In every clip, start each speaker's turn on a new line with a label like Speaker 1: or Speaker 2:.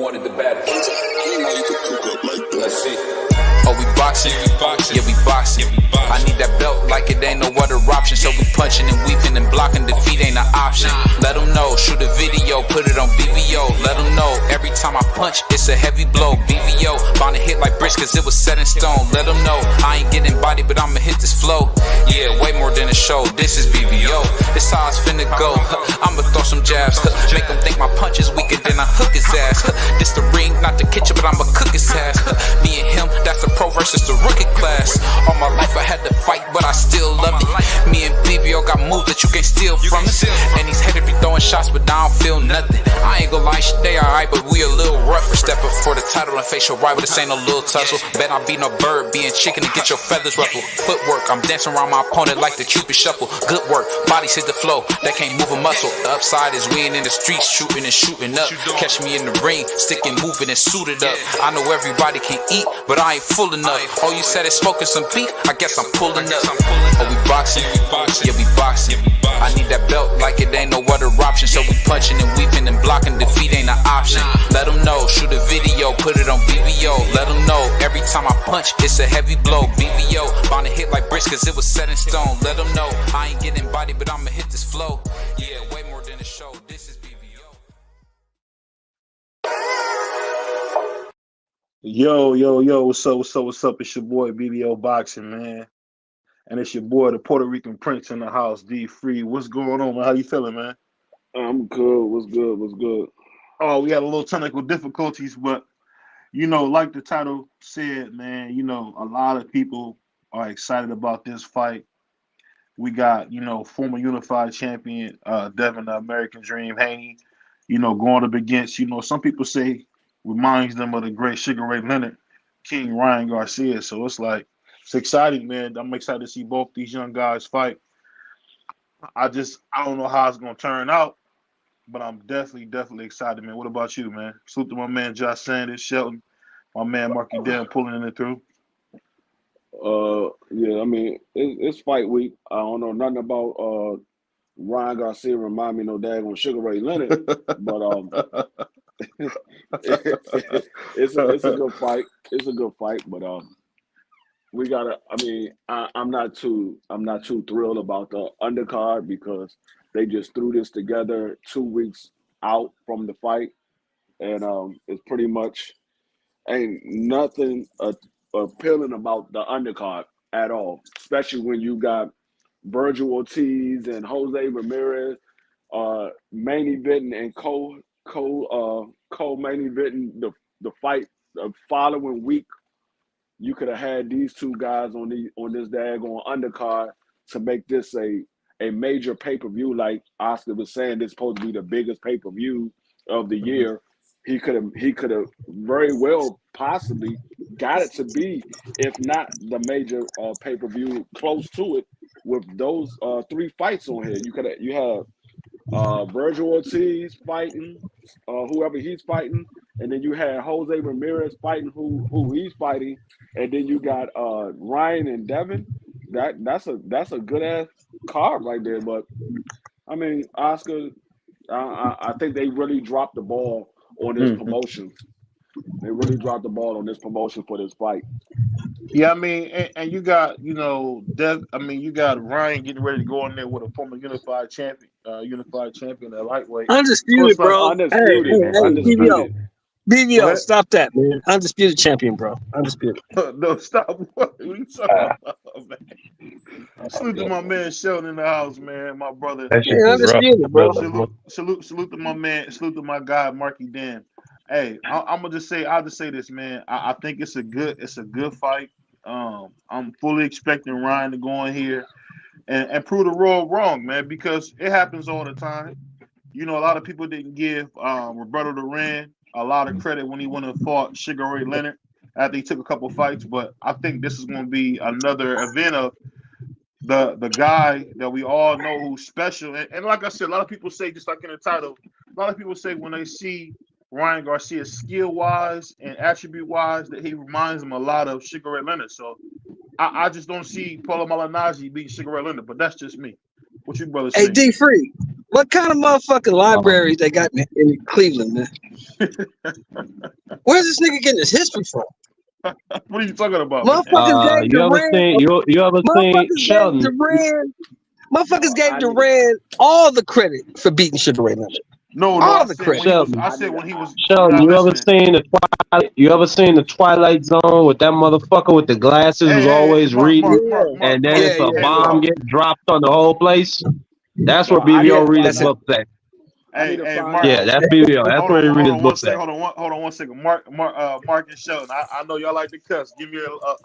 Speaker 1: wanted the battles. Let's see. Oh, we boxing, yeah, we boxing. I need that belt like it ain't no other option. So we punching and weeping and blocking, defeat ain't an option. Let them know, shoot a video, put it on BVO. Let them know, every time I punch, it's a heavy blow. BVO, bound to hit like bricks cause it was set in stone. Let them know, I ain't getting body, but I'ma hit this flow. Yeah, way more than a show, this is BVO. This how it's finna go. I'ma throw some jabs, make them think my punch is weaker than I hook his ass. This the ring, not the kitchen, but I'ma cook his ass. Me and him, that's the pro versus the rookie class. All my life I had to fight, but I still love it. Me and BVO got moves that you can't steal from us. And these haters be throwing shots, but I don't feel nothing. I ain't gonna lie, shit, they alright, but we a little rough. Stepping for the title and face your rival, this ain't no little tussle. Bet I be no bird, being chicken to get your feathers ruffled. Footwork, I'm dancing around my opponent like the Cupid shuffle. Good work, bodies hit the flow, that can't move a muscle. The upside is we ain't in the streets shooting and shooting up. Catch me in the ring, sticking, moving and suited up. I know everybody can eat, but I ain't full enough. Oh, you said it's smoking some beef, I guess I'm pulling up. Oh, we boxing, yeah, we boxing. I need that belt like it ain't no other option. So we punching and weeping and blocking, defeat ain't an option. Let them know, shoot a video, put it on BVO. Let them know, every time I punch, it's a heavy blow. BVO, bound to hit like bricks cause it was set in stone. Let them know, I ain't getting body, but I'ma hit this flow. Yeah, way more than a show, this is BVO.
Speaker 2: Yo, what's up? It's your boy BVO Boxing, man. And it's your boy, the Puerto Rican Prince in the house, D Free. What's going on, man? How you feeling, man?
Speaker 3: I'm good. What's good?
Speaker 2: Oh, we had a little technical difficulties, but, like the title said, man, a lot of people are excited about this fight. We got, former unified champion, Devin, the American Dream, Haney, going up against, some people say reminds them of the great Sugar Ray Leonard, King Ryan Garcia. So it's exciting, man. I'm excited to see both these young guys fight. I don't know how it's gonna turn out, but I'm definitely excited, man. What about you, man? Salute to my man Josh Sanders, Shelton, my man Marky Dan pulling it through.
Speaker 3: Yeah, I mean it's fight week. I don't know nothing about Ryan Garcia. Remind me no daggone Sugar Ray Leonard, but it's a good fight. It's a good fight, but we gotta. I mean, I'm not too thrilled about the undercard because they just threw this together 2 weeks out from the fight, and it's pretty much ain't nothing appealing about the undercard at all. Especially when you got Virgil Ortiz and Jose Ramirez main eventing and co-main eventing the fight the following week. You could have had these two guys on this daggone undercard to make this a major pay-per-view. Like Oscar was saying, this is supposed to be the biggest pay-per-view of the year. He could have very well possibly got it to be, if not the major pay-per-view, close to it with those 3 fights on here. You have Virgil Ortiz fighting whoever he's fighting, and then you had Jose Ramirez fighting who he's fighting, and then you got Ryan and Devin. That's a good ass card right there. But I mean, Oscar, I think they really dropped the ball on this promotion. They really dropped the ball on this promotion for this fight.
Speaker 2: Yeah, I mean, and you got, you got Ryan getting ready to go in there with a former unified champion at lightweight.
Speaker 4: Undisputed, bro.
Speaker 3: Undisputed.
Speaker 4: BVO, stop that, man. Undisputed champion, bro. Undisputed.
Speaker 2: No, stop. What are you talking about, man? Salute to my man Sheldon in the house, man. My brother.
Speaker 4: Hey, undisputed, bro.
Speaker 2: Salute to my man. Salute to my guy, Marky Dan. Hey, I'll just say this, man. I think it's a good fight. I'm fully expecting Ryan to go in here and prove the world wrong, man, because it happens all the time. A lot of people didn't give Roberto Duran a lot of credit when he went and fought Sugar Ray Leonard after he took a couple fights, but I think this is going to be another event of the guy that we all know who's special. And like I said, a lot of people say, just like in the title, a lot of people say when they see Ryan Garcia skill-wise and attribute-wise that he reminds them a lot of Sugar Ray Leonard. So I just don't see Paulo Malignaggi beating Sugar Ray Leonard, but that's just me. What you brothers
Speaker 4: Hey,
Speaker 2: think?
Speaker 4: D Free. What kind of motherfucking libraries they got in Cleveland, man? Where's this nigga getting his history from?
Speaker 2: What are you talking about, man?
Speaker 4: Motherfuckers gave
Speaker 5: You ever
Speaker 4: Durant.
Speaker 5: seen you ever seen
Speaker 4: Motherfuckers gave
Speaker 5: Shelton?
Speaker 4: Durant. Motherfuckers gave
Speaker 3: I need
Speaker 4: Durant all the credit for beating Sugar Ray Leonard.
Speaker 2: No,
Speaker 4: All
Speaker 2: I
Speaker 4: the
Speaker 2: said
Speaker 4: credit.
Speaker 2: when he was.
Speaker 5: Shelton.
Speaker 2: I said when he was.
Speaker 5: Shelton,
Speaker 2: Now
Speaker 5: you ever
Speaker 2: listen.
Speaker 5: seen the Twilight? You ever seen the Twilight Zone with that motherfucker with the glasses who's always reading, and then
Speaker 4: Yeah,
Speaker 5: if a
Speaker 4: yeah.
Speaker 5: bomb gets dropped on the whole place, that's where
Speaker 3: I need
Speaker 5: BVO
Speaker 3: to
Speaker 5: read
Speaker 3: find
Speaker 5: his
Speaker 4: That's it.
Speaker 3: out.
Speaker 5: book at.
Speaker 3: I need to
Speaker 2: Hey,
Speaker 3: find
Speaker 2: Mark.
Speaker 5: Yeah,
Speaker 3: out.
Speaker 5: that's BVO. That's
Speaker 2: Hold
Speaker 5: where he
Speaker 2: on,
Speaker 5: read
Speaker 2: hold
Speaker 5: his
Speaker 2: on one
Speaker 5: book
Speaker 2: second.
Speaker 5: at.
Speaker 2: Hold on one second. Mark and Sheldon. I know y'all like to cuss. Give me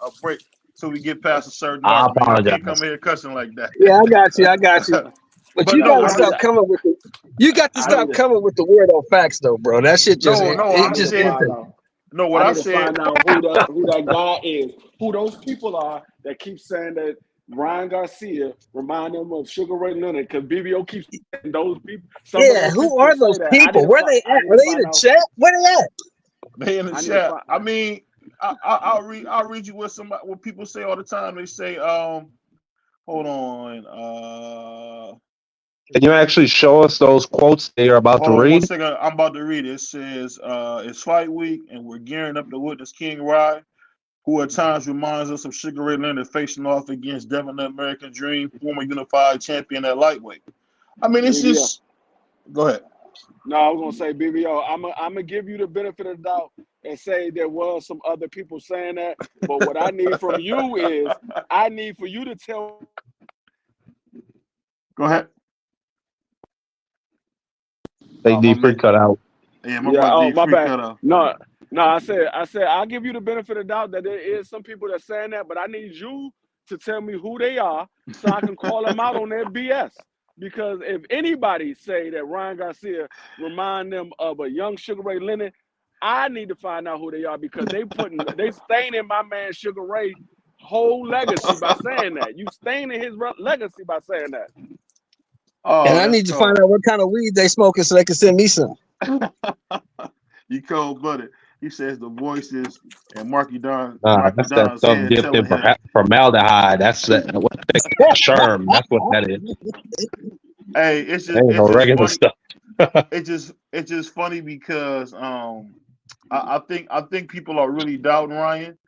Speaker 2: a break till we get past a certain
Speaker 5: I
Speaker 2: mark, man. Y'all can't
Speaker 5: apologize.
Speaker 2: come here cussing like that.
Speaker 4: Yeah, I got you. I got you. But
Speaker 2: But
Speaker 4: you
Speaker 2: no,
Speaker 4: gotta
Speaker 2: what I'm
Speaker 4: stop coming with the. You got to
Speaker 3: I
Speaker 4: stop
Speaker 3: need to.
Speaker 4: coming with the weirdo facts, though, bro. That shit just
Speaker 2: no,
Speaker 3: I
Speaker 2: I
Speaker 3: need to
Speaker 4: just
Speaker 2: said
Speaker 3: find
Speaker 4: irritates.
Speaker 3: out.
Speaker 2: no. What
Speaker 3: I
Speaker 2: I
Speaker 3: need to
Speaker 2: said.
Speaker 3: find out who that guy is, who those people are that keep saying that Ryan Garcia remind them of Sugar Ray Leonard because BBO keeps saying those people. Some of
Speaker 4: Yeah,
Speaker 3: those
Speaker 4: who
Speaker 3: people
Speaker 4: are
Speaker 3: say
Speaker 4: those
Speaker 3: that.
Speaker 4: people? Where they
Speaker 3: I
Speaker 4: at?
Speaker 3: need
Speaker 4: Are
Speaker 3: to
Speaker 4: they in
Speaker 3: find
Speaker 4: the
Speaker 3: out.
Speaker 4: chat? Where they at?
Speaker 2: They in the
Speaker 3: I need to
Speaker 2: chat.
Speaker 3: find.
Speaker 2: I mean, I'll read you what people say all the time. They say, hold on,
Speaker 5: Can you actually show us those quotes that you're about to
Speaker 2: hold on one
Speaker 5: read?
Speaker 2: second. I'm about to read it. It says, it's fight week and we're gearing up to witness King Rye, who at times reminds us of Sugar Ray Leonard facing off against Devin the American Dream, former unified champion at lightweight. I mean, it's
Speaker 3: BBO.
Speaker 2: just go ahead.
Speaker 3: No, I was gonna say BBO. I'm gonna give you the benefit of the doubt and say there was some other people saying that. But what I need from you is I need for you to tell.
Speaker 2: Go ahead.
Speaker 5: They
Speaker 2: My
Speaker 5: deep
Speaker 2: man.
Speaker 5: cut out.
Speaker 2: Yeah, my
Speaker 3: Yeah.
Speaker 2: brother
Speaker 3: Oh,
Speaker 2: D
Speaker 3: my
Speaker 2: free
Speaker 3: bad.
Speaker 2: cut off.
Speaker 3: No. I said I'll give you the benefit of the doubt that there is some people that saying that, but I need you to tell me who they are so I can call them out on their BS. Because if anybody say that Ryan Garcia remind them of a young Sugar Ray Leonard, I need to find out who they are because they staining my man Sugar Ray whole legacy by saying that. You staining his legacy by saying that.
Speaker 2: Oh,
Speaker 4: And I
Speaker 2: that's
Speaker 4: need to find
Speaker 2: cold.
Speaker 4: out what kind of weed they smoking so they can send me some.
Speaker 2: You cold blooded. He says the voices and Marky
Speaker 5: That's that
Speaker 2: Don's
Speaker 5: stuff
Speaker 2: head
Speaker 5: dipped in
Speaker 2: telling him.
Speaker 5: formaldehyde. That's what they sherm. That's what that is.
Speaker 2: Hey,
Speaker 5: That ain't no
Speaker 2: it's just
Speaker 5: regular
Speaker 2: funny.
Speaker 5: stuff.
Speaker 2: It's just funny because I think people are really doubting Ryan.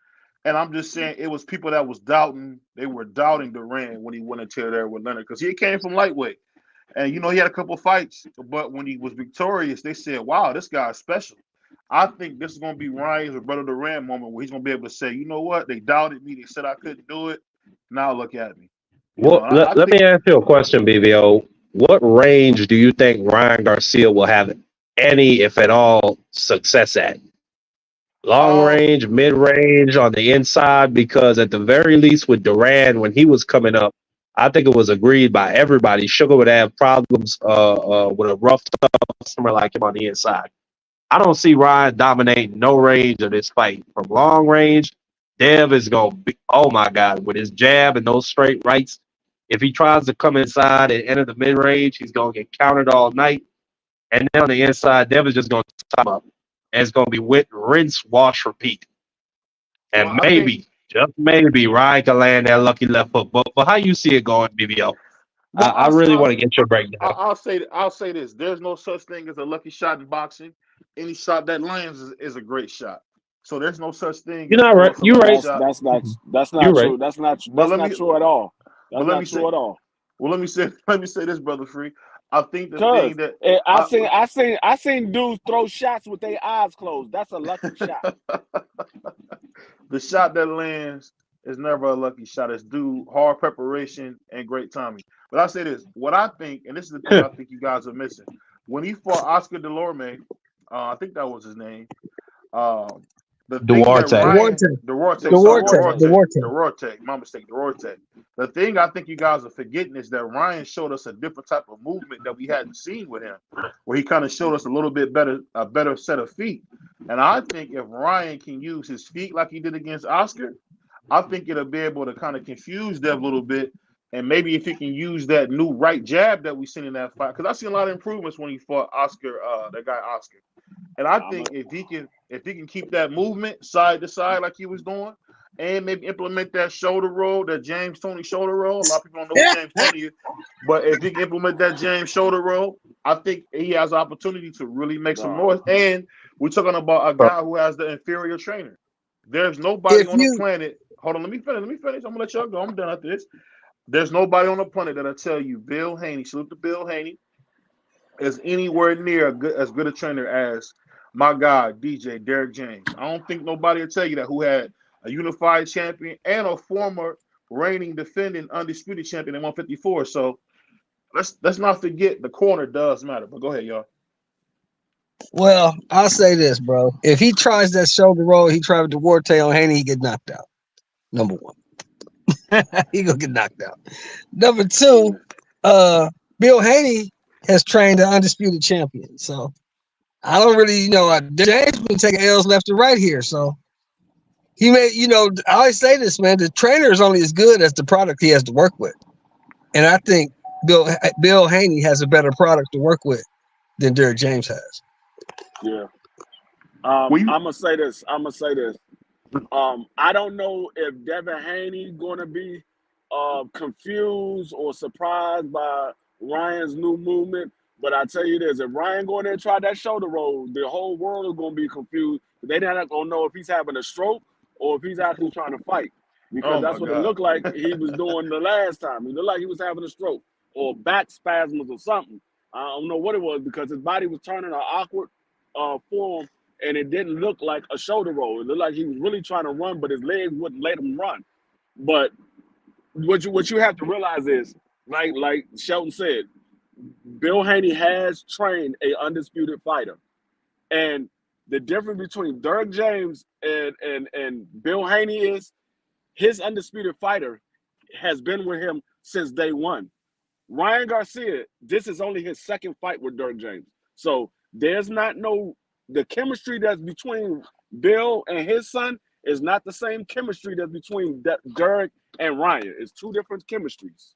Speaker 2: And I'm just saying it was people that was doubting, they were doubting Durant when he went into there with Leonard because he came from lightweight. And he had a couple fights, but when he was victorious, they said, wow, this guy's special. I think this is gonna be Ryan's Brother Durant moment where he's gonna be able to say, you know what, they doubted me, they said I couldn't do it. Now look at me.
Speaker 5: What?
Speaker 2: And I
Speaker 5: Let
Speaker 2: think
Speaker 5: me ask you a question, BVO. What range do you think Ryan Garcia will have any, if at all, success at? Long
Speaker 2: um
Speaker 5: range, mid range, on the inside? Because at the very least, with Duran, when he was coming up, I think it was agreed by everybody Sugar would have problems with a rough customer like him on the inside. I don't see Ryan dominating no range of this fight. From long range, Dev is going to be, oh my God, with his jab and those straight rights. If he tries to come inside and enter the mid range, he's going to get countered all night. And then on the inside, Dev is just going to top up. And it's going to be rinse, wash, repeat.
Speaker 2: well
Speaker 5: And
Speaker 2: I think
Speaker 5: maybe, just maybe, Ryan can land that lucky left hook. But how you see it going, BBO?
Speaker 2: well
Speaker 5: I really want to get your breakdown.
Speaker 2: I'll say this. There's no such thing as a lucky shot in boxing. Any shot that lands is a great shot. So there's no such thing
Speaker 5: You're
Speaker 2: as
Speaker 5: not right.
Speaker 2: throwing a
Speaker 5: You're
Speaker 2: lucky
Speaker 5: right.
Speaker 2: shot.
Speaker 3: That's
Speaker 5: You're
Speaker 3: not
Speaker 5: right.
Speaker 3: true. That's
Speaker 2: But let
Speaker 3: not
Speaker 2: me
Speaker 3: true at all.
Speaker 2: but
Speaker 3: That's
Speaker 2: let me
Speaker 3: not
Speaker 2: say
Speaker 3: true at all.
Speaker 2: well let me say this, brother Free. I think the
Speaker 3: Cause
Speaker 2: thing that I,
Speaker 3: I seen dudes throw shots with their eyes closed. That's a lucky shot.
Speaker 2: the shot that lands is never a lucky shot. It's due hard preparation and great timing. But I say this: what I think, and this is the thing I think you guys are missing. When he fought Oscar Delorme, I think that was his name. Uh, the thing that
Speaker 5: Duarte.
Speaker 2: Ryan
Speaker 3: Duarte.
Speaker 2: Duarte, my mistake, Duarte. The thing I think you guys are forgetting is that Ryan showed us a different type of movement that we hadn't seen with him, where he kind of showed us a little bit better, a better set of feet. And I think if Ryan can use his feet like he did against Oscar, I think it'll be able to kind of confuse Dev a little bit. And maybe if he can use that new right jab that we seen in that fight, because I seen a lot of improvements when he fought Oscar, that guy Oscar. And I think if he can keep that movement side to side like he was doing, and maybe implement that shoulder roll, that James Toney shoulder roll. A lot of people don't know who James Toney is, but if he can implement that James shoulder roll, I think he has an opportunity to really make some noise. And we're talking about a guy who has the inferior trainer. There's nobody on the planet. Hold on, let me finish. I'm gonna let y'all go. I'm done after this. There's nobody on the planet that'll tell you Bill Haney, salute to Bill Haney, is anywhere near as good a trainer as my guy, DJ Derrick James. I don't think nobody will tell you that, who had a unified champion and a former reigning, defending, undisputed champion at 154. So let's not forget the corner does matter. But go ahead, y'all.
Speaker 4: Well, I'll say this, bro. If he tries that shoulder roll, he tried to Duarte on Haney, he get knocked out. Number one. He gonna get knocked out. Number two, Bill Haney has trained an undisputed champion. So I don't really, James been taking L's left and right here. So he may, I always say this, man, the trainer is only as good as the product he has to work with. And I think Bill Haney has a better product to work with than Derrick James has.
Speaker 3: Yeah. I'm gonna say this. I don't know if Devin Haney gonna be confused or surprised by Ryan's new movement, but I tell you this: if Ryan go in there and try that shoulder roll, the whole world is gonna be confused. They're not gonna know if he's having a stroke or if he's actually trying to fight, because that's what it looked like he was doing the last time. He looked like he was having a stroke or back spasms or something. I don't know what it was, because his body was turning an awkward form, and it didn't look like a shoulder roll. It looked like he was really trying to run, but his legs wouldn't let him run. But what you have to realize is, like Shelton said, Bill Haney has trained a undisputed fighter, and the difference between Derrick James and Bill Haney is his undisputed fighter has been with him since day one. Ryan Garcia, this is only his second fight with Derrick James, so there's not the chemistry that's between Bill and his son is not the same chemistry that's between Derrick and Ryan. It's two different chemistries.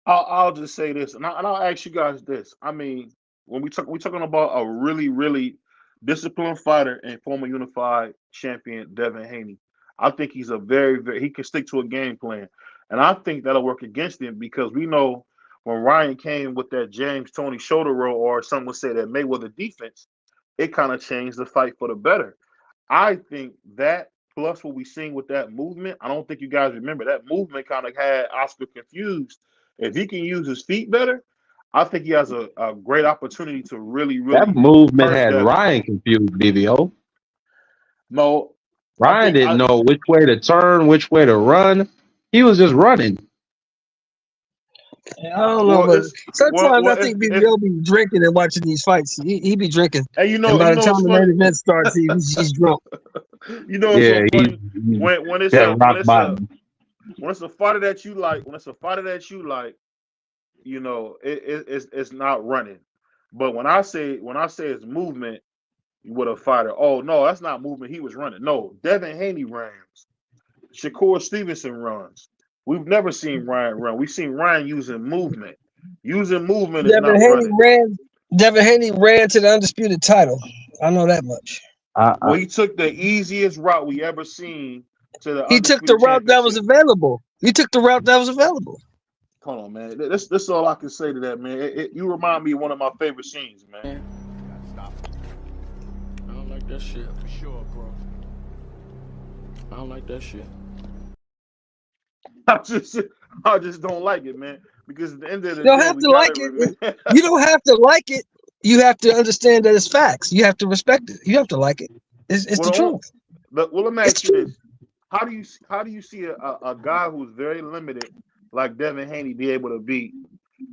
Speaker 2: I'll just say this, and I'll ask you guys this. I mean, when we're talking about a really, really disciplined fighter and former unified champion Devin Haney, I think he's a he can stick to a game plan, and I think that'll work against him, because we know when Ryan came with that James Toney shoulder roll, or some would say that Mayweather defense, it kind of changed the fight for the better. I think that plus what we seen with that movement, I don't think you guys remember that movement kind of had Oscar confused. If he can use his feet better, I think he has a great opportunity to really
Speaker 5: that movement had Ryan confused, BVO.
Speaker 2: No,
Speaker 5: Ryan didn't know which way to turn, which way to run. He was just running.
Speaker 4: I don't know, but sometimes I think BVO be drinking and watching these fights. He be drinking.
Speaker 2: And
Speaker 4: and by the time the main event starts, he's drunk.
Speaker 2: It's so funny. When it's a fighter that you like, it's not running. But when I say it's movement with a fighter, oh no, that's not movement. He was running. No, Devin Haney runs. Shakur Stevenson runs. We've never seen Ryan run. We've seen Ryan using movement. Using movement is not running.
Speaker 4: Devin Haney ran to the undisputed title. I know that much.
Speaker 2: Well, he took the easiest route we ever seen to the.
Speaker 4: He took the route that was available.
Speaker 2: Hold on, man. This is all I can say to that, man. You remind me of one of my favorite scenes, man.
Speaker 6: Stop. I don't like that shit. For sure, bro. I don't like that shit.
Speaker 2: I just don't like it, man. Because at the end of the day,
Speaker 4: you don't have to like it. You don't have to like it. You have to understand that it's facts. You have to respect it. You have to like it. It's the truth.
Speaker 2: Well, let me ask you this: How do you see a guy who's very limited like Devin Haney be able to beat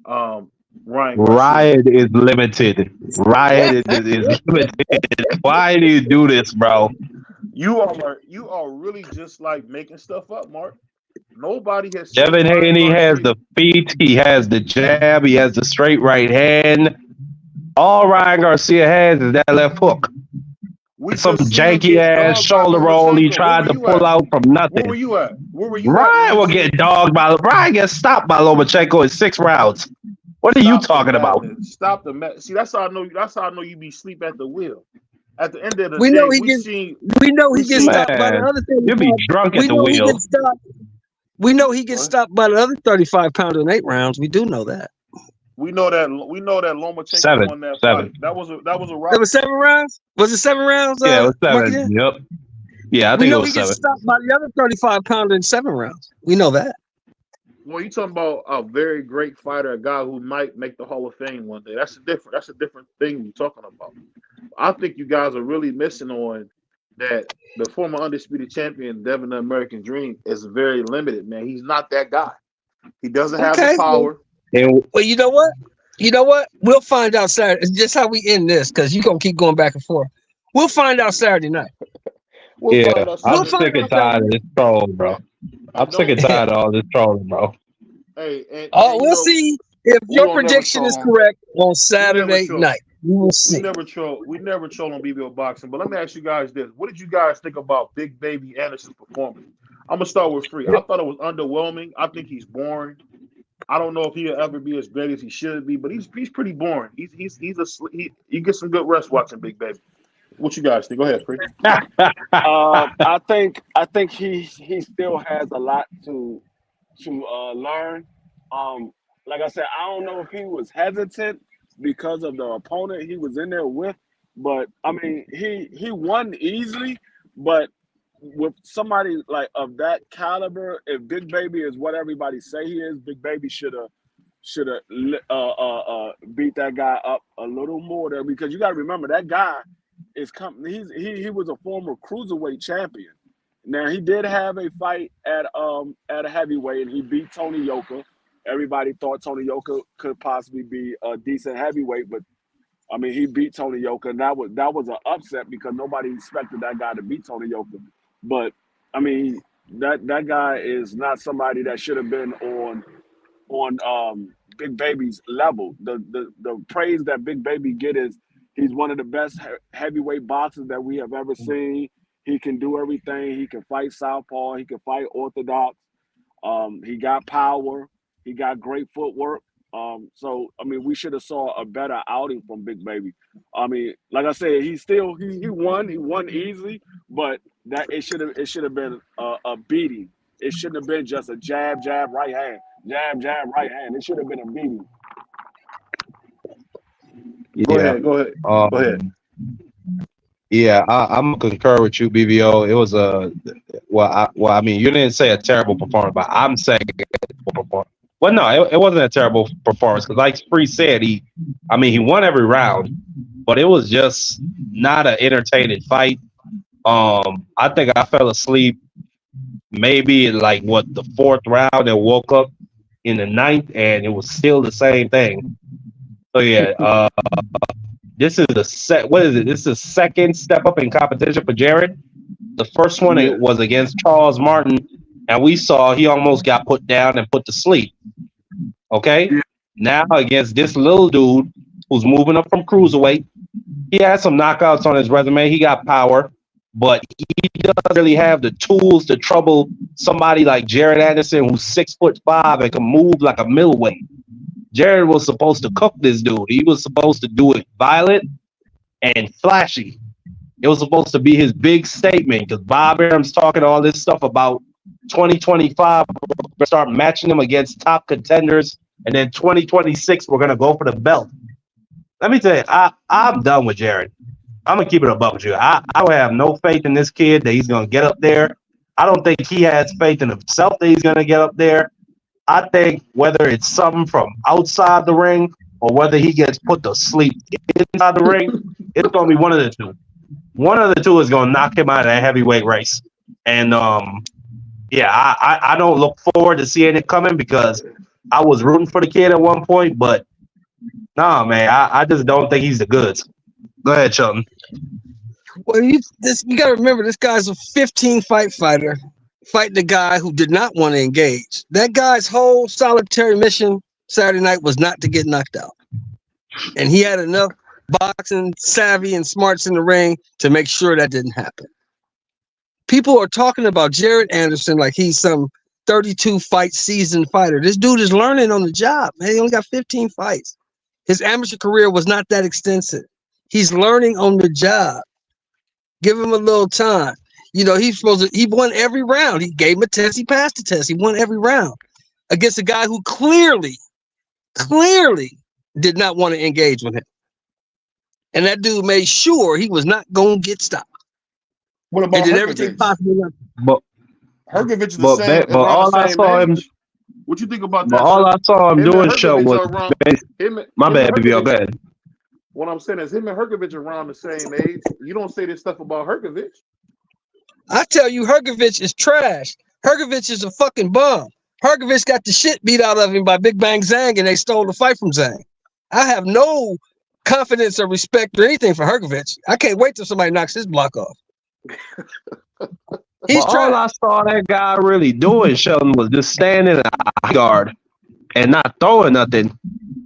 Speaker 2: Ryan?
Speaker 5: Ryan is limited. Ryan is limited. Why do you do this, bro?
Speaker 2: You are really just like making stuff up, Mark. Nobody has.
Speaker 5: Devin Haney has the feet. He has the jab. He has the straight right hand. All Ryan Garcia has is that left hook. Some janky ass shoulder roll he tried to pull out from nothing.
Speaker 2: Where were you at?
Speaker 5: Ryan will get dogged by. Ryan gets stopped by Lomachenko in 6 rounds. What are you talking about?
Speaker 2: Stop the mess. See, that's how I know. That's how I know you be sleep at the wheel. At the end of the
Speaker 4: We
Speaker 2: day,
Speaker 4: know he
Speaker 2: we
Speaker 4: gets.
Speaker 2: seen
Speaker 4: We know he
Speaker 2: we
Speaker 4: gets
Speaker 2: seen
Speaker 4: stopped by the
Speaker 5: Man,
Speaker 4: other
Speaker 5: you'll be
Speaker 4: 35.
Speaker 5: drunk at
Speaker 4: We
Speaker 5: the
Speaker 4: know he
Speaker 5: wheel.
Speaker 4: gets stopped. We know he gets
Speaker 2: what?
Speaker 4: stopped by the other 35-pounder in 8 rounds. We do know that.
Speaker 2: We know that Lomachenko won that
Speaker 5: Seven.
Speaker 2: fight. That was a
Speaker 4: That was
Speaker 2: robbery.
Speaker 4: 7 rounds. Was it 7 rounds?
Speaker 5: Yeah, it was
Speaker 4: Marky
Speaker 5: 7.
Speaker 4: Dan?
Speaker 5: Yep. Yeah, I
Speaker 4: We
Speaker 5: think it
Speaker 4: know
Speaker 5: was
Speaker 4: he gets
Speaker 5: 7.
Speaker 4: stopped by the other 35-pounder in 7 rounds. We know that.
Speaker 2: Well, you talking about a very great fighter, a guy who might make the Hall of Fame one day. That's a different thing you're talking about. I think you guys are really missing on that. The former undisputed champion, Devin the American Dream, is very limited, man. He's not that guy. He doesn't have the
Speaker 4: Okay.
Speaker 2: power.
Speaker 5: And
Speaker 4: Well, you know what? We'll find out Saturday. It's just how we end this, because you're gonna keep going back and forth. We'll find out Saturday night.
Speaker 2: We'll
Speaker 5: yeah,
Speaker 2: find out
Speaker 4: We'll
Speaker 5: I'm
Speaker 2: Saturday.
Speaker 4: find
Speaker 5: sick and
Speaker 4: out
Speaker 5: tired
Speaker 4: Saturday
Speaker 5: of
Speaker 4: night.
Speaker 5: this trolling, bro. I'm sick and tired of all this trolling, bro.
Speaker 2: Hey, and
Speaker 4: We'll
Speaker 2: you know,
Speaker 4: see if
Speaker 2: we
Speaker 4: your
Speaker 2: won't never
Speaker 4: prediction is
Speaker 2: troll on.
Speaker 4: correct on
Speaker 2: We never
Speaker 4: Saturday
Speaker 2: troll.
Speaker 4: night. We will
Speaker 2: We
Speaker 4: see.
Speaker 2: never troll. We never troll on BVO Boxing. But let me ask you guys this: what did you guys think about Big Baby Anderson's performance? I'm gonna start with Free. I thought it was underwhelming. I think he's boring. I don't know if he'll ever be as great as he should be, but he's pretty boring. You get some good rest watching Big Baby. What you guys think? Go ahead, Free.
Speaker 3: I think he still has a lot to learn. Like I said, I don't know if he was hesitant because of the opponent he was in there with, but I mean he won easily. But with somebody like of that caliber, if Big Baby is what everybody say he is, Big Baby should have beat that guy up a little more there, because you got to remember that guy is he was a former cruiserweight champion. Now he did have a fight at a heavyweight and he beat Tony Yoka. Everybody thought Tony Yoka could possibly be a decent heavyweight, but I mean he beat Tony Yoka, and that was an upset because nobody expected that guy to beat Tony Yoka. But I mean that guy is not somebody that should have been on Big Baby's level. The praise that Big Baby get is he's one of the best heavyweight boxers that we have ever seen. He can do everything. He can fight southpaw. He can fight orthodox. He got power. He got great footwork. So I mean, we should have saw a better outing from Big Baby. I mean, like I said, he won easily, but that it should have been a beating. It shouldn't have been just a jab, right hand, jab, right hand. It should have been a beating.
Speaker 2: Go
Speaker 5: Yeah.
Speaker 2: ahead. Go ahead.
Speaker 5: Yeah, I'm concur with you, BVO. It was I mean, you didn't say a terrible performance, but I'm saying a terrible performance. Well, no, it wasn't a terrible performance because, like Free said, he won every round, but it was just not an entertaining fight. I think I fell asleep maybe in like the 4th round and woke up in the 9th, and it was still the same thing. So yeah, this is what is it? This is the second step up in competition for Jared. The first one
Speaker 2: Yeah.
Speaker 5: it was against Charles Martin, and we saw he almost got put down and put to sleep. Okay, now against this little dude who's moving up from cruiserweight, he has some knockouts on his resume. He got power, but he doesn't really have the tools to trouble somebody like Jared Anderson, who's 6'5" and can move like a middleweight. Jared was supposed to cook this dude. He was supposed to do it violent and flashy. It was supposed to be his big statement because Bob Arum's talking all this stuff about 2025. We're going to start matching him against top contenders, and then 2026 we're going to go for the belt. Let me tell you, I'm done with Jared. I'm going to keep it above with you. I have no faith in this kid that he's going to get up there. I don't think he has faith in himself that he's going to get up there. I think whether it's something from outside the ring or whether he gets put to sleep inside the ring, it's going to be one of the two. One of the two is going to knock him out of that heavyweight race. And, I don't look forward to seeing it coming because I was rooting for the kid at one point, but nah, man, I just don't think he's the goods. Go ahead, Shelton.
Speaker 4: Well, you got to remember, this guy's a 15-fight fighter fighting a guy who did not want to engage. That guy's whole solitary mission Saturday night was not to get knocked out. And he had enough boxing savvy and smarts in the ring to make sure that didn't happen. People are talking about Jared Anderson like he's some 32-fight seasoned fighter. This dude is learning on the job. Man, he only got 15 fights. His amateur career was not that extensive. He's learning on the job. Give him a little time. You know, he won every round. He gave him a test. He passed the test. He won every round against a guy who clearly did not want to engage with him. And that dude made sure he was not going to get stopped.
Speaker 2: What about
Speaker 4: and did everything
Speaker 2: Hergovich?
Speaker 4: possible.
Speaker 5: But
Speaker 2: Hergovich is the same.
Speaker 5: but all I saw him.
Speaker 2: What you think about
Speaker 5: But
Speaker 2: that?
Speaker 5: all I saw him doing show was my bad, BVO. Go ahead.
Speaker 2: What I'm saying is him and Hergovich are around the same age. You don't say this stuff about Hergovich.
Speaker 4: I tell you, Hergovich is trash. Hergovich is a fucking bum. Hergovich got the shit beat out of him by Big Bang Zhang, and they stole the fight from Zhang. I have no confidence or respect or anything for Hergovich. I can't wait till somebody knocks his block off. He's
Speaker 5: all I saw that guy really doing, Sheldon, was just standing in a guard and not throwing nothing.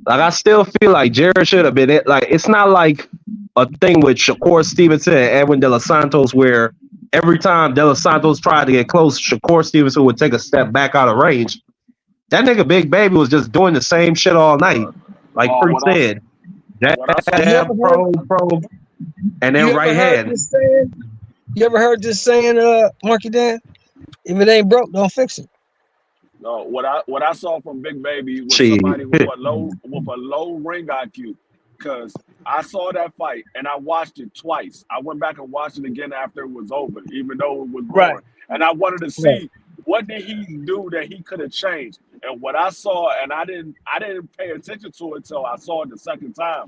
Speaker 5: Like, I still feel like Jared should have been it. Like, it's not like a thing with Shakur Stevenson and Edwin De Los Santos where every time De Los Santos tried to get close, Shakur Stevenson would take a step back out of range. That nigga Big Baby was just doing the same shit all night. Like Free said. Jab, probe, and then right hand.
Speaker 4: You ever heard this saying, Marky Dan? If it ain't broke, don't fix it.
Speaker 3: No, what I saw from Big Baby was somebody with a low ring IQ. Because I saw that fight and I watched it twice. I went back and watched it again after it was over, even though it was boring. Right. And I wanted to see what did he do that he could have changed. And what I saw, and I didn't pay attention to it until I saw it the second time.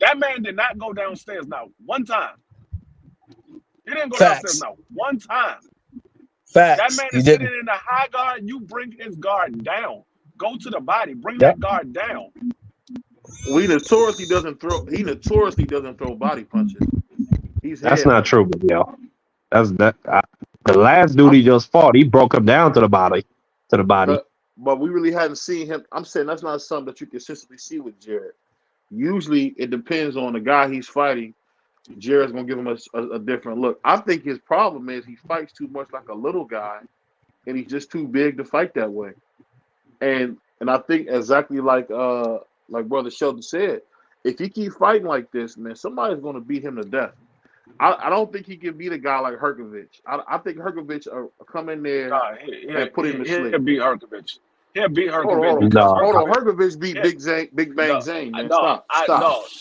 Speaker 3: That man did not go downstairs now one time. He didn't go downstairs now one time.
Speaker 4: Facts.
Speaker 3: That man is sitting in the high guard. You bring his guard down. Go to the body. Bring that guard down.
Speaker 2: Well, he notoriously doesn't throw body punches.
Speaker 5: That's not true, but the last dude he just fought, he broke him down to the body.
Speaker 2: But we really hadn't seen him. I'm saying that's not something that you consistently see with Jared. Usually it depends on the guy he's fighting. Jared's gonna give him a different look. I think his problem is he fights too much like a little guy, and he's just too big to fight that way. And I think exactly like Brother Sheldon said, if he keep fighting like this, man, somebody's gonna beat him to death. I don't think he can beat a guy like Hergovich. I think Hergovich will come in there and put him to sleep.
Speaker 3: He'll beat Hergovich. He'll beat Hergovich.
Speaker 2: Hold on. Hergovich beat Big Bang Zhang, man. Stop.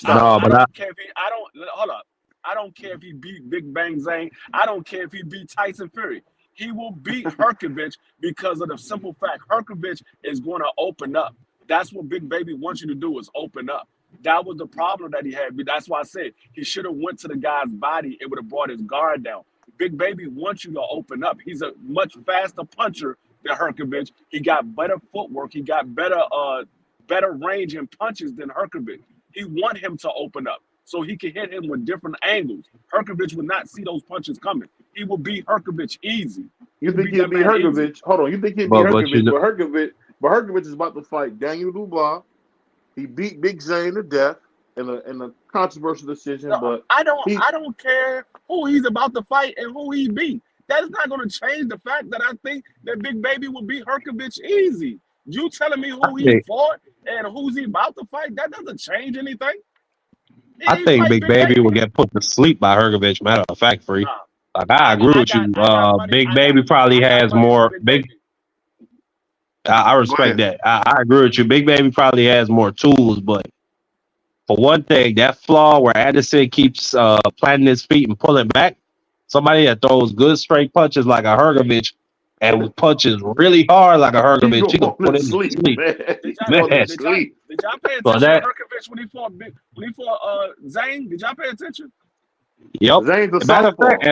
Speaker 3: No, but I don't care if hold up. I don't care if he beat Big Bang Zhang. I don't care if he beat Tyson Fury. He will beat Hergovich because of the simple fact Hergovich is going to open up. That's what Big Baby wants you to do, is open up. That was the problem that he had. That's why I said he should have went to the guy's body. It would have brought his guard down. Big Baby wants you to open up. He's a much faster puncher than Hergovich. He got better footwork. He got better range and punches than Hergovich. He want him to open up so he can hit him with different angles. Hergovich would not see those punches coming. He will beat Hergovich easy.
Speaker 2: You think he'll beat Hergovich? Easy. Hold on. You think he'll beat Hergovich? But Hergovich is about to fight Daniel Dubois. He beat Big Zhang to death in a controversial decision.
Speaker 3: No,
Speaker 2: but
Speaker 3: I don't care who he's about to fight and who he beat. That is not going to change the fact that I think that Big Baby will beat Hergovich easy. You telling me who he fought and who's he about to fight? That doesn't change anything.
Speaker 5: I think Big Baby will get put to sleep by Hergovich. Matter of fact, Free. Like, I agree with you. Big Baby probably has more. I respect that. I agree with you. Big Baby probably has more tools, but for one thing, that flaw where Anderson keeps planting his feet and pulling back, somebody that throws good straight punches like a Hergovich and punches really hard like a Hergovich, he gonna put him to sleep.
Speaker 3: Did y'all pay attention to Hergovich when he fought Zhang? Did y'all pay attention?
Speaker 5: Yep. Matter of fact,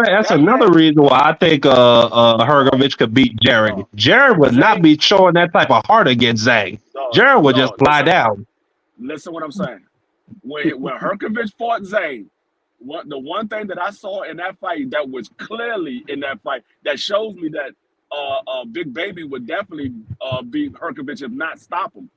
Speaker 5: that's another reason why I think Hergovich could beat Jared. Jared would not be showing that type of heart against Zhang. Jared would just fly down.
Speaker 3: Listen what I'm saying. When Hergovich fought Zhang, the one thing that I saw in that fight that was clearly in that fight that shows me that Big Baby would definitely beat Hergovich if not stop him.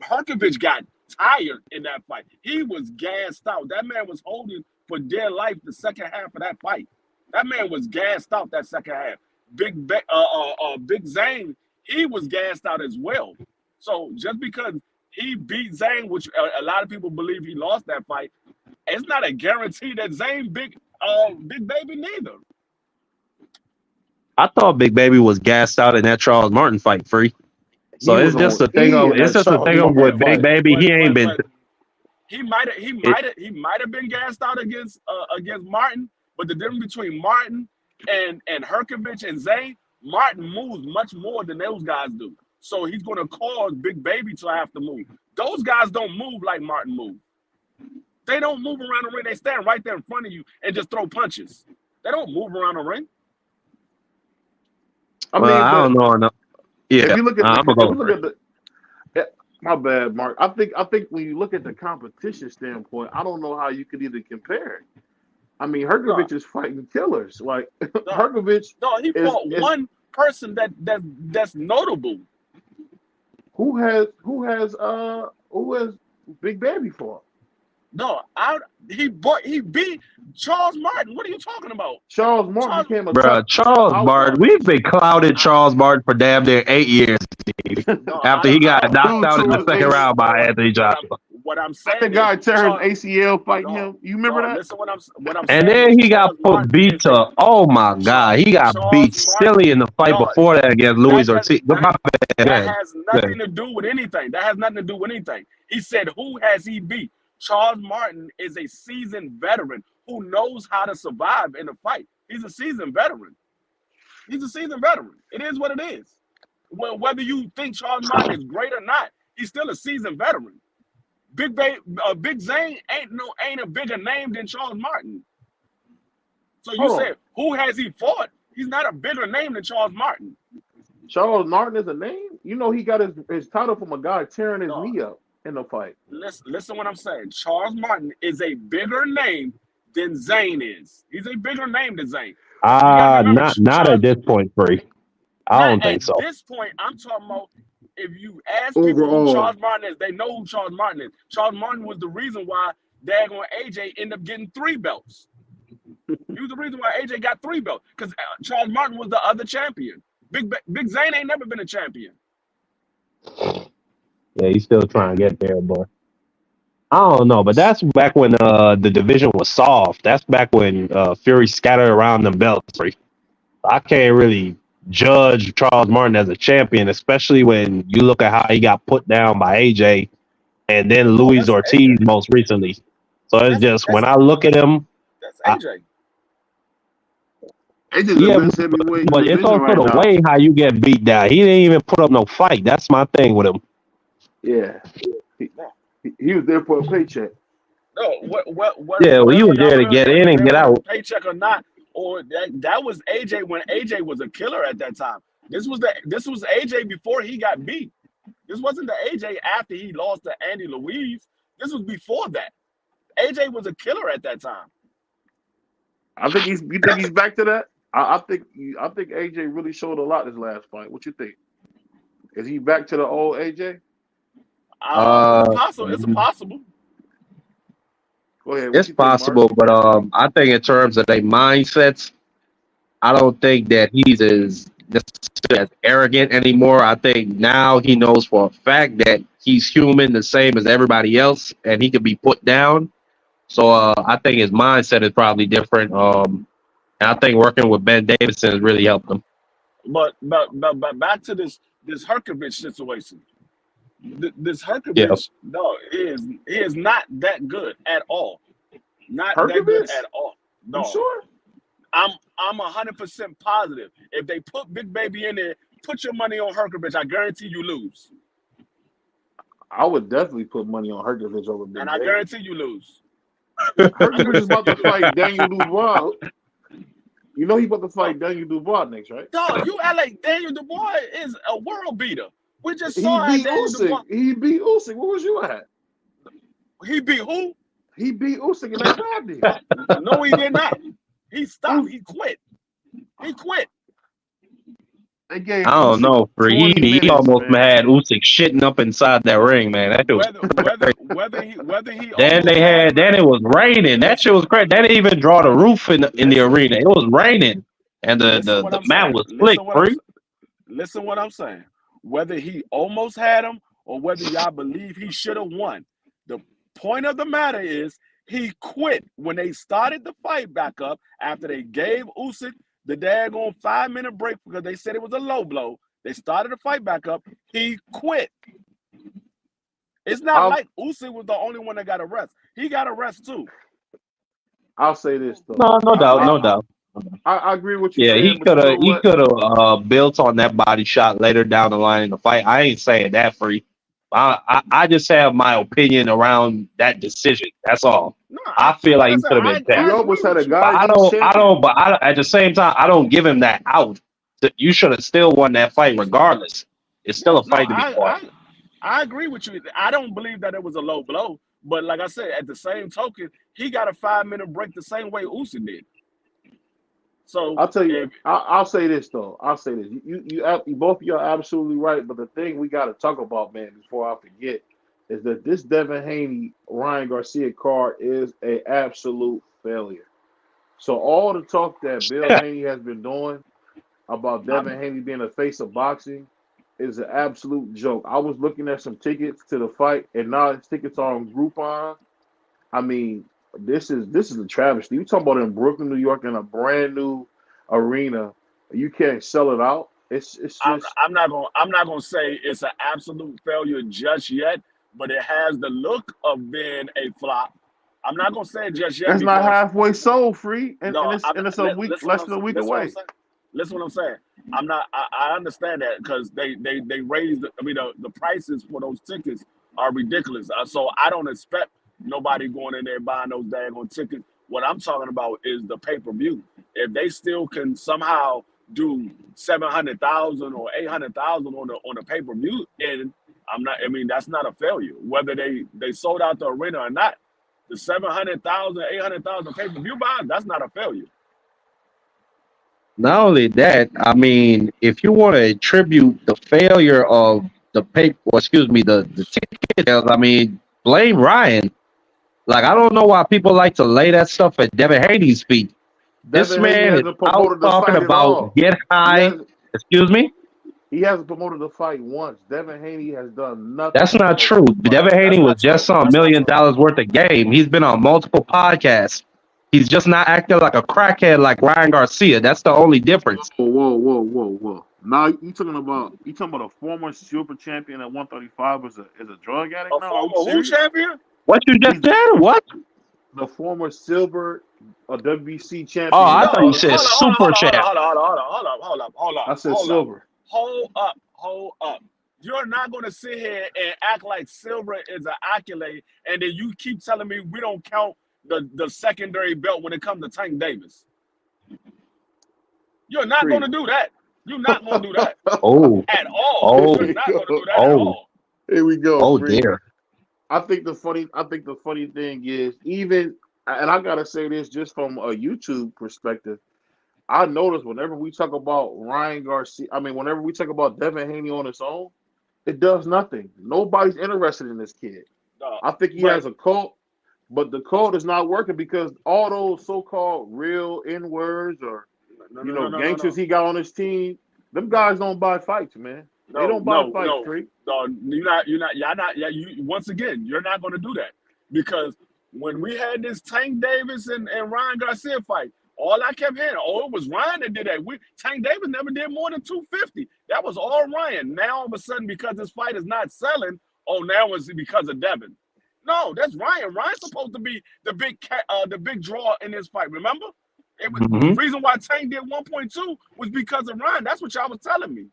Speaker 3: Hergovich got tired in that fight. He was gassed out. That man was holding for dear life the second half of that fight. That man was gassed out that second half. Big Zhang, he was gassed out as well. So just because he beat Zhang, which a lot of people believe he lost that fight, it's not a guarantee that Zhang Big Baby neither.
Speaker 5: I thought Big Baby was gassed out in that Charles Martin fight, free. So
Speaker 2: He
Speaker 5: it's
Speaker 2: was
Speaker 5: just
Speaker 2: on
Speaker 5: a thing
Speaker 2: E
Speaker 5: of
Speaker 2: in
Speaker 5: it's
Speaker 2: that
Speaker 5: just a
Speaker 2: Charles
Speaker 5: thing of
Speaker 2: Martin
Speaker 5: with Big
Speaker 2: fight.
Speaker 5: Baby. He ain't been.
Speaker 3: He might have been gassed out against Martin, but the difference between Martin and Herkovich and Zane, Martin moves much more than those guys do. So he's going to cause Big Baby to have to move. Those guys don't move like Martin moves. They don't move around the ring. They stand right there in front of you and just throw punches. They don't move around the ring.
Speaker 2: I
Speaker 5: Well,
Speaker 2: mean,
Speaker 5: I don't know enough. Yeah,
Speaker 2: if you look at
Speaker 5: I'm
Speaker 2: the,
Speaker 5: gonna
Speaker 2: if
Speaker 5: go
Speaker 2: you look
Speaker 5: for
Speaker 2: at the, my bad, Mark. I think when you look at the competition standpoint, I don't know how you could even compare it. I mean, Herkovich is fighting killers. Like Herkovich
Speaker 3: he fought one person that's notable.
Speaker 2: Who has Big Baby for?
Speaker 3: No, he beat Charles Martin. What are you talking about?
Speaker 2: Charles Martin became a
Speaker 5: Bro, Charles Martin. We've been clouded Charles Martin for damn near 8 years after he got knocked out in the second round by Anthony Joshua.
Speaker 3: What I'm saying,
Speaker 2: the guy tear his ACL fighting him. You remember that?
Speaker 3: Listen, what I'm saying.
Speaker 5: And then he got put beat to. Oh my God, he got beat silly in the fight before that against Luis Ortiz.
Speaker 3: That has nothing to do with anything. That has nothing to do with anything. He said, "Who has he beat?" Charles Martin is a seasoned veteran who knows how to survive in a fight. He's a seasoned veteran. It is what it is. Well, whether you think Charles Martin is great or not, he's still a seasoned veteran. Big Zane ain't a bigger name than Charles Martin. So you said, who has he fought? He's not a bigger name than Charles Martin.
Speaker 2: Charles Martin is a name? You know he got his title from a guy tearing his knee up in the fight.
Speaker 3: Listen what I'm saying. Charles Martin is a bigger name than Zane is. He's a bigger name than Zane.
Speaker 5: Not at this point, Free. I don't think so.
Speaker 3: At this point, I'm talking about if you ask people who Charles Martin is, they know who Charles Martin is. Charles Martin was the reason why daggone AJ ended up getting 3 belts. He was the reason why AJ got 3 belts because Charles Martin was the other champion. Big Zane ain't never been a champion.
Speaker 5: Yeah, he's still trying to get there, boy. I don't know, but that's back when the division was soft. That's back when Fury scattered around them belts. I can't really judge Charles Martin as a champion, especially when you look at how he got put down by AJ and then Luis Ortiz most recently. So it's just when I look at him,
Speaker 3: that's AJ.
Speaker 5: But it's also the way how you get beat down. He didn't even put up no fight. That's my thing with him.
Speaker 2: Yeah, he was there for a paycheck.
Speaker 3: No,
Speaker 5: he was there to get in and get out.
Speaker 3: Paycheck or not, or that was AJ when AJ was a killer at that time. This was AJ before he got beat. This wasn't the AJ after he lost to Andy Luiz. This was before that. AJ was a killer at that time.
Speaker 2: You think he's back to that? I think AJ really showed a lot this last fight. What you think? Is he back to the old AJ?
Speaker 3: It's possible. It's possible.
Speaker 2: Go ahead.
Speaker 5: It's possible, but I think in terms of their mindsets, I don't think that he's as arrogant anymore. I think now he knows for a fact that he's human, the same as everybody else, and he could be put down. So I think his mindset is probably different. And I think working with Ben Davidson has really helped him.
Speaker 3: But back to this Herkovich situation. This Herkovich, no, he is not that good at all. Not
Speaker 2: Herkovich?
Speaker 3: That good at all. No.
Speaker 2: You sure?
Speaker 3: I'm 100% positive. If they put Big Baby in there, put your money on Herkovich. I guarantee you lose.
Speaker 2: I would definitely put money on Herkovich over Big Baby.
Speaker 3: And I guarantee you lose.
Speaker 2: Herkovich is about to fight Daniel Dubois. You know he's about to fight Daniel Dubois next, right?
Speaker 3: No, you act like Daniel Dubois is a world beater. We just saw
Speaker 2: he beat Usyk. He beat Usyk. Where was you at?
Speaker 3: He beat who?
Speaker 2: He beat Usyk in that body.
Speaker 3: No, he did not. He stopped. He quit. He quit.
Speaker 5: I don't know, Free. He almost had Usyk shitting up inside that ring, man. That was
Speaker 3: whether he
Speaker 5: then it was raining. That shit was crazy. They didn't even draw the roof in the arena. It was raining, and the mat was slick. Free.
Speaker 3: Listen what I'm saying. Whether he almost had him or whether y'all believe he should have won, the point of the matter is He quit when they started the fight back up after they gave Usyk the daggone 5-minute break because they said it was a low blow. They started the fight back up. He quit. It's not
Speaker 2: I'll,
Speaker 3: like Usyk was the only one that got a rest. He got a rest too.
Speaker 2: I'll say this though.
Speaker 5: No, no doubt, no doubt.
Speaker 2: I agree with you
Speaker 5: Yeah,
Speaker 2: saying, but you know
Speaker 5: he
Speaker 2: what?
Speaker 5: could have built on that body shot later down the line in the fight. I ain't saying that free. I just have my opinion around that decision. That's all.
Speaker 3: No,
Speaker 5: I feel
Speaker 3: like
Speaker 5: like
Speaker 3: I
Speaker 5: he
Speaker 3: said,
Speaker 5: could have been
Speaker 3: I
Speaker 2: He
Speaker 5: tapped.
Speaker 3: agree
Speaker 2: almost had a
Speaker 3: with you.
Speaker 5: But
Speaker 2: guy champion.
Speaker 5: at the same time, I don't give him that out. You should have still won that fight regardless. It's still
Speaker 3: Yeah,
Speaker 5: a
Speaker 3: no,
Speaker 5: fight to be fought.
Speaker 3: I agree with you. I don't believe that it was a low blow, but like I said, at the same token, he got a 5-minute break the same way Usyk did. So
Speaker 2: I'll tell you.
Speaker 3: if
Speaker 2: I'll say this though. I'll say this. You both of you are absolutely right. But the thing we got to talk about, man, before I forget, is that this Devin Haney Ryan Garcia card is a absolute failure. So all the talk that Bill Haney has been doing about Devin Haney being a face of boxing is an absolute joke. I was looking at some tickets to the fight, and now his tickets are on Groupon. I mean, this is a travesty. You talking about in Brooklyn, New York, in a brand new arena, you can't sell it out. It's just
Speaker 3: I'm not gonna say it's an absolute failure just yet, but it has the look of being a flop. I'm not gonna say it just yet
Speaker 2: that's not
Speaker 3: because
Speaker 2: halfway sold free, and
Speaker 3: no,
Speaker 2: it's a week
Speaker 3: listen what
Speaker 2: less than a week
Speaker 3: listen what I'm
Speaker 2: away.
Speaker 3: saying. Listen what I'm saying. I'm not. I understand that because they raised. I mean, the prices for those tickets are ridiculous. So I don't expect nobody going in there buying those daggone tickets. What I'm talking about is the pay-per-view. If they still can somehow do 700,000 or 800,000 on the pay-per-view, and I'm not. I mean, that's not a failure. Whether they sold out the arena or not, the 700,000, 800,000 pay-per-view buys, that's not a failure.
Speaker 5: Not only that, I mean, if you want to attribute the failure of the the ticket sales, I mean, blame Ryan. Like, I don't know why people like to lay that stuff at Devin Haney's feet. This
Speaker 2: Devin Haney
Speaker 5: man is
Speaker 2: hasn't
Speaker 5: out
Speaker 2: promoted the
Speaker 5: talking
Speaker 2: fight at
Speaker 5: about
Speaker 2: all.
Speaker 5: get high. Excuse me?
Speaker 2: He hasn't promoted the fight once. Devin Haney has done nothing
Speaker 5: That's
Speaker 2: to
Speaker 5: not
Speaker 2: promote
Speaker 5: true.
Speaker 2: this fight.
Speaker 5: Devin Haney
Speaker 3: That's
Speaker 5: was
Speaker 3: not true.
Speaker 5: just on $1
Speaker 3: That's not
Speaker 5: million
Speaker 3: true.
Speaker 5: worth of game. He's been on multiple podcasts. He's just not acting like a crackhead like Ryan Garcia. That's the only difference.
Speaker 2: Whoa. Now you talking about a former super champion at 135 is a drug addict
Speaker 3: A
Speaker 2: now? Are we
Speaker 3: former who
Speaker 2: serious?
Speaker 3: champion?
Speaker 5: What you just
Speaker 2: He's
Speaker 5: said? What?
Speaker 2: the former silver WBC
Speaker 5: Oh,
Speaker 2: champion
Speaker 5: I
Speaker 2: at
Speaker 5: thought you
Speaker 3: No,
Speaker 5: said
Speaker 2: 135.
Speaker 5: super champ.
Speaker 2: I said silver.
Speaker 3: Hold up. You're not going to sit here and act like silver is an accolade, and then you keep telling me we don't count the secondary belt when it comes to Tank Davis. You're not going to do that. You're not going to do that
Speaker 5: Oh,
Speaker 3: at all.
Speaker 5: oh,
Speaker 3: You're not going to do that at
Speaker 5: oh,
Speaker 3: all.
Speaker 2: Here we go.
Speaker 5: oh
Speaker 2: Free.
Speaker 5: dear.
Speaker 2: I think the funny thing is, even, and I gotta say this just from a YouTube perspective, I notice whenever we talk about Ryan Garcia, whenever we talk about Devin Haney on his own, it does nothing. Nobody's interested in this kid. I think he has a cult, but the cult is not working because all those so-called real N-words or gangsters he got on his team, them guys don't buy fights, man. They don't buy fights, Free.
Speaker 3: No, once again, you're not going to do that because when we had this Tank Davis and Ryan Garcia fight, all I kept hearing, it was Ryan that did that. Tank Davis never did more than 250. That was all Ryan. Now all of a sudden, because this fight is not selling, now it's because of Devin. No, that's Ryan. Ryan's supposed to be the big draw in this fight. Remember, the reason why Tank did 1.2 was because of Ryan. That's what y'all was telling me.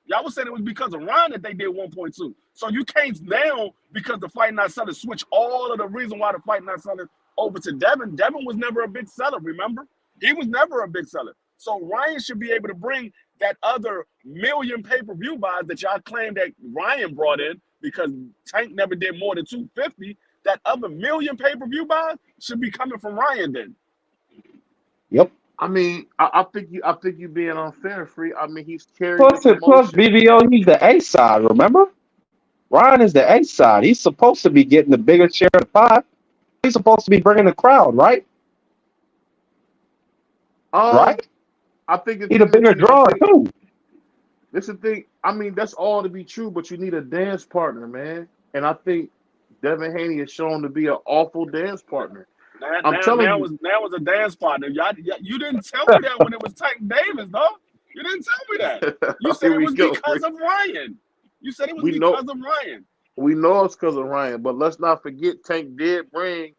Speaker 3: Y'all was saying it was because of Ryan that they did 1.2. So you can't now, because the fight not selling, switch all of the reason why the fight not selling over to Devin. Devin was never a big seller, remember? He was never a big seller. So Ryan should be able to bring that other million pay-per-view buys that y'all claim that Ryan brought in because Tank never did more than 250. That other million pay-per-view buys should be coming from Ryan then.
Speaker 5: Yep.
Speaker 2: I think you being unfair, Free. He's carried
Speaker 5: Plus
Speaker 2: the promotion.
Speaker 5: BVO, he's the A side, remember? Ryan is the A side. He's supposed to be getting the bigger share of the pie. He's supposed to be bringing the crowd, right? Right?
Speaker 2: I think
Speaker 5: He's a bigger draw, too.
Speaker 2: This is the thing. That's all to be true, but you need a dance partner, man. And I think Devin Haney is shown to be an awful dance partner. I'm
Speaker 3: Now,
Speaker 2: telling
Speaker 3: now
Speaker 2: you,
Speaker 3: was now was a dance partner. You didn't tell me that when it was Tank Davis, though. You didn't tell me that. You said
Speaker 2: here
Speaker 3: it
Speaker 2: we
Speaker 3: was
Speaker 2: go.
Speaker 3: because of Ryan. You said it was
Speaker 2: We know
Speaker 3: because of Ryan.
Speaker 2: we know it's because of Ryan, but let's not forget Tank did bring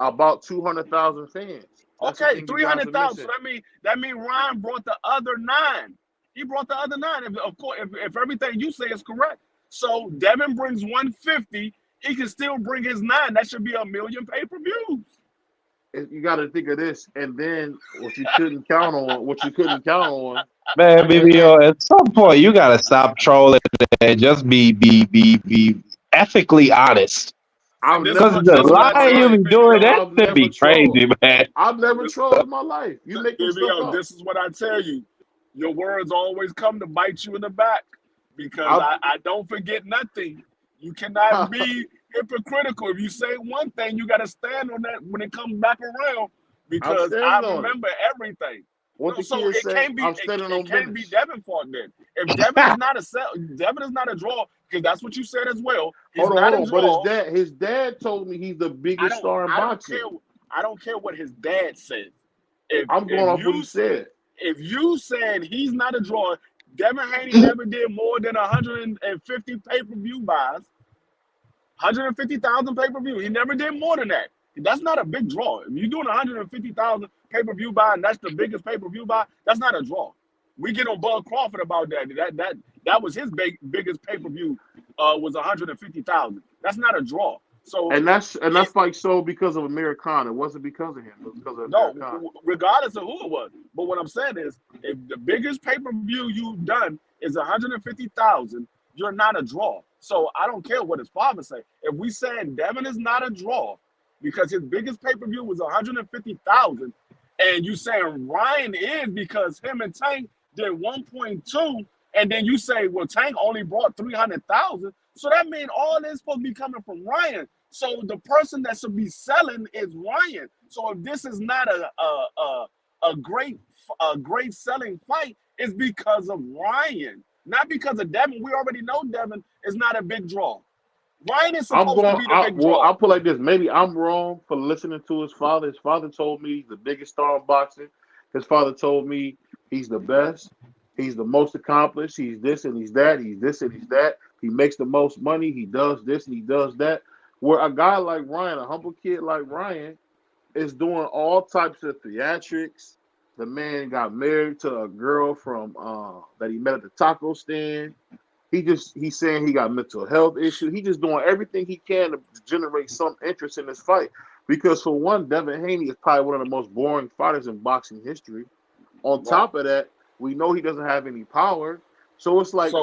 Speaker 2: about 200,000 fans. That's the
Speaker 3: Okay,
Speaker 2: thing you guys are
Speaker 3: 300,000. So
Speaker 2: missing.
Speaker 3: that mean Ryan brought the other 9. He brought the other 9. Of course, if everything you say is correct. So Devin brings 150. He can still bring his 9. That should be 1 million pay-per-views.
Speaker 2: You got to think of this, and then what you couldn't count on,
Speaker 5: Man,
Speaker 2: and
Speaker 5: BBO, at some point you gotta stop trolling and just be ethically honest.
Speaker 3: See,
Speaker 2: I've
Speaker 3: this is
Speaker 2: never
Speaker 5: Because
Speaker 3: what
Speaker 5: the
Speaker 3: this is what
Speaker 2: trolled in
Speaker 3: I
Speaker 2: my
Speaker 5: lie
Speaker 3: tell
Speaker 5: you
Speaker 3: you,
Speaker 2: life.
Speaker 5: be doing,
Speaker 3: BBO.
Speaker 5: that
Speaker 2: I've
Speaker 5: should
Speaker 2: never
Speaker 5: be crazy,
Speaker 2: trolled.
Speaker 5: man.
Speaker 2: I've never
Speaker 3: This,
Speaker 2: trolled in my life. You making stuff
Speaker 3: BBO,
Speaker 2: up.
Speaker 3: this is what I tell you. Your words always come to bite you in the back because
Speaker 2: I'm,
Speaker 3: I don't forget nothing. You cannot be hypocritical. If you say one thing, you got to stand on that when it comes back around
Speaker 2: I'm
Speaker 3: because I
Speaker 2: standing on it.
Speaker 3: remember everything.
Speaker 2: What the
Speaker 3: So
Speaker 2: kids
Speaker 3: it
Speaker 2: say,
Speaker 3: can't be
Speaker 2: I'm standing
Speaker 3: it
Speaker 2: on
Speaker 3: can't be
Speaker 2: business.
Speaker 3: Devin fault then. If Devin is not Devin is not a draw because that's what you said as well. He's
Speaker 2: Hold
Speaker 3: not a
Speaker 2: on. But
Speaker 3: draw.
Speaker 2: his dad told me he's the biggest star in
Speaker 3: I don't
Speaker 2: boxing.
Speaker 3: care. I don't care what his dad says. If
Speaker 2: I'm going off what he said.
Speaker 3: if you said he's not a draw, Devin Haney never did more than 150 pay-per-view buys, 150,000 pay-per-view. He never did more than that. That's not a big draw. If you're doing 150,000 pay-per-view buy and that's the biggest pay-per-view buy, that's not a draw. We get on Bud Crawford about that. That was his biggest pay-per-view was 150,000. That's not a draw. So
Speaker 2: And that fight sold because of Amir Khan. It wasn't because of him. It was because of Amir Khan.
Speaker 3: regardless of who it was. But what I'm saying is, if the biggest pay-per-view you've done is 150,000, you're not a draw. So I don't care what his father say. If we saying Devin is not a draw because his biggest pay-per-view was 150,000, and you saying Ryan is because him and Tank did 1.2, and then you say, well, Tank only brought 300,000. So that means all this supposed to be coming from Ryan. So the person that should be selling is Ryan. So if this is not a great selling fight, it's because of Ryan, not because of Devin. We already know Devin is not a big draw. Ryan is supposed to be the big draw.
Speaker 2: I'll put it like this. Maybe I'm wrong for listening to his father. His father told me he's the biggest star in boxing. His father told me he's the best. He's the most accomplished. He's this and he's that. He's this and he's that. He makes the most money. He does this and he does that. Where a guy like Ryan, a humble kid like Ryan, is doing all types of theatrics. The man got married to a girl from that he met at the taco stand. He's saying he got mental health issues. He's just doing everything he can to generate some interest in this fight. Because for one, Devin Haney is probably one of the most boring fighters in boxing history. On top of that, we know he doesn't have any power. So it's like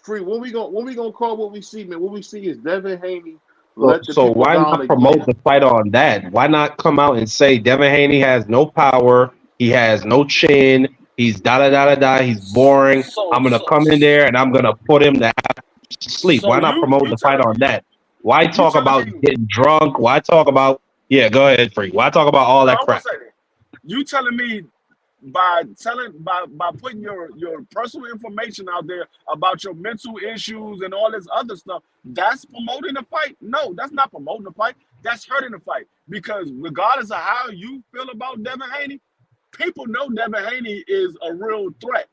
Speaker 2: free. When we gonna call what we see, man? What we see is Devin Haney let the
Speaker 5: So
Speaker 2: people
Speaker 5: why
Speaker 2: down
Speaker 5: not promote
Speaker 2: again.
Speaker 5: the fight on that? Why not come out and say Devin Haney has no power, he has no chin, he's da da da da da, he's boring. I'm gonna come in there and I'm gonna put him to sleep.
Speaker 3: So
Speaker 5: Why not promote
Speaker 3: you
Speaker 5: the fight
Speaker 3: telling
Speaker 5: on that? Why
Speaker 3: you
Speaker 5: talk
Speaker 3: telling
Speaker 5: about
Speaker 3: me?
Speaker 5: getting drunk? Why talk about go ahead, Free? Why talk about all
Speaker 3: No,
Speaker 5: that
Speaker 3: I
Speaker 5: crap?
Speaker 3: won't say that. You telling me by putting your personal information out there about your mental issues and all this other stuff, that's promoting the fight? No, that's not promoting the fight. That's hurting the fight. Because regardless of how you feel about Devin Haney, people know Devin Haney is a real threat.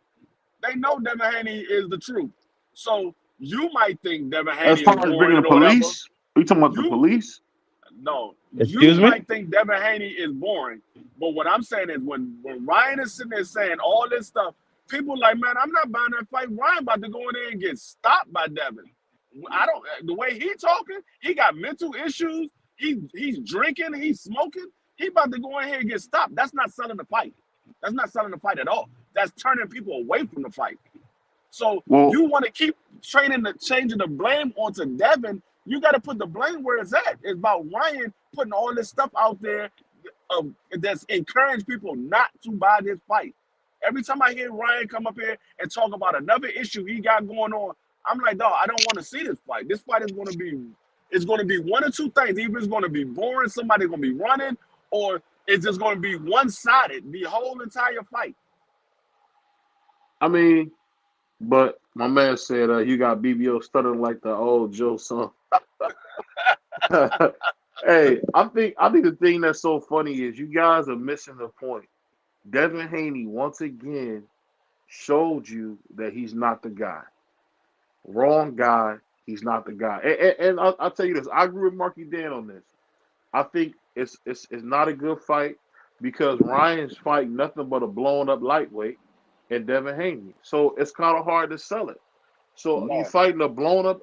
Speaker 3: They know Devin Haney is the truth. So you might think Devin
Speaker 2: As
Speaker 3: Haney is
Speaker 2: far as bringing
Speaker 3: boring
Speaker 2: the
Speaker 3: or whatever.
Speaker 2: police, are you talking about the
Speaker 3: You
Speaker 2: police?
Speaker 3: No, you
Speaker 5: Excuse me?
Speaker 3: might think Devin Haney is boring, but what I'm saying is when Ryan is sitting there saying all this stuff, people like, man, I'm not buying that fight. Ryan about to go in there and get stopped by Devin. The way he talking, he got mental issues. He's drinking, he's smoking. He about to go in here and get stopped. That's not selling the fight. That's not selling the fight at all. That's turning people away from the fight. So
Speaker 2: Well,
Speaker 3: you want to keep changing the blame onto Devin. You got to put the blame where it's at. It's about Ryan putting all this stuff out there that's encouraging people not to buy this fight. Every time I hear Ryan come up here and talk about another issue he got going on, I'm like, dog, I don't want to see this fight. This fight is going to be one or two things. Either it's going to be boring, somebody's going to be running, or it's just going to be one-sided, the whole entire fight.
Speaker 2: I mean, but my man said you got BVO stuttering like the old Joe son. Hey, I think the thing that's so funny is you guys are missing the point. Devin Haney once again showed you that he's not the guy. Wrong guy. He's not the guy. And I'll tell you this. I agree with Marky Dan on this. I think it's not a good fight because Ryan's fighting nothing but a blown up lightweight and Devin Haney. So it's kind of hard to sell it. So
Speaker 3: No.
Speaker 2: he's fighting a blown up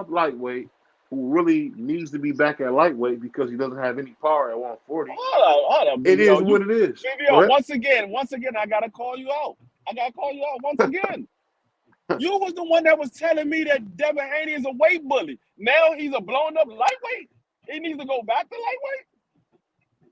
Speaker 2: lightweight who really needs to be back at lightweight because he doesn't have any power at 140.
Speaker 3: Hold on,
Speaker 2: It is
Speaker 3: BVO.
Speaker 2: what it is. Go
Speaker 3: BVO,
Speaker 2: ahead.
Speaker 3: once again, I gotta call you out. Once again. You was the one that was telling me that Devin Haney is a weight bully. Now he's a blown up lightweight. He needs to go back to lightweight.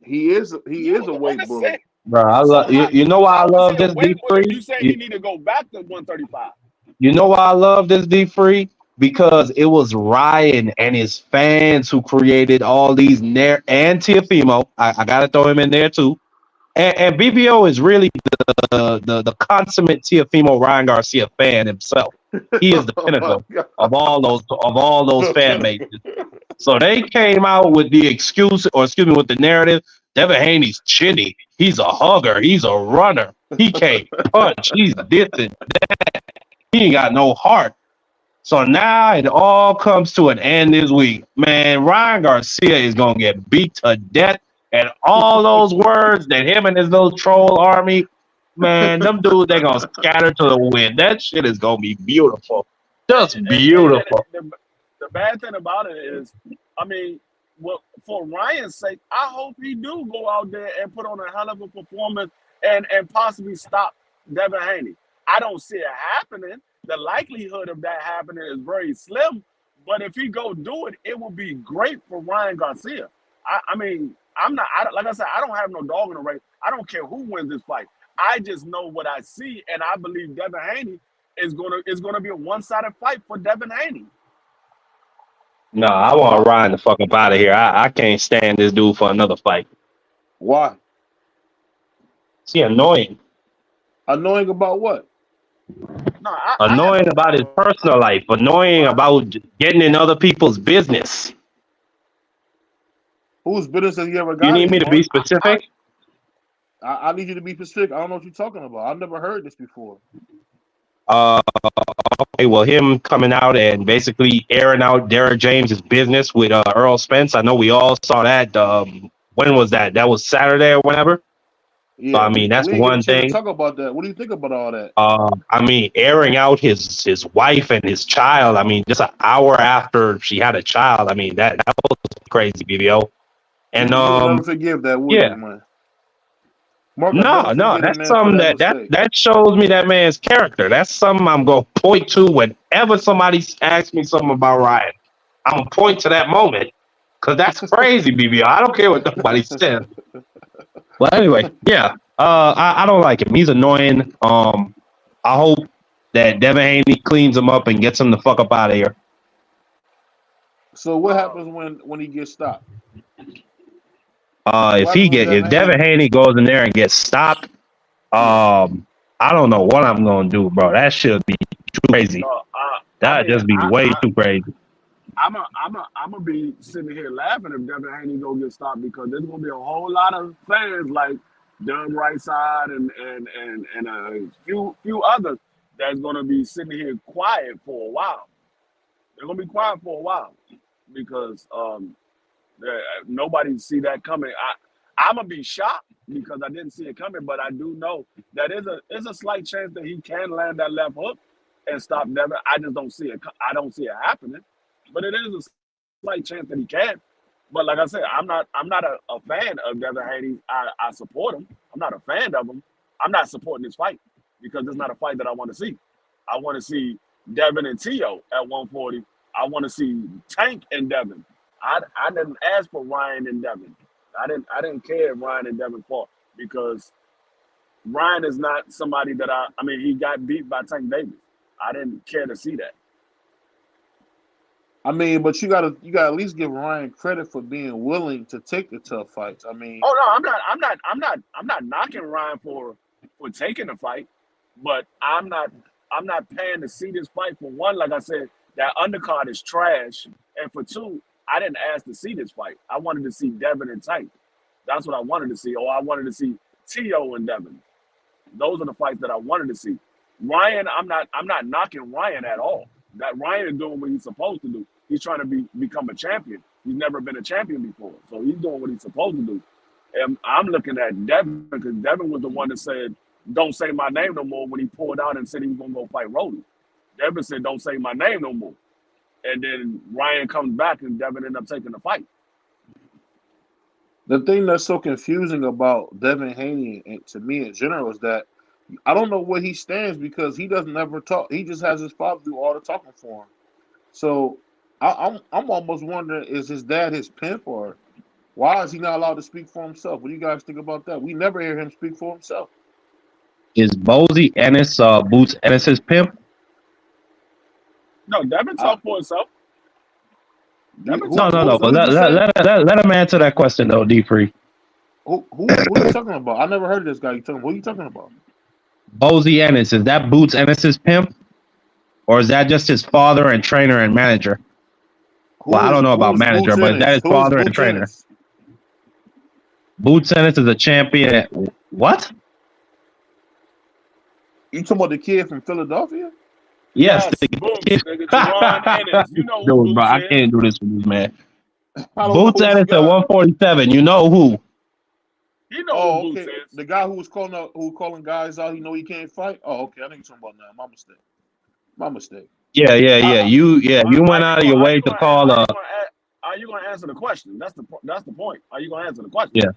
Speaker 2: He is a
Speaker 3: You
Speaker 2: weight
Speaker 3: wanna
Speaker 2: bully.
Speaker 3: say-
Speaker 5: Bro, I
Speaker 3: So
Speaker 5: love you know why I
Speaker 3: how is
Speaker 5: love
Speaker 3: he a
Speaker 5: this
Speaker 3: weight
Speaker 5: D
Speaker 3: bully?
Speaker 5: free.
Speaker 3: You say he need to go back to 135.
Speaker 5: You know why I love this D free? Because it was Ryan and his fans who created all these and Tiafimo. I gotta throw him in there too. And BVO is really the consummate Tiafimo Ryan Garcia fan himself. He is the
Speaker 2: Oh my
Speaker 5: pinnacle
Speaker 2: God.
Speaker 5: of all those fan bases. So they came out with the excuse, or excuse me, with the narrative. Devin Haney's chinny. He's a hugger. He's a runner. He can't punch. He's this and that. He ain't got no heart. So now it all comes to an end this week. Man, Ryan Garcia is gonna get beat to death. And all those words that him and his little troll army, man, them dudes, they gonna scatter to the wind. That shit is gonna be beautiful. Just beautiful.
Speaker 3: The bad thing about it is, I mean, well, for Ryan's sake, I hope he do go out there and put on a hell of a performance and possibly stop Devin Haney. I don't see it happening. The likelihood of that happening is very slim. But if he go do it, it will be great for Ryan Garcia. I mean, like I said, I don't have no dog in the race. I don't care who wins this fight. I just know what I see, and I believe Devin Haney is gonna be a one-sided fight for Devin Haney.
Speaker 5: No, I want Ryan to fuck up out of here. I can't stand this dude for another fight.
Speaker 2: Why?
Speaker 5: See, annoying.
Speaker 2: Annoying about what?
Speaker 3: No,
Speaker 5: Annoying about his personal life. Annoying about getting in other people's business.
Speaker 2: Whose business have you ever got?
Speaker 5: You need me to be specific?
Speaker 2: I need you to be specific. I don't know what you're talking about. I've never heard this before.
Speaker 5: Okay, well, him coming out and basically airing out Derek James's business with Earl Spence. I know we all saw that. When was that? That was Saturday or whenever.
Speaker 2: Yeah,
Speaker 5: So I mean, that's
Speaker 2: we didn't
Speaker 5: one
Speaker 2: get a chance
Speaker 5: thing.
Speaker 2: to talk about that. What do you think about all that?
Speaker 5: I mean, airing out his wife and his child. I mean, just an hour after she had a child. I mean, that was crazy, BBO. And
Speaker 2: you will never forgive that, would
Speaker 5: yeah.
Speaker 2: you, man? Mark,
Speaker 5: No, that's something that shows me that man's character. That's something I'm gonna point to whenever somebody asks me something about Ryan. I'm gonna point to that moment because that's crazy, BBO. I don't care what nobody says. But anyway, yeah, I don't like him. He's annoying. I hope that Devin Haney cleans him up and gets him the fuck up out of here.
Speaker 2: So what happens when he gets stopped?
Speaker 5: If Devin Haney goes in there and gets stopped, I don't know what I'm gonna do, bro. That should be too crazy. That'd just be way too crazy.
Speaker 3: I'm gonna be sitting here laughing if Devin Haney go get stopped because there's gonna be a whole lot of fans like Doug Rightside and a few others that's gonna be sitting here quiet for a while. They're gonna be quiet for a while because nobody see that coming. I'm gonna be shocked because I didn't see it coming, but I do know that there's a slight chance that he can land that left hook and stop Devin. I just don't see it. I don't see it happening, but it is a slight chance that he can. But like I said, I'm not a fan of Devin Haney. I support him. I'm not a fan of him. I'm not supporting this fight because it's not a fight that I want to see. I want to see Devin and Tio at 140. I want to see Tank and Devin. I didn't ask for Ryan and Devin. I didn't care if Ryan and Devin fought because Ryan is not somebody that I mean, he got beat by Tank Davis. I didn't care to see that.
Speaker 2: I mean, but you gotta at least give Ryan credit for being willing to take the tough fights. I mean,
Speaker 3: oh no, I'm not knocking Ryan for taking the fight, but I'm not paying to see this fight. For one, like I said, that undercard is trash, and for two, I didn't ask to see this fight. I wanted to see Devin and Tank. That's what I wanted to see. Or I wanted to see T.O. and Devin. Those are the fights that I wanted to see. Ryan, I'm not knocking Ryan at all. That Ryan is doing what he's supposed to do. He's trying to become a champion. He's never been a champion before, so he's doing what he's supposed to do. And I'm looking at Devin because Devin was the one that said, "Don't say my name no more" when he pulled out and said he was gonna go fight Rolly. Devin said, "Don't say my name no more," and then Ryan comes back and Devin ended up taking the fight.
Speaker 2: The thing that's so confusing about Devin Haney and to me in general is that I don't know where he stands because he doesn't ever talk. He just has his father do all the talking for him. So I'm almost wondering, is his dad his pimp, or why is he not allowed to speak for himself? What do you guys think about that? We never hear him speak for himself.
Speaker 5: Is Bozy Ennis Boots Ennis's pimp?
Speaker 3: No, Devin talked for himself. Devin
Speaker 5: No.
Speaker 3: talked for
Speaker 5: But
Speaker 3: himself.
Speaker 5: let him answer that question though, D3.
Speaker 2: Who are you talking about? I never heard of this guy. Who are you talking about?
Speaker 5: Bozy Ennis, is that Boots Ennis's pimp? Or is that just his father and trainer and manager? Well, I don't know about manager, but is that his father and trainer? Boots Ennis is a champion at what?
Speaker 2: You talking about the kid from Philadelphia?
Speaker 5: Yes.
Speaker 3: Boots, nigga, Jerron Ennis. You know who
Speaker 5: Dude,
Speaker 3: Boots
Speaker 5: bro, I
Speaker 3: is.
Speaker 5: can't do this with this man.
Speaker 2: Boots
Speaker 5: Boots Ennis at 147. You know who?
Speaker 3: You know who
Speaker 2: okay.
Speaker 3: Boots is.
Speaker 2: The guy who was calling guys out. He know he can't fight. Oh, okay. I know you're talking about now. My mistake.
Speaker 5: Yeah. You went out of your way to call.
Speaker 3: Are you gonna answer the question? That's the point. Are you gonna answer the question?
Speaker 5: Yeah.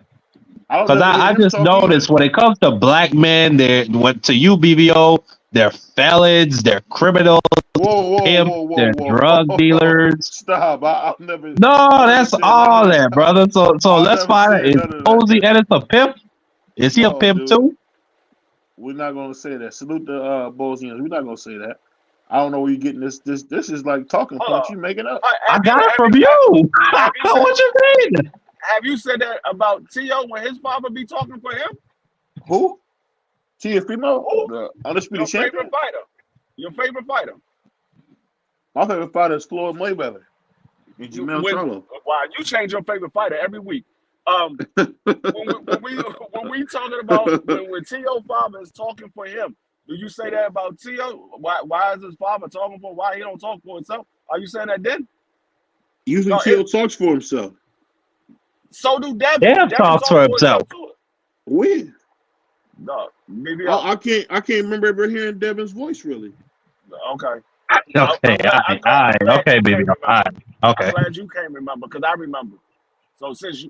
Speaker 5: Because I just noticed when it comes to black men, to you, BVO, they're felons, they're criminals, they're drug dealers.
Speaker 2: Stop! I've never.
Speaker 5: No, that's all that, brother. So let's find out. Is Bozy Ennis a pimp? Is he a pimp too?
Speaker 2: We're not gonna say that. Salute the Bozy Ennis. We're not gonna say that. I don't know where you're getting this. This is like talking points you making up.
Speaker 5: I got it from you. What you mean?
Speaker 3: Have you said that about T.O. when his father be talking for him?
Speaker 2: Who? T.O. female? The undisputed champion?
Speaker 3: Favorite fighter. Your favorite fighter.
Speaker 2: My favorite fighter is Floyd Mayweather. And Jamel Charlo.
Speaker 3: Wow, you change your favorite fighter every week. When we talking about when T.O. father is talking for him, do you say that about T.O.? Why is his father talking for? Why he don't talk for himself? Are you saying that then?
Speaker 2: Usually T.O. talks for himself.
Speaker 3: So do Devin.
Speaker 5: Devin talks for himself.
Speaker 2: When?
Speaker 3: No, maybe
Speaker 2: I can't remember ever hearing Devin's voice really.
Speaker 3: Okay.
Speaker 5: Okay, okay, baby. All right. Okay.
Speaker 3: I'm glad you can't remember because I remember. So since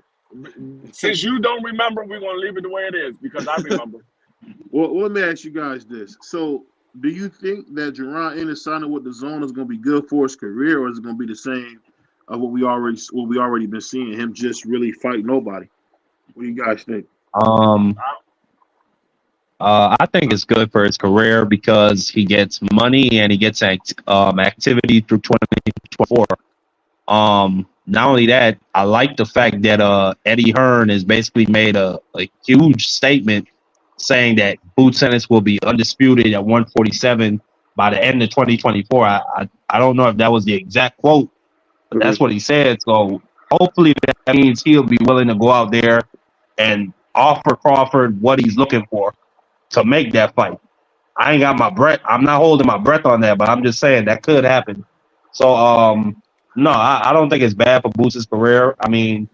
Speaker 3: you don't remember, we're gonna leave it the way it is because I remember.
Speaker 2: Well, let me ask you guys this. So, do you think that Jerron Ennis signing with the Zone is going to be good for his career, or is it going to be the same of what we already been seeing, him just really fight nobody? What do you guys think?
Speaker 5: I think it's good for his career because he gets money and he gets activity through 2024. Not only that, I like the fact that Eddie Hearn has basically made a huge statement saying that Boots Ennis will be undisputed at 147 by the end of 2024. I don't know if that was the exact quote, but that's what he said. So hopefully that means he'll be willing to go out there and offer Crawford what he's looking for to make that fight. I ain't got my breath. I'm not holding my breath on that, but I'm just saying that could happen. So, no, I don't think it's bad for Boots' career. I mean,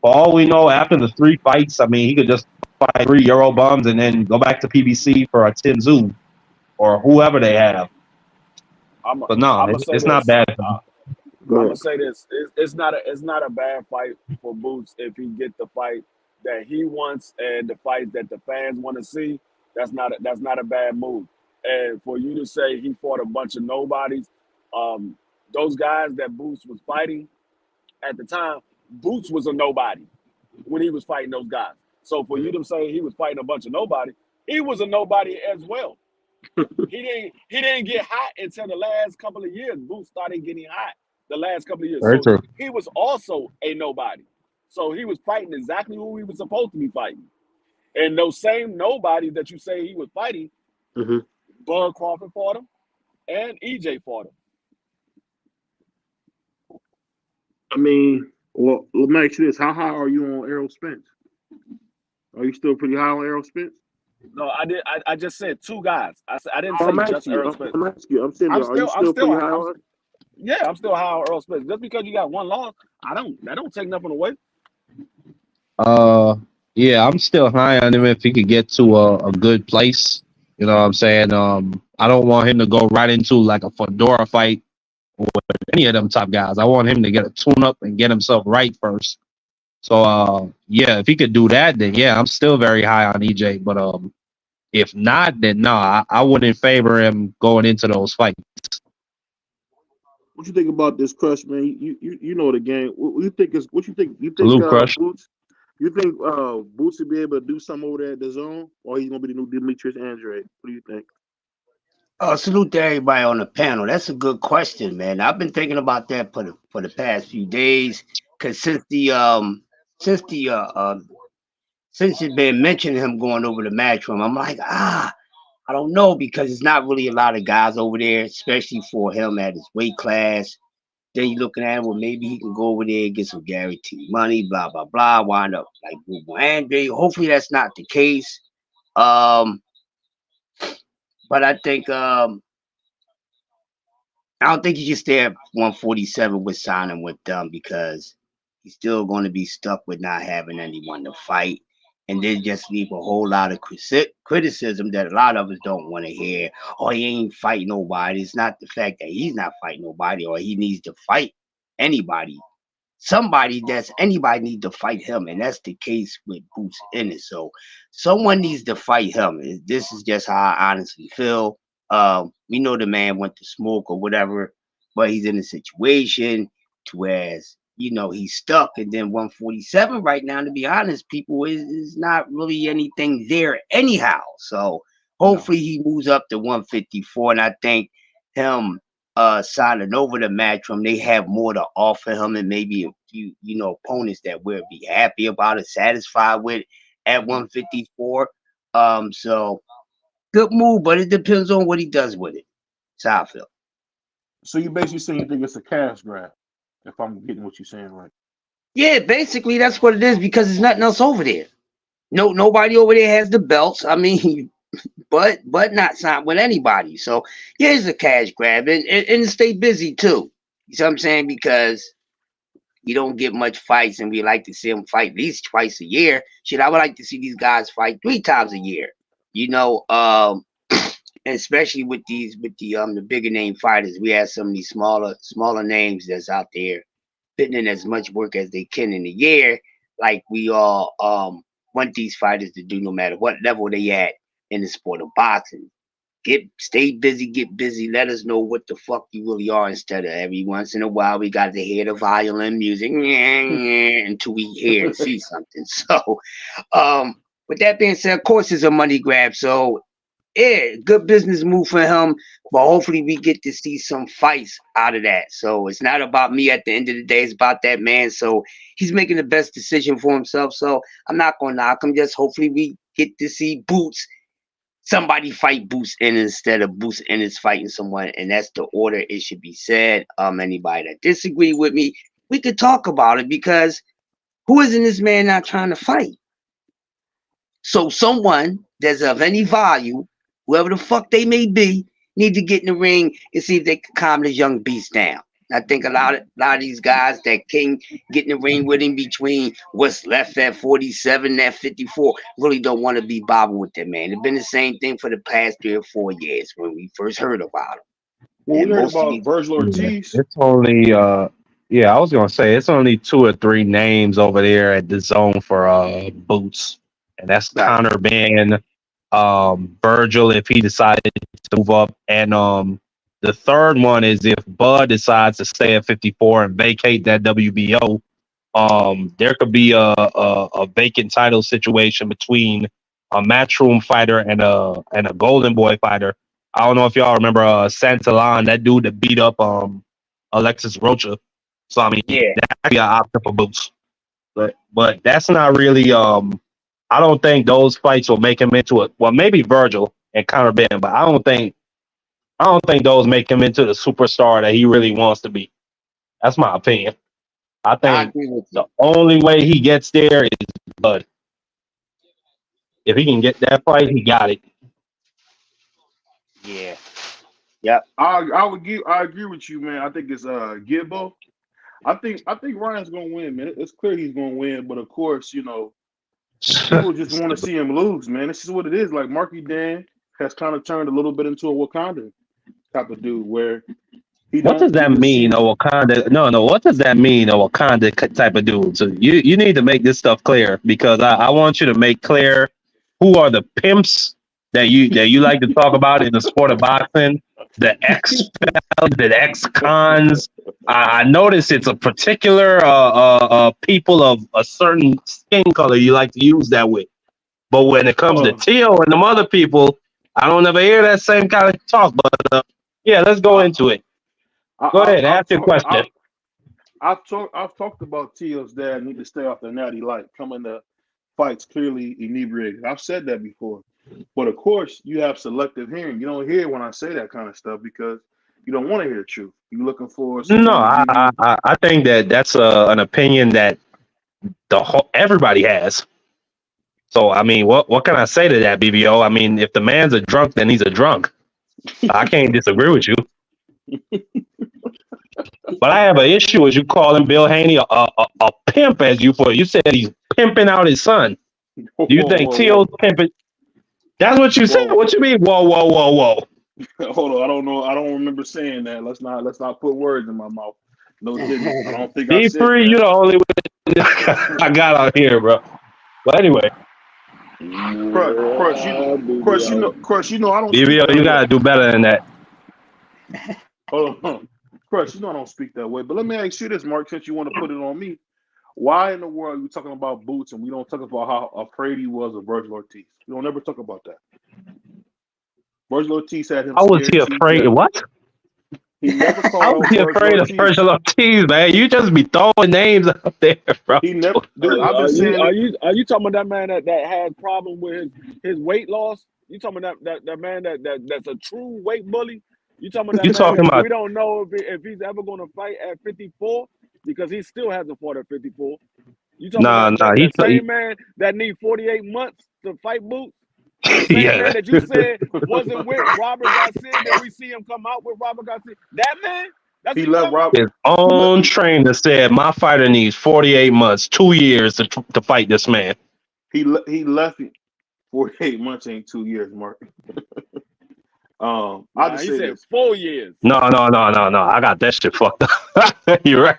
Speaker 5: for all we know, after the 3 fights, I mean, he could just fight 3 Euro bums and then go back to PBC for a Tinzu or whoever they have. But no, it's not bad.
Speaker 3: I'm gonna say this: it's not a bad fight for Boots if he get the fight that he wants and the fight that the fans want to see. That's not a bad move. And for you to say he fought a bunch of nobodies, those guys that Boots was fighting at the time, Boots was a nobody when he was fighting those guys. So for you to say he was fighting a bunch of nobody, he was a nobody as well. He didn't get hot until the last couple of years. Boots started getting hot the last couple of years.
Speaker 5: Very true.
Speaker 3: He was also a nobody. So he was fighting exactly who he was supposed to be fighting. And those same nobodies that you say he was fighting, Bud Crawford fought him and EJ fought him.
Speaker 2: I mean, well, let me ask you this: how high are you on Errol Spence? Are you still pretty high on Errol Spence?
Speaker 3: No, I did. I just said two guys. I didn't
Speaker 2: Oh,
Speaker 3: say
Speaker 2: I'm
Speaker 3: just
Speaker 2: asking you.
Speaker 3: Earl Spence.
Speaker 2: I'm asking you. I'm saying,
Speaker 3: I'm
Speaker 2: are you
Speaker 3: still. I'm
Speaker 2: still
Speaker 3: still.
Speaker 2: pretty high on it?
Speaker 3: Yeah, I'm still high on Earl Spence. Just because you got one loss, that don't take nothing away.
Speaker 5: Uh, yeah, I'm still high on him if he could get to a good place. You know what I'm saying? I don't want him to go right into like a Fedora fight with any of them top guys. I want him to get a tune up and get himself right first. So yeah, if he could do that, then yeah, I'm still very high on EJ. But if not, then no, I wouldn't favor him going into those fights.
Speaker 2: What you think about this crush, man? You know the game. What you think is? What you think? You think
Speaker 5: Salute, Crush.
Speaker 2: Boots? You think Boots will be able to do something over there at the zone, or he's gonna be the new Demetrius Andrade? What do you think?
Speaker 7: Salute to everybody on the panel. That's a good question, man. I've been thinking about that for the past few days, because since the since it's been mentioning him going over the Matchroom, I'm like, I don't know, because it's not really a lot of guys over there, especially for him at his weight class. Then you're looking at, well, maybe he can go over there and get some guaranteed money, blah blah blah. Wind up like Boo Andre. Hopefully that's not the case. But I don't think he should stay at 147 with signing with them, because he's still going to be stuck with not having anyone to fight. And then just leave a whole lot of criticism that a lot of us don't want to hear. Oh, he ain't fighting nobody. It's not the fact that he's not fighting nobody, or he needs to fight anybody. Anybody needs to fight him, and that's the case with Boots Ennis. So someone needs to fight him. This is just how I honestly feel. We know the man went to smoke or whatever, but he's in a situation to whereas he's stuck. And then 147 right now, to be honest, people is not really anything there anyhow. So hopefully he moves up to 154, and I think him signing over the Matchroom, they have more to offer him, and maybe a few opponents that we'll be happy about it, satisfied with at 154. So good move, but it depends on what he does with it. That's how I feel.
Speaker 2: So you basically saying you think it's a cash grab, if I'm getting what you're saying right?
Speaker 7: Yeah, basically that's what it is, because there's nothing else over there. Nobody over there has the belts. I mean, but not signed with anybody. So yeah, it's a cash grab, and stay busy too. You see what I'm saying? Because you don't get much fights, and we like to see them fight at least twice a year. Shit, I would like to see these guys fight 3 times a year. Especially with the bigger name fighters. We have some of these smaller names that's out there putting in as much work as they can in a year, like we all want these fighters to do, no matter what level they at in the sport of boxing. Stay busy, get busy. Let us know what the fuck you really are, instead of every once in a while we got to hear the violin music until we hear and see something. So, with that being said, of course, it's a money grab. So, yeah, good business move for him. But hopefully, we get to see some fights out of that. So it's not about me at the end of the day. It's about that man. So he's making the best decision for himself. So I'm not gonna knock him. Just hopefully we get to see somebody fight Boots Ennis instead of Boots Ennis fighting someone, and that's the order it should be said. Anybody that disagree with me, we could talk about it, because who isn't this man not trying to fight? So someone that's of any value, whoever the fuck they may be, need to get in the ring and see if they can calm this young beast down. I think a lot of these guys that can get in the ring with him between what's left at 47 and at 54 really don't want to be bothered with that man. It's been the same thing for the past 3 or 4 years when we first heard about him.
Speaker 2: Well,
Speaker 7: And
Speaker 2: we heard
Speaker 7: most of
Speaker 2: about
Speaker 7: these,
Speaker 2: Virgil
Speaker 5: Yeah,
Speaker 2: Ortiz.
Speaker 5: it's only yeah, I was gonna say it's only 2 or 3 names over there at the zone for Boots, and that's
Speaker 7: right,
Speaker 5: Connor Ben, Virgil if he decided to move up, and the third one is if Bud decides to stay at 54 and vacate that WBO. There could be a vacant title situation between a Matchroom fighter and a Golden Boy fighter. I don't know if y'all remember Santalon, that dude that beat up Alexis Rocha. So I mean
Speaker 7: yeah.
Speaker 5: that could be an option for Boots. But that's not really I don't think those fights will make him into it. Well, maybe Virgil and Conor Ben, but I don't think those make him into the superstar that he really wants to be. That's my opinion. I
Speaker 7: I
Speaker 5: think
Speaker 7: agree with
Speaker 5: the
Speaker 7: you.
Speaker 5: only way he gets there is blood. If he can get that fight, he got it.
Speaker 7: Yeah. Yep.
Speaker 2: I agree with you, man. I think it's Gibbo. I think Ryan's gonna win, man. It's clear he's gonna win, but of course, people just want to see him lose, man. This is what it is. Like Marky Dan has kind of turned a little bit into a Wakanda type of dude, where
Speaker 5: What does
Speaker 2: he
Speaker 5: that mean, a
Speaker 2: receives.
Speaker 5: Wakanda? No. What does that mean, a Wakanda type of dude? So you need to make this stuff clear because I want you to make clear who are the pimps that you like to talk about in the sport of boxing, the ex felons, the ex cons. I notice it's a particular people of a certain skin color you like to use that with. But when it comes to
Speaker 2: Uh,
Speaker 5: Teal and them other people, I don't ever hear that same kind of talk. But yeah, let's go
Speaker 2: I,
Speaker 5: into it. Go
Speaker 2: I,
Speaker 5: ahead,
Speaker 2: I've
Speaker 5: ask your
Speaker 2: talked,
Speaker 5: question.
Speaker 2: I've talked about Teal's dad need to stay off the natty light, coming to fights clearly inebriated. I've said that before, but of course, you have selective hearing. You don't hear when I say that kind of stuff because you don't want to hear the truth. You're looking for
Speaker 5: No,
Speaker 2: someone to give you.
Speaker 5: I think that that's an opinion that the whole everybody has. So I mean, what can I say to that, BBO? I mean, if the man's a drunk, then he's a drunk. I can't disagree with you. But I have an issue as you calling Bill Haney a pimp as you said he's pimping out his son.
Speaker 2: Whoa,
Speaker 5: Do you
Speaker 2: whoa,
Speaker 5: think
Speaker 2: whoa,
Speaker 5: Teal's
Speaker 2: whoa,
Speaker 5: pimping? That's what you said.
Speaker 2: whoa.
Speaker 5: What you mean? Whoa, whoa, whoa, whoa.
Speaker 2: Hold on, I don't know. I don't remember saying that. Let's not put words in my mouth. No, didn't. I don't think I
Speaker 5: Be
Speaker 2: said
Speaker 5: free.
Speaker 2: that.
Speaker 5: You the only one I got out here, bro. But anyway,
Speaker 2: Crush,
Speaker 3: Yeah, BBO.
Speaker 2: I don't speak
Speaker 5: BBO,
Speaker 2: that
Speaker 5: you
Speaker 2: way.
Speaker 5: gotta do better than that.
Speaker 2: Hold on. Crush, I don't speak that way. But let me ask you this, Mark, since you want to put it on me. Why in the world are you talking about Boots and we don't talk about how afraid he was of Virgil Ortiz? We don't ever talk about that. Virgil Ortiz had him
Speaker 5: How was he
Speaker 2: scared to
Speaker 5: afraid?
Speaker 2: death.
Speaker 5: What?
Speaker 2: He never
Speaker 5: How
Speaker 2: called
Speaker 5: was
Speaker 2: out
Speaker 5: he
Speaker 2: Virgil
Speaker 5: afraid of
Speaker 2: Ortiz.
Speaker 5: Virgil Ortiz, man? You just be throwing names out there, bro.
Speaker 2: He never, dude.
Speaker 3: Are,
Speaker 2: I've been
Speaker 3: are you
Speaker 2: saying
Speaker 3: are
Speaker 2: it.
Speaker 3: you are you talking about that man that had problem with his weight loss? You talking about that man that's a true weight bully? You talking about
Speaker 5: You
Speaker 3: that man
Speaker 5: talking
Speaker 3: that
Speaker 5: about?
Speaker 3: we don't know if he's ever going to fight at 54 because he still hasn't fought at 54. You talking
Speaker 5: Nah,
Speaker 3: about
Speaker 5: nah.
Speaker 3: that same man that need 48 months to fight Boots? The same
Speaker 5: Yeah.
Speaker 3: man that you said wasn't with Robert Garcia, then we see him come out with Robert Garcia. That man? That's
Speaker 2: He
Speaker 3: what you
Speaker 2: left
Speaker 3: talking about?
Speaker 2: Rob.
Speaker 5: His
Speaker 2: He let.
Speaker 5: own trainer said my fighter needs 48 months, 2 years to fight this man.
Speaker 2: He left. 48 months ain't 2 years, Mark. I'll
Speaker 3: Nah,
Speaker 2: just
Speaker 3: he
Speaker 2: say
Speaker 3: said
Speaker 2: this.
Speaker 3: 4 years.
Speaker 5: No. I got that shit fucked up. You're right.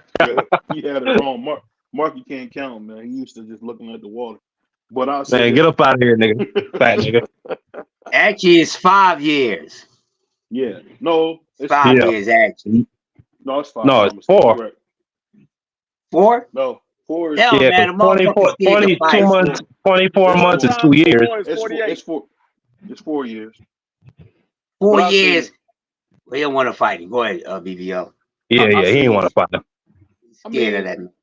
Speaker 2: You had it wrong, Mark. Mark, you can't count him, man. He used to just looking at the water. But I'll say
Speaker 5: Man, get
Speaker 2: this.
Speaker 5: up out of here, nigga. Fat nigga.
Speaker 7: Actually, it's 5 years.
Speaker 2: Yeah. No, it's
Speaker 7: Five
Speaker 2: 4.
Speaker 5: Yeah.
Speaker 7: years actually.
Speaker 2: No, it's 5.
Speaker 5: No,
Speaker 2: My
Speaker 5: it's
Speaker 2: mistake.
Speaker 5: 4.
Speaker 2: You're right.
Speaker 7: 4?
Speaker 2: No, 4 is
Speaker 7: Hell,
Speaker 5: Yeah,
Speaker 7: man,
Speaker 5: because
Speaker 7: a motherfucker scared to
Speaker 5: 22
Speaker 7: fight.
Speaker 2: it's
Speaker 5: months,
Speaker 2: 4.
Speaker 5: 24
Speaker 2: It's
Speaker 3: One
Speaker 5: months
Speaker 2: 4.
Speaker 5: is
Speaker 3: times
Speaker 5: 2 years.
Speaker 3: 4 is
Speaker 2: It's 4.
Speaker 3: 48.
Speaker 2: It's 4. It's 4 years.
Speaker 7: 4
Speaker 2: But I'll say this.
Speaker 7: years. We don't want to fight him. Go ahead, BVO.
Speaker 5: Yeah,
Speaker 2: I'll
Speaker 5: he
Speaker 2: say
Speaker 5: ain't want to
Speaker 2: this.
Speaker 5: fight him.
Speaker 2: I
Speaker 7: Scared of
Speaker 2: mean,
Speaker 7: that.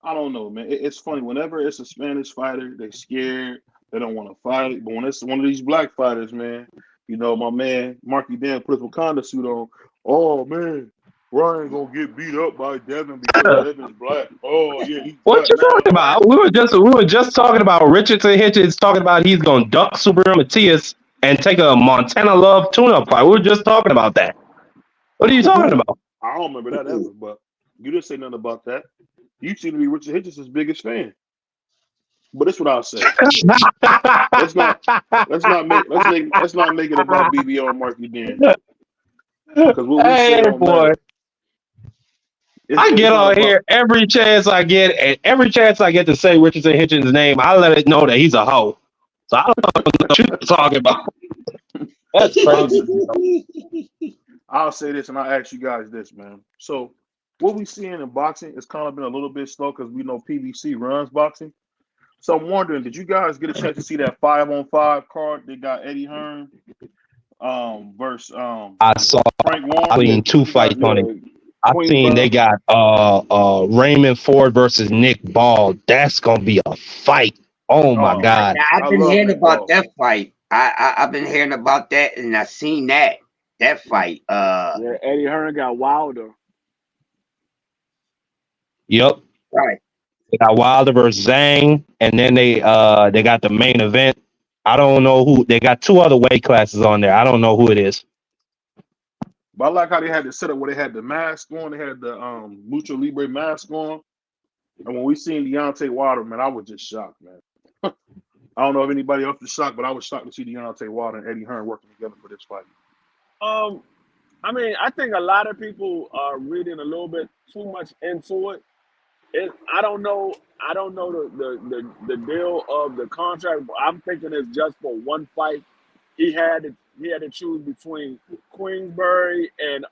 Speaker 2: I don't know, man. It's funny. Whenever it's a Spanish fighter, they're scared. They don't want to fight. But when it's one of these black fighters, man, my man Marky Dan put his Wakanda suit on. Oh man, Ryan gonna get beat up by Devin because Devin's black. Oh yeah, he's
Speaker 5: What
Speaker 2: black.
Speaker 5: you
Speaker 2: Man,
Speaker 5: talking
Speaker 2: Ryan.
Speaker 5: about? We were just talking about Richardson Hitchens talking about he's gonna duck Super Matias and take a Montana Love tune-up fight. We were just talking about that. What are you talking
Speaker 2: Who?
Speaker 5: about?
Speaker 2: I don't remember that ever. But you didn't say nothing about that. You seem to be Richard Hitchens' biggest fan. But that's what I'll say. Let's not make it about BBO and Marky Dan because what we say
Speaker 5: Hey
Speaker 2: don't
Speaker 5: boy,
Speaker 2: matter.
Speaker 5: I
Speaker 2: It's
Speaker 5: get
Speaker 2: not
Speaker 5: on
Speaker 2: about.
Speaker 5: here every chance I get, and every chance I get to say Richardson Hitchens' name, I let it know that he's a hoe. So I don't know what you're talking about. That's
Speaker 2: I'll,
Speaker 5: crazy.
Speaker 2: I'll say this, and I'll ask you guys this, man. So, what we seeing in boxing is kind of been a little bit slow because we know PBC runs boxing. So I'm wondering, did you guys get a chance to see that 5-on-5 card they got Eddie Hearn versus
Speaker 5: I saw.
Speaker 2: Frank
Speaker 5: I
Speaker 2: Warren?
Speaker 3: Yeah,
Speaker 5: seen two
Speaker 2: Did you guys?
Speaker 5: fights on it.
Speaker 3: yeah,
Speaker 5: I seen they
Speaker 3: Queensboro.
Speaker 5: got Raymond Ford versus Nick Ball. That's gonna be a fight. Oh my
Speaker 2: Oh,
Speaker 5: god.
Speaker 7: Now, I've
Speaker 2: I
Speaker 7: been
Speaker 2: love
Speaker 7: hearing
Speaker 2: Nick
Speaker 7: about
Speaker 2: Ball.
Speaker 7: that fight. I've been hearing about that, and I seen that fight.
Speaker 3: Yeah, Eddie Hearn got Wilder.
Speaker 5: Yep.
Speaker 7: Right.
Speaker 5: They got Wilder versus Zhang, and then they got the main event. I don't know who. They got two other weight classes on there. I don't know who it is.
Speaker 2: But I like how they had the setup where they had the mask on, they had the Mucho Libre mask on. And when we seen Deontay Wilder, man, I was just shocked, man. I don't know if anybody else was shocked, but I was shocked to see Deontay Wilder and Eddie Hearn working together for this fight.
Speaker 3: I mean, I think a lot of people are reading a little bit too much into it. I don't know. I don't know the deal of the contract. But I'm thinking it's just for one fight. He had to choose between Queensberry and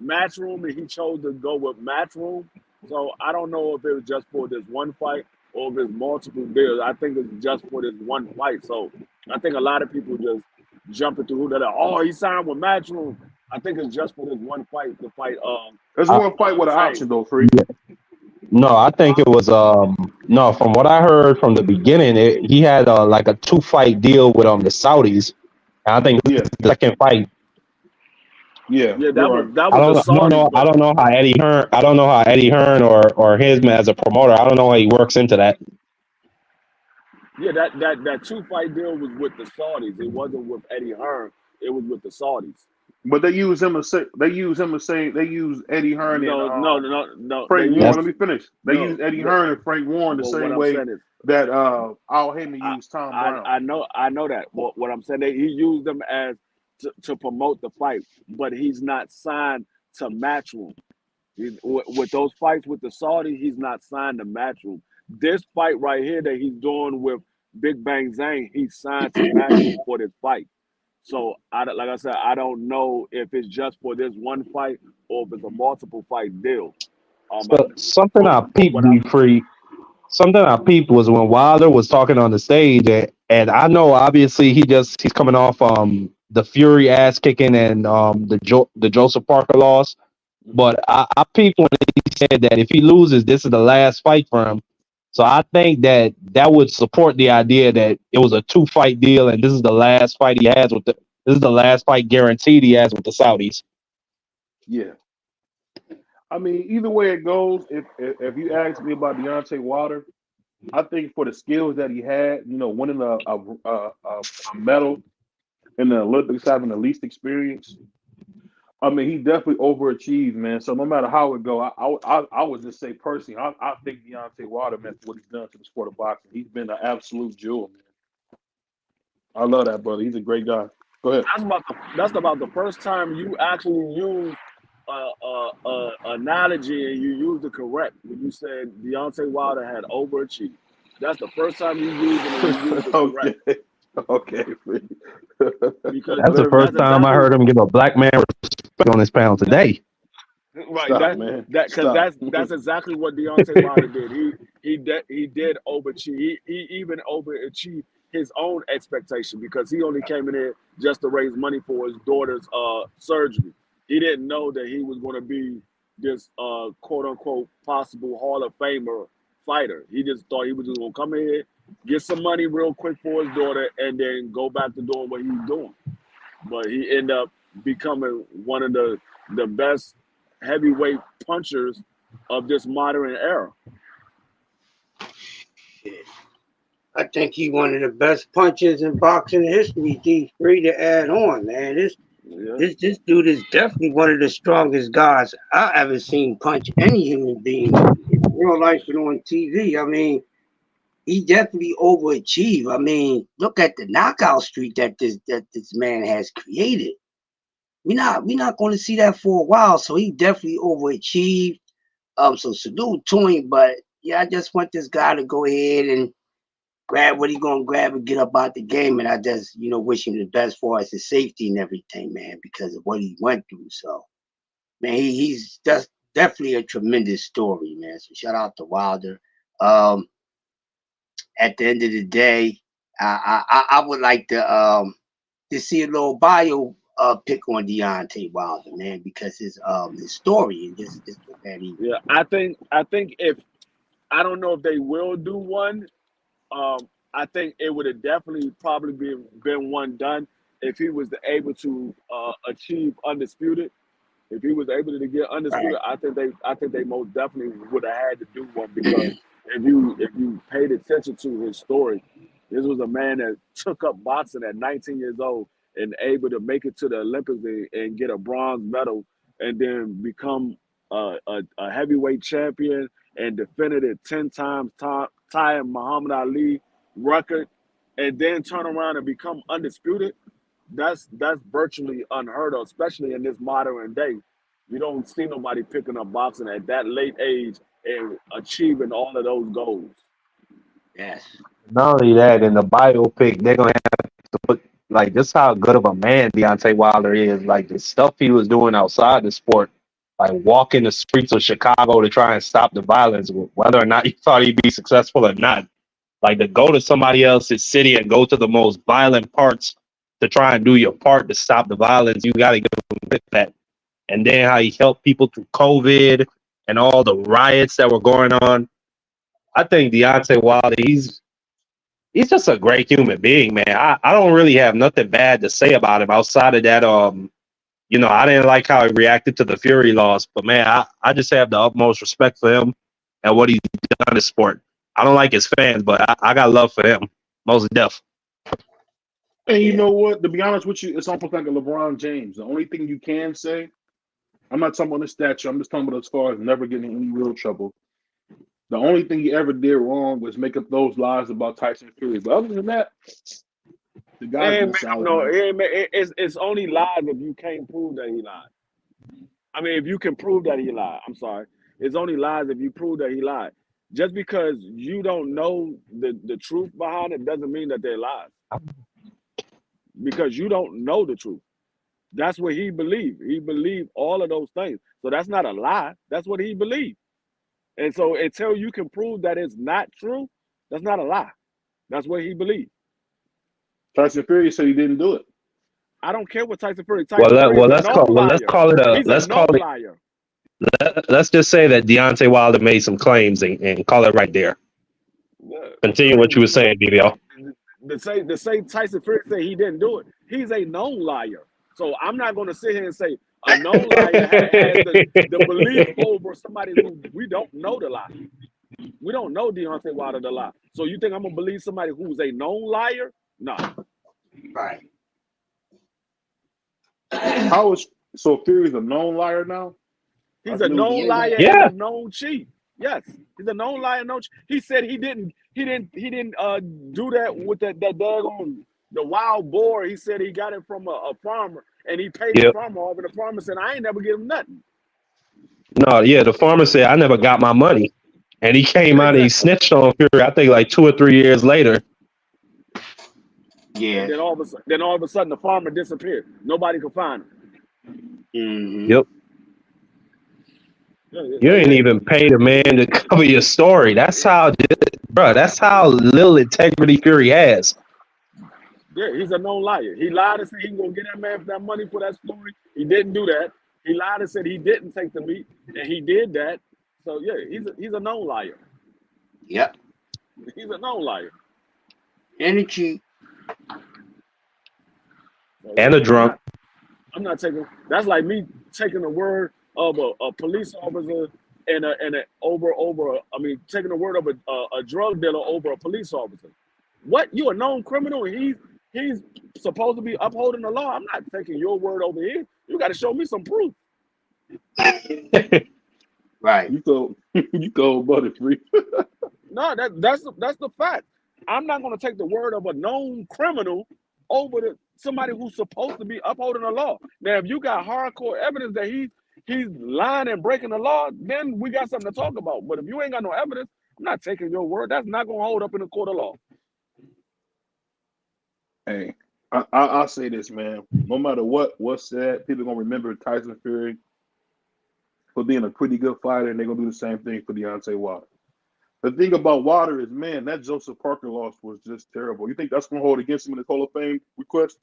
Speaker 3: Matchroom, and he chose to go with Matchroom. So I don't know if it was just for this one fight or if it's multiple deals. I think it's just for this one fight. So I think a lot of people just jumping through that. Oh, he signed with Matchroom. I think it's just for this one fight. The fight.
Speaker 2: There's one fight with an option though, Free.
Speaker 5: No, I think it was no. From what I heard from the beginning, he had like a 2-fight deal with the Saudis. And I think this is the second fight.
Speaker 2: Yeah,
Speaker 3: that was the
Speaker 5: Saudis. I don't know how Eddie Hearn. I don't know how Eddie Hearn or him as a promoter. I don't know how he works into that.
Speaker 3: Yeah, that 2-fight deal was with the Saudis. It wasn't with Eddie Hearn. It was with the Saudis.
Speaker 2: But they use him as they use Eddie Hearn
Speaker 3: no.
Speaker 2: Frank Warren. Let me finish. They use Eddie Hearn and Frank Warren the same way that Al Haymon used Tom Brown.
Speaker 3: I know that. What I'm saying, he used them as to promote the fight, but he's not signed to Matchroom. With those fights with the Saudis, he's not signed to Matchroom. This fight right here that he's doing with Big Bang Zhang, he's signed to Matchroom for this fight. So, like I said, I don't know if it's just for this one fight or if it's a multiple fight deal.
Speaker 5: Something I peeped was when Wilder was talking on the stage, and I know obviously he's coming off the Fury ass kicking and the Joseph Parker loss, but I peeped when he said that if he loses, this is the last fight for him. So I think that would support the idea that it was a 2-fight deal, and this is the last fight he has this is the last fight guaranteed he has with the Saudis.
Speaker 2: Yeah. I mean, either way it goes, if you ask me about Deontay Wilder, I think for the skills that he had, winning a medal in the Olympics, having the least experience, I mean, he definitely overachieved, man. So no matter how it go, I would just say personally, I think Deontay Wilder, man, for what he's done to the sport of boxing, he's been an absolute jewel, man. I love that brother. He's a great guy. Go ahead.
Speaker 3: That's about the first time you actually used analogy and you used it correct when you said Deontay Wilder had overachieved. That's the first time you used it and you used it correct.
Speaker 2: Okay.
Speaker 3: Because
Speaker 5: that's the first time I heard him give a black man respect on his panel today.
Speaker 3: Right, that's exactly what Deontay Wilder did. He did overachieve. He even overachieved his own expectation because he only came in here just to raise money for his daughter's surgery. He didn't know that he was going to be this quote unquote possible Hall of Famer fighter. He just thought he was just going to come in here, get some money real quick for his daughter, and then go back to doing what he's doing. But he ended up becoming one of the best heavyweight punchers of this modern era.
Speaker 7: I think he's one of the best punchers in boxing history. D3 to add on, man. This dude is definitely one of the strongest guys I ever seen punch any human being in real life and on TV. I mean, he definitely overachieved. I mean, look at the knockout streak that this man has created. We're not going to see that for a while. So he definitely overachieved. So salute to him. But yeah, I just want this guy to go ahead and grab what he's gonna grab and get up out the game. And I just, wish him the best for us, his safety and everything, man, because of what he went through. So, man, he's just definitely a tremendous story, man. So shout out to Wilder. At the end of the day, I would like to see a little bio pick on Deontay Wilder, man, because his story and just that he.
Speaker 3: Yeah, I think if I don't know if they will do one. I think it would have definitely probably been one done if he was able to achieve undisputed. If he was able to get undisputed, I think they most definitely would have had to do one, because if you paid attention to his story, this was a man that took up boxing at 19 years old and able to make it to the Olympics and get a bronze medal, and then become a heavyweight champion and defended it 10 times, tying Muhammad Ali record, and then turn around and become undisputed. That's virtually unheard of, especially in this modern day. You don't see nobody picking up boxing at that late age and achieving all of those goals.
Speaker 7: Yes.
Speaker 5: Not only that, in the biopic, they're gonna have to put like this how good of a man Deontay Wilder is. Like the stuff he was doing outside the sport, like walking the streets of Chicago to try and stop the violence, whether or not you thought he'd be successful or not. Like to go to somebody else's city and go to the most violent parts to try and do your part to stop the violence, you got to give him that. And then how he helped people through COVID and all the riots that were going on. I think Deontay Wilder, he's just a great human being, man. I don't really have nothing bad to say about him outside of that. I didn't like how he reacted to the Fury loss, but man, I just have the utmost respect for him and what he's done in the sport. I don't like his fans, but I got love for him, most deaf.
Speaker 2: And you know what? To be honest with you, it's almost like a LeBron James. The only thing you can say, I'm not talking about his stature. I'm just talking about as far as never getting in any real trouble. The only thing he ever did wrong was make up those lies about Tyson Fury. But other than that, the guy
Speaker 3: it's only lies if you can't prove that he lied. I mean, if you can prove that he lied, I'm sorry. It's only lies if you prove that he lied. Just because you don't know the truth behind it doesn't mean that they're lies. Because you don't know the truth. That's what he believed. He believed all of those things. So that's not a lie. That's what he believed. And so until you can prove that it's not true, that's not a lie. That's what he believed.
Speaker 2: Tyson Fury said he didn't do it.
Speaker 3: I don't care what Tyson Fury.
Speaker 5: Let's call it.
Speaker 3: Liar.
Speaker 5: Let's just say that Deontay Wilder made some claims and call it right there. Yeah. Continue what you were saying, BVO.
Speaker 3: To say Tyson Fury said he didn't do it, he's a known liar. So I'm not going to sit here and say a known liar has the belief over somebody who we don't know the lie. We don't know Deontay Wilder the lie. So you think I'm going to believe somebody who's a known liar? No.
Speaker 7: Right.
Speaker 2: So Fury's a known liar now?
Speaker 3: He's a known liar and a known cheat. Yes, he's a known liar, He said he didn't do that with that daggone the wild boar. He said he got it from a farmer and he paid the farmer off, and the farmer said, I ain't never give him nothing.
Speaker 5: No, the farmer said, I never got my money. And he came out and he snitched on Fury, I think like 2 or 3 years later.
Speaker 7: Yeah.
Speaker 3: And then all of a sudden the farmer disappeared. Nobody could find him.
Speaker 7: Mm-hmm.
Speaker 5: Yep. You ain't even paid a man to cover your story. That's how little integrity Fury has.
Speaker 3: Yeah, he's a known liar. He lied and said he was gonna get that man that money for that story. He didn't do that. He lied and said he didn't take the meat, and he did that. So yeah, he's a known liar.
Speaker 7: Yep.
Speaker 3: He's a known liar.
Speaker 7: And a cheat.
Speaker 5: And a drunk.
Speaker 3: I'm not taking. That's like me taking the word of a police officer and taking the word of a drug dealer over a police officer. What? You a known criminal? And he's supposed to be upholding the law. I'm not taking your word over here. You got to show me some proof.
Speaker 7: Right.
Speaker 2: You go butterfree.
Speaker 3: No, that's the fact. I'm not going to take the word of a known criminal over somebody who's supposed to be upholding the law. Now, if you got hardcore evidence that he's lying and breaking the law, then we got something to talk about. But if you ain't got no evidence, I'm not taking your word. That's not going to hold up in the court of law.
Speaker 2: Hey, I'll say this, man. No matter what's said, people are going to remember Tyson Fury for being a pretty good fighter, and they're going to do the same thing for Deontay Wilder. The thing about Wilder is, man, that Joseph Parker loss was just terrible. You think that's going to hold against him in the Hall of Fame request?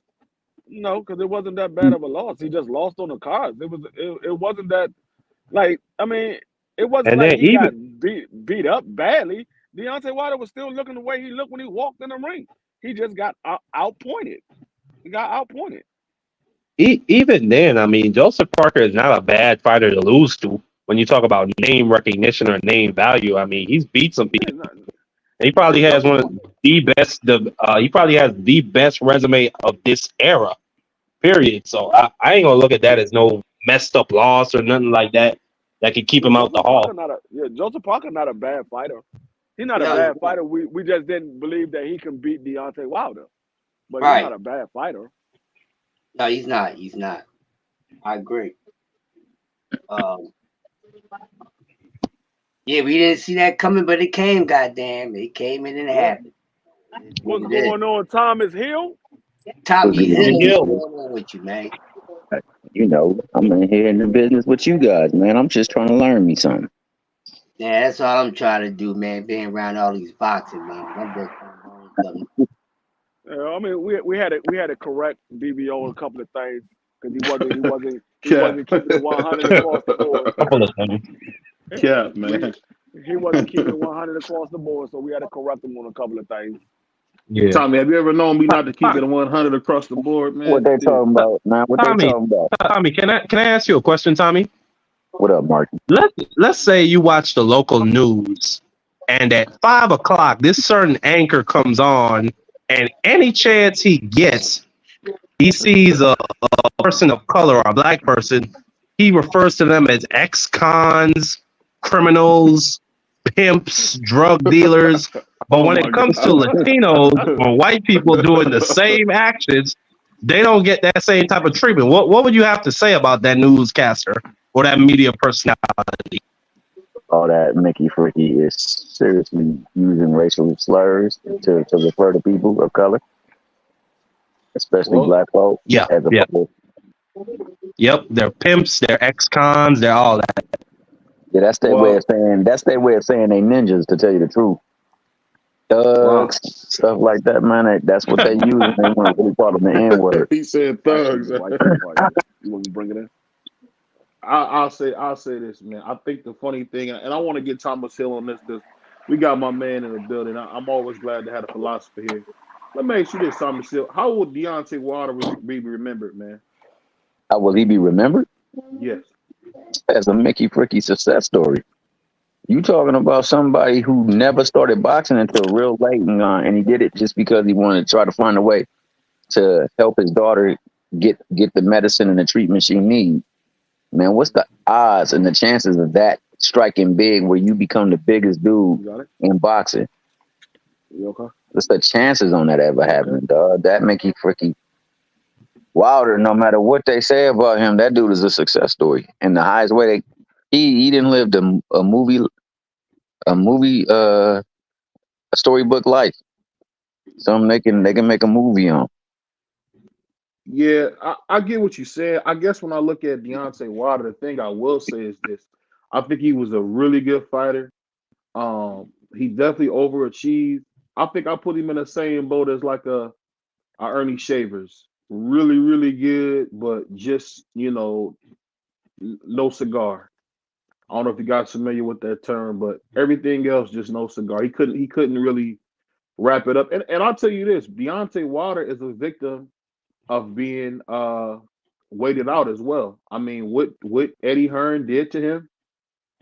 Speaker 3: No, because it wasn't that bad of a loss. He just lost on the cards. It wasn't that, like, I mean, it wasn't like he got beat up badly. Deontay Wilder was still looking the way he looked when he walked in the ring. He just got outpointed. He got outpointed.
Speaker 5: Even then, I mean, Joseph Parker is not a bad fighter to lose to. When you talk about name recognition or name value, I mean, he's beat some
Speaker 3: Yeah,
Speaker 5: people. He probably has one of the best. He probably has the best resume of this era. Period. So I ain't gonna look at that as no messed up loss or nothing like that that could keep him out the hall.
Speaker 3: Joseph Parker not a bad fighter. He's not a
Speaker 7: No,
Speaker 3: bad fighter. We just didn't believe that he can beat Deontay Wilder. But he's
Speaker 7: right.
Speaker 3: not a bad fighter.
Speaker 7: No, he's not. He's not. I agree. Yeah, we didn't see that coming, but it came. Goddamn, it came and it happened.
Speaker 3: What's going on, Thomas Hill?
Speaker 7: Tommy
Speaker 5: Hill.
Speaker 7: Hill, what's going on with you, man?
Speaker 8: You know, I'm in here in the business with you guys, man. I'm just trying to learn me something.
Speaker 7: Yeah, that's all I'm trying to do, man. Being around all these boxing, man. I'm just trying to learn something.
Speaker 3: I mean, we had to correct BVO a couple of things because he wasn't keeping the 100 across the board.
Speaker 5: Couple of things.
Speaker 2: Yeah, man.
Speaker 3: He wasn't keeping 100 across the board, so we had to correct him on a couple of things.
Speaker 5: Yeah.
Speaker 2: Tommy, have you ever known me not to keep it 100 across the board, man?
Speaker 8: What they talking about, man? What
Speaker 5: Tommy.
Speaker 8: they talking about?
Speaker 5: Tommy, can I ask you a question, Tommy?
Speaker 8: What up, Mark?
Speaker 5: Let's say you watch the local news, and at 5 o'clock, this certain anchor comes on, and any chance he gets, he sees a person of color or a black person, he refers to them as ex-cons, criminals, pimps, drug dealers. But when it comes to Latinos or white people doing the same actions, they don't get that same type of treatment. What would you have to say about that newscaster or that media personality?
Speaker 8: All that Mickey Fricky is seriously using racial slurs to refer to people of color, especially black folk.
Speaker 5: Yeah. Yep. They're pimps, they're ex-cons, they're all that.
Speaker 8: Yeah, that's their way of saying. That's their way of saying they ninjas. To tell you the truth, thugs, stuff like that, man. That's what they use. They want to really call them the N word.
Speaker 2: He said thugs.
Speaker 3: You want me to bring it in?
Speaker 2: I'll say this, man. I think the funny thing, and I want to get Thomas Hill on this because we got my man in the building. I'm always glad to have a philosopher here. Let me ask you this, Thomas Hill. How will Deontay Wilder be remembered, man?
Speaker 8: How will he be remembered?
Speaker 2: Yes.
Speaker 8: As a Mickey Fricky success story. You talking about somebody who never started boxing until real late, and he did it just because he wanted to try to find a way to help his daughter get the medicine and the treatment she needs. Man, what's the odds and the chances of that striking big where you become the biggest dude in boxing?
Speaker 3: You okay?
Speaker 8: What's the chances on that ever happening, dog? That Mickey Fricky Wilder, no matter what they say about him, that dude is a success story. And the highest way he didn't live a storybook life. Something they can make a movie on.
Speaker 2: Yeah, I get what you said. I guess when I look at Deontay Wilder, the thing I will say is this. I think he was a really good fighter. He definitely overachieved. I think I put him in the same boat as like a Ernie Shavers. Really, really good, but just, no cigar. I don't know if you guys familiar with that term, but everything else just no cigar. He couldn't really wrap it up. And I'll tell you this, Deontay Wilder is a victim of being waited out as well. I mean, what Eddie Hearn did to him,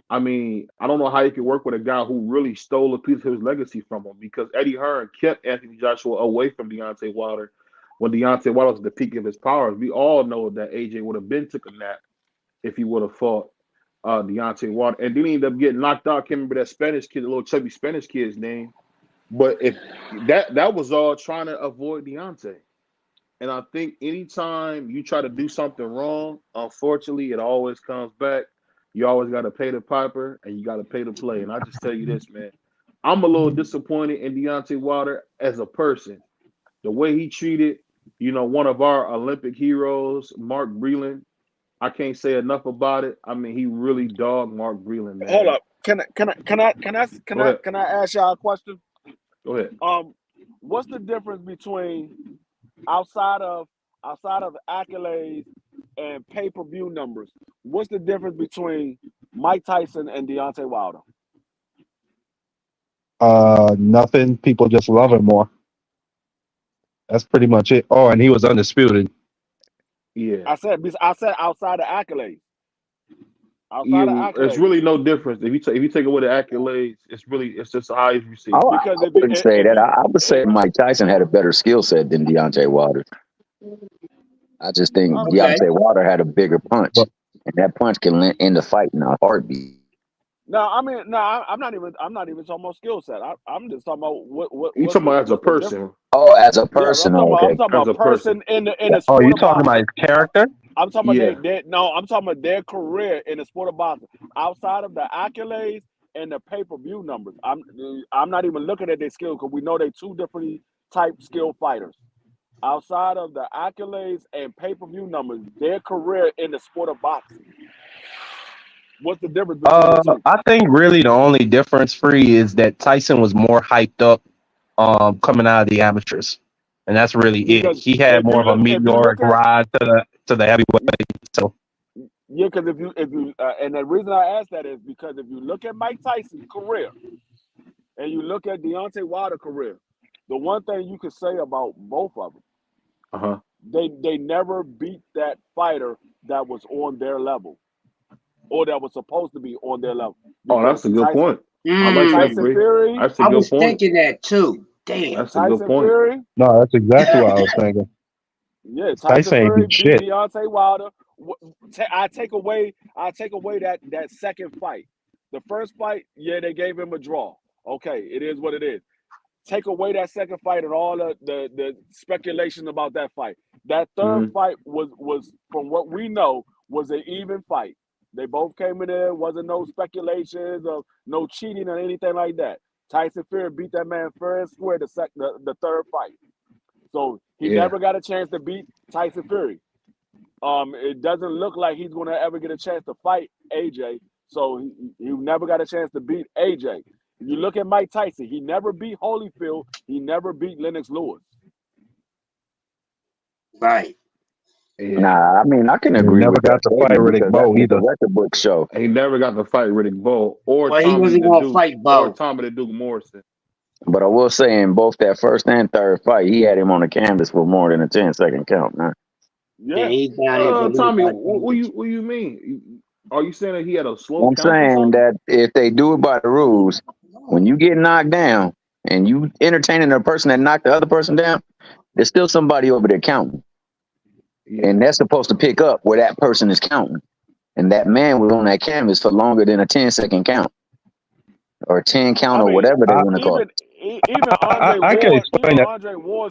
Speaker 2: I mean, I don't know how you can work with a guy who really stole a piece of his legacy from him, because Eddie Hearn kept Anthony Joshua away from Deontay Wilder when Deontay Wilder was at the peak of his powers. We all know that AJ would have been took a nap if he would have fought Deontay Wilder. And then he ended up getting knocked out. I can't remember that Spanish kid, the little chubby Spanish kid's name. But if that was all trying to avoid Deontay. And I think anytime you try to do something wrong, unfortunately, it always comes back. You always got to pay the piper and you got to pay the play. And I just tell you this, man, I'm a little disappointed in Deontay Wilder as a person. The way he treated, one of our Olympic heroes, Mark Breland. I can't say enough about it. I mean, he really dogged Mark Breland, man.
Speaker 3: Hold up. Can I ask y'all a question?
Speaker 2: Go ahead.
Speaker 3: What's the difference between outside of accolades and pay-per-view numbers? What's the difference between Mike Tyson and Deontay Wilder?
Speaker 5: Nothing. People just love him more. That's pretty much it. Oh, and he was undisputed.
Speaker 2: Yeah.
Speaker 3: I said outside the accolades. Outside of
Speaker 2: Yeah, it's
Speaker 3: accolades.
Speaker 2: really no difference if you take away the accolades. It's just the eyes you see.
Speaker 8: I
Speaker 3: Because
Speaker 8: wouldn't say
Speaker 3: if
Speaker 8: that.
Speaker 3: you
Speaker 8: I would say Mike Tyson had a better skill set than Deontay Wilder. I just think
Speaker 7: Okay.
Speaker 8: Deontay Wilder had a bigger punch,
Speaker 5: But
Speaker 8: and that punch can end the fight in a heartbeat.
Speaker 3: no, I mean, no, I'm not even talking about skill set. I'm just talking about
Speaker 2: You talking about as a
Speaker 3: what's the difference.
Speaker 2: person,
Speaker 8: Oh, as a
Speaker 3: Yeah,
Speaker 8: person,
Speaker 3: I'm
Speaker 8: okay.
Speaker 3: talking
Speaker 2: as
Speaker 3: about
Speaker 2: a person.
Speaker 3: person in the
Speaker 5: oh,
Speaker 3: sport
Speaker 5: you
Speaker 3: of
Speaker 5: talking about
Speaker 3: boxing.
Speaker 5: his character?
Speaker 3: I'm talking about
Speaker 2: Yeah.
Speaker 3: I'm talking about their career in the sport of boxing. Outside of the accolades and the pay-per-view numbers. I'm not even looking at their skill because we know they're two different type skill fighters. Outside of the accolades and pay-per-view numbers, their career in the sport of boxing. What's the difference between the two?
Speaker 5: I think really the only difference, Free, is that Tyson was more hyped up coming out of the amateurs, and that's really it.
Speaker 3: Because
Speaker 5: He had more of a
Speaker 3: if you
Speaker 5: meteoric
Speaker 3: look at
Speaker 5: rise to the heavyweight. So
Speaker 3: yeah, because if you and the reason I ask that is because if you look at Mike Tyson's career and you look at Deontay Wilder's career, the one thing you could say about both of them,
Speaker 2: Uh-huh.
Speaker 3: they never beat that fighter that was on their level or that was supposed to be on their level.
Speaker 2: Oh,
Speaker 3: Because
Speaker 2: that's a good point. I like that,
Speaker 3: Tyson
Speaker 7: Mm,
Speaker 2: Bree.
Speaker 3: Fury,
Speaker 2: That's a
Speaker 7: I
Speaker 2: good
Speaker 7: was
Speaker 2: point.
Speaker 7: thinking that too. Damn.
Speaker 2: That's a good
Speaker 3: Tyson
Speaker 2: point.
Speaker 3: Fury,
Speaker 5: no, that's exactly what I was thinking.
Speaker 3: yeah, Tyson
Speaker 5: Tyson ain't
Speaker 3: Fury
Speaker 5: beat
Speaker 3: beat
Speaker 5: shit.
Speaker 3: Deontay Wilder. I take away that second fight. The first fight, yeah, they gave him a draw. Okay, it is what it is. Take away that second fight and all the speculation about that fight. That third
Speaker 2: Hmm.
Speaker 3: fight was from what we know was an even fight. They both came in there, wasn't no speculations of no cheating or anything like that. Tyson Fury beat that man fair and square the third fight. So he
Speaker 2: Yeah.
Speaker 3: never got a chance to beat Tyson Fury. It doesn't look like he's going to ever get a chance to fight AJ. So he never got a chance to beat AJ. If you look at Mike Tyson, he never beat Holyfield. He never beat Lennox Lewis.
Speaker 7: Right.
Speaker 2: Yeah.
Speaker 8: Nah, I mean, I can
Speaker 5: He
Speaker 8: agree
Speaker 5: never
Speaker 8: with that
Speaker 5: got to fight
Speaker 8: statement
Speaker 5: Riddick
Speaker 8: because that's
Speaker 5: Bowe
Speaker 8: what the
Speaker 5: either.
Speaker 8: record books show.
Speaker 2: He never got to fight Riddick Bowe or
Speaker 7: Well, he
Speaker 2: Tommy
Speaker 7: wasn't
Speaker 2: the
Speaker 7: going to
Speaker 2: Duke
Speaker 7: fight
Speaker 2: or
Speaker 7: Bo.
Speaker 2: Tommy the Duke Morrison.
Speaker 8: But I will say, in both that first and third fight, he had him on the canvas for more than a 10-second count. Nah.
Speaker 7: Yeah,
Speaker 3: Yeah.
Speaker 7: he's down there for at least
Speaker 2: Tommy,
Speaker 7: like
Speaker 2: what you mean? Are you saying that he had a slow
Speaker 8: I'm
Speaker 2: count or
Speaker 8: saying
Speaker 2: something?
Speaker 8: that if they do it by the rules, when you get knocked down and you entertaining a person that knocked the other person down, there's still somebody over there counting.
Speaker 2: Yeah.
Speaker 8: And that's supposed to pick up where that person is counting. And that man was on that canvas for longer than a 10-second count or a 10 count
Speaker 3: I
Speaker 8: or
Speaker 3: mean,
Speaker 8: whatever they
Speaker 5: I,
Speaker 8: want to call it.
Speaker 3: even Andre
Speaker 5: I can
Speaker 3: Ward,
Speaker 5: explain that.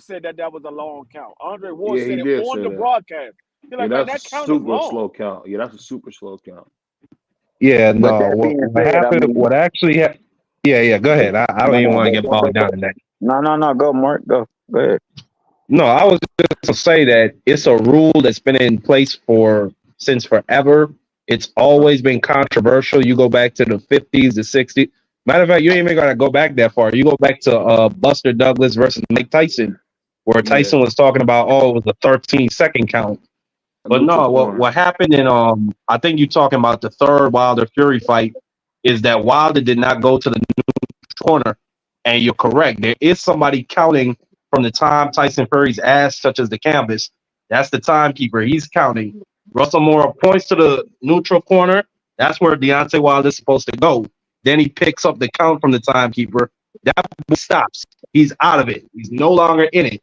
Speaker 3: said that was a long count. Andre Ward
Speaker 2: Yeah, he
Speaker 3: said it
Speaker 2: did
Speaker 3: on
Speaker 2: say
Speaker 3: the
Speaker 2: that.
Speaker 3: broadcast. He's
Speaker 2: Yeah,
Speaker 3: like, man,
Speaker 2: that's a
Speaker 3: that count is
Speaker 2: super
Speaker 3: long.
Speaker 2: slow count. Yeah, that's a super slow count.
Speaker 5: Yeah,
Speaker 8: But
Speaker 5: no.
Speaker 8: that being
Speaker 5: What
Speaker 8: said, I
Speaker 5: happened?
Speaker 8: mean,
Speaker 5: What actually happened? Yeah. Go ahead. I don't
Speaker 8: no,
Speaker 5: even
Speaker 8: no,
Speaker 5: want to
Speaker 8: go,
Speaker 5: get
Speaker 8: go, go,
Speaker 5: bogged
Speaker 8: go.
Speaker 5: down in that.
Speaker 8: No, go, Mark, go ahead.
Speaker 5: No, I was just to say that it's a rule that's been in place for since forever. It's always been controversial. You go back to the 50s, the 60s. Matter of fact, you ain't even gotta go back that far. You go back to Buster Douglas versus Mike Tyson, where
Speaker 2: Yeah,
Speaker 5: Tyson was talking about, oh, it was a 13-second count.
Speaker 2: a
Speaker 5: But
Speaker 2: neutral
Speaker 5: no,
Speaker 2: corner.
Speaker 5: what happened in I think you're talking about the third Wilder Fury fight is that Wilder did not go to the corner, and you're correct. There is somebody counting from the time Tyson Fury's ass touches the canvas. That's the timekeeper. He's counting. Russell Moore points to the neutral corner. That's where Deontay Wilder's supposed to go. Then he picks up the count from the timekeeper. That stops. He's out of it. He's no longer in it.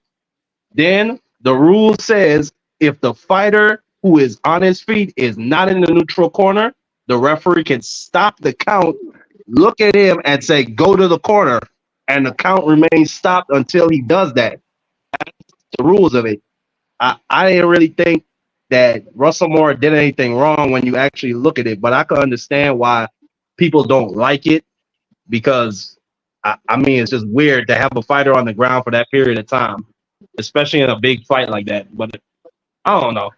Speaker 5: Then the rule says if the fighter who is on his feet is not in the neutral corner, the referee can stop the count, look at him, and say, go to the corner. And the count remains stopped until he does that. That's the rules of it. I didn't really think that Russell Moore did anything wrong when you actually look at it, but I can understand why people don't like it because, I mean, it's just weird to have a fighter on the ground for that period of time, especially in a big fight like that. But I don't know.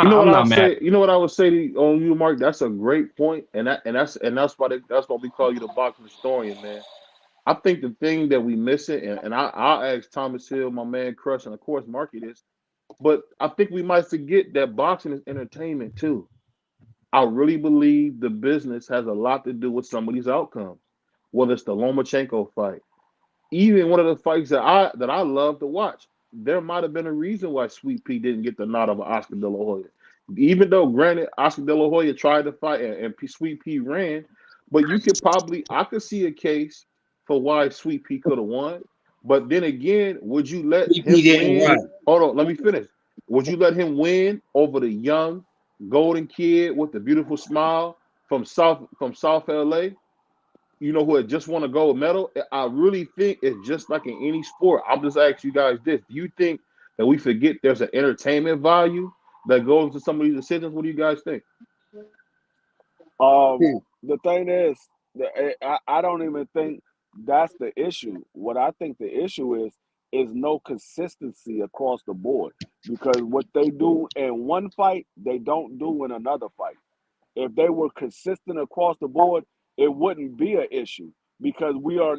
Speaker 2: You know what
Speaker 5: I'm
Speaker 2: I'll
Speaker 5: not mad.
Speaker 2: say? You know what I would say on you, Mark? That's a great point, that's why we call you the boxing historian, man. I think the thing that we missing, and I'll ask Thomas Hill, my man Crush, and of course Marky this, but I think we might forget that boxing is entertainment too. I really believe the business has a lot to do with some of these outcomes. Whether it's the Lomachenko fight, even one of the fights that I love to watch, there might have been a reason why Sweet Pea didn't get the nod of Oscar De La Hoya. Even though, granted, Oscar De La Hoya tried to fight and Sweet Pea ran, but I could see a case for why Sweet Pea could have won. But then again, would you let
Speaker 4: He
Speaker 2: him
Speaker 4: didn't
Speaker 2: win?
Speaker 4: run.
Speaker 2: Hold on, let me finish. Would you let him win over the young golden kid with the beautiful smile from South LA? You know, who had just won a gold medal? I really think it's just like in any sport. I'm just asking you guys this: do you think that we forget there's an entertainment value that goes into some of these decisions? What do you guys think?
Speaker 3: The thing is, I don't even think that's the issue. What I think the issue is no consistency across the board, because what they do in one fight, they don't do in another fight. If they were consistent across the board, it wouldn't be an issue, because we are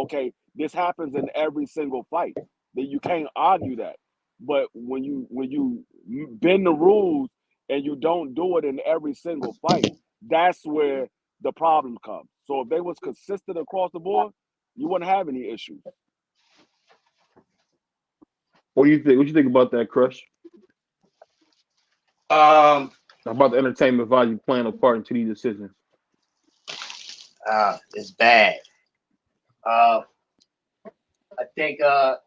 Speaker 3: okay, this happens in every single fight. That you can't argue that. But when you bend the rules and you don't do it in every single fight, that's where the problem comes. So if they was consistent across the board, you wouldn't have any issues.
Speaker 2: What do you think? What do you think about that, Crush? About the entertainment value playing a part into these decisions?
Speaker 7: It's bad. I think it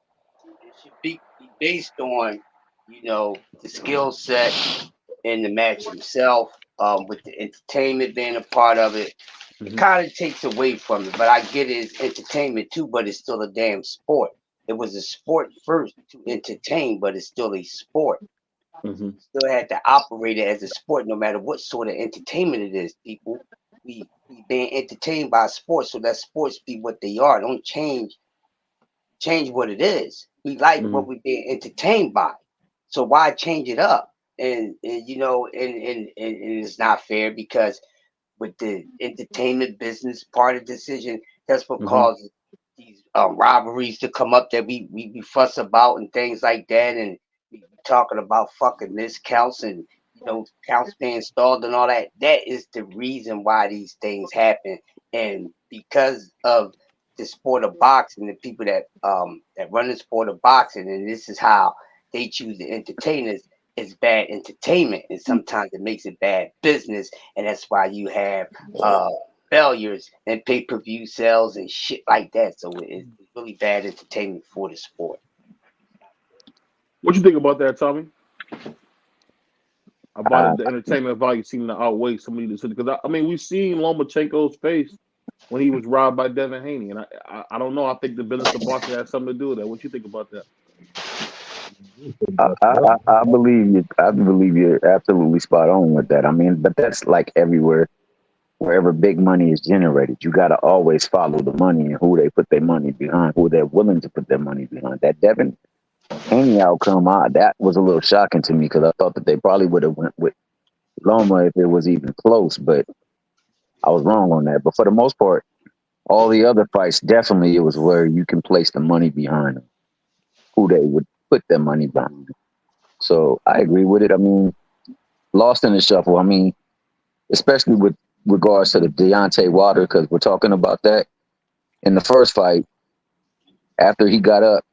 Speaker 7: should be based on, the skill set in the match himself, with the entertainment being a part of it. It kind of takes away from it, but I get it, it's entertainment too, but it's still a damn sport. It was a sport first to entertain, but it's still a sport. Still had to operate it as a sport, no matter what sort of entertainment it is. People, we being entertained by sports, so that sports be what they are. Don't change what it is. We like what we're being entertained by, so why change it up? And it's not fair, because with the entertainment business part of the decision, that's what causes these robberies to come up that we fuss about and things like that, and we talking about fucking miscounts and counts being stalled and all that. That is the reason why these things happen, and because of the sport of boxing, the people that run the sport of boxing, and this is how they choose the entertainers. It's bad entertainment, and sometimes it makes it bad business, and that's why you have failures and pay-per-view sales and shit like that. So it's really bad entertainment for the sport.
Speaker 2: What you think about that, Tommy? About the entertainment value seeming to outweigh some of these decisions? Because I mean, we've seen Lomachenko's face when he was robbed by Devin Haney, and I don't know. I think the business of boxing has something to do with that. What you think about that?
Speaker 8: I believe you. I believe you're absolutely spot on with that. I mean, but that's like everywhere, wherever big money is generated. You got to always follow the money and who they put their money behind, who they're willing to put their money behind. That Devin Haney outcome, that was a little shocking to me, because I thought that they probably would have went with Loma if it was even close, but I was wrong on that. But for the most part, all the other fights, definitely it was where you can place the money behind them, who they would put their money behind. So I agree with it. I mean, lost in the shuffle. I mean, especially with regards to the Deontay Wilder, because we're talking about that in the first fight. After he got up,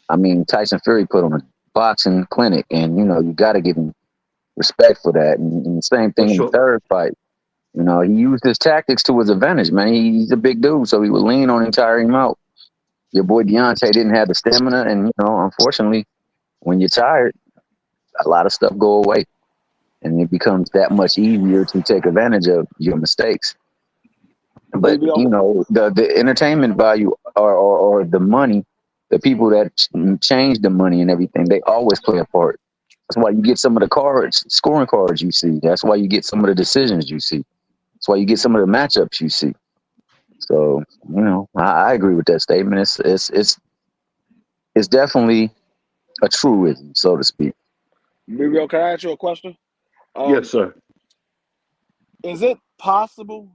Speaker 8: I mean, Tyson Fury put on a boxing clinic, and you got to give him respect for that. And the same thing in the third fight. He used his tactics to his advantage, man. He's a big dude, so he would lean on him, tire him out. Your boy Deontay didn't have the stamina, and unfortunately, when you're tired, a lot of stuff go away, and it becomes that much easier to take advantage of your mistakes. But the entertainment value or the money, the people that change the money and everything, they always play a part. That's why you get some of the scoring cards you see. That's why you get some of the decisions you see. That's why you get some of the matchups you see. So I agree with that statement. It's definitely a truism, so to speak.
Speaker 3: BVO, can I ask you a question?
Speaker 2: Yes, sir.
Speaker 3: Is it possible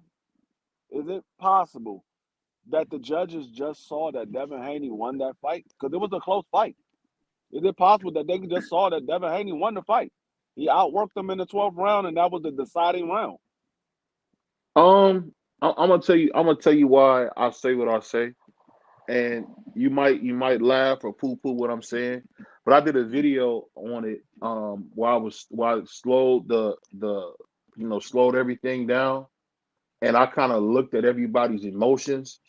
Speaker 3: that the judges just saw that Devin Haney won that fight? Because it was a close fight. Is it possible that they just saw that Devin Haney won the fight? He outworked them in the 12th round, and that was the deciding round.
Speaker 2: I'm gonna tell you why I say what I say. and you might laugh or poo poo what I'm saying, but I did a video on it while I slowed slowed everything down, and I kind of looked at everybody's emotions,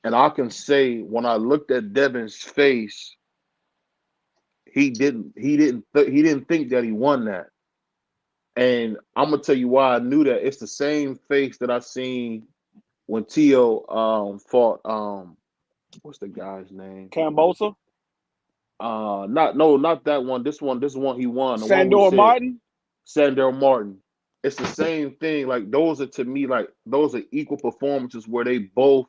Speaker 2: and I can say when I looked at Devin's face, he didn't think that he won that. And I'm gonna tell you why I knew that. It's the same face that I seen when Tio fought what's the guy's name?
Speaker 3: Cambosa,
Speaker 2: Not that one. This one he won. The one we
Speaker 3: Sandor
Speaker 2: said
Speaker 3: Martin.
Speaker 2: Sandor Martin. It's the same thing. Like those are to me like those are equal performances where they both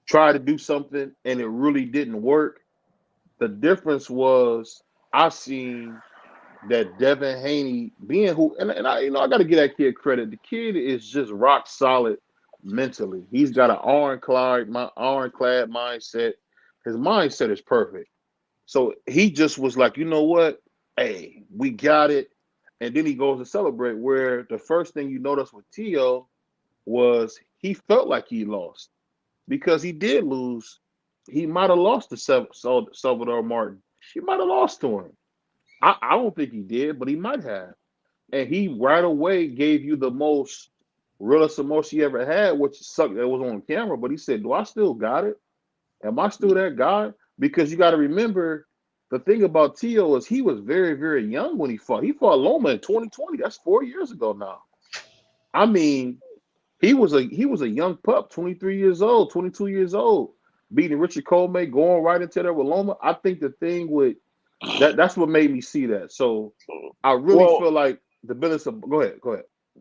Speaker 2: try to do something and it really didn't work. The difference was I seen that Devin Haney being who and I I gotta give that kid credit. The kid is just rock solid mentally. He's got an ironclad mindset. His mindset is perfect. So he just was like, you know what? Hey, we got it. And then he goes to celebrate. Where the first thing you notice with Tio was he felt like he lost because he did lose. He might have lost to Salvador Martin. He might have lost to him. I don't think he did, but he might have. And he right away gave you the most realest emotion he ever had, which sucked that was on camera. But he said, "Do I still got it? Am I still that guy?" Because you got to remember the thing about Tio is he was very, very young when he fought. He fought Loma in 2020. That's 4 years ago now. I mean, he was a young pup, 23 years old, 22 years old, beating Richard Coleman, going right into there with Loma. I think the thing with that's what made me see that. So I really
Speaker 3: Well,
Speaker 2: feel like the business of go ahead.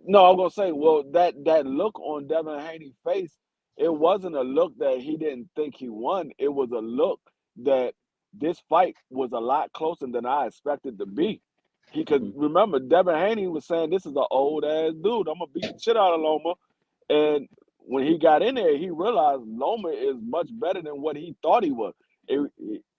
Speaker 3: no, I'm gonna say, well, that look on Devin Haney's face, it wasn't a look that he didn't think he won. It was a look that this fight was a lot closer than I expected to be. He could
Speaker 2: Mhm.
Speaker 3: remember Devin Haney was saying, "This is an old ass dude. I'm gonna beat the shit out of Loma." And when he got in there, he realized Loma is much better than what he thought he was.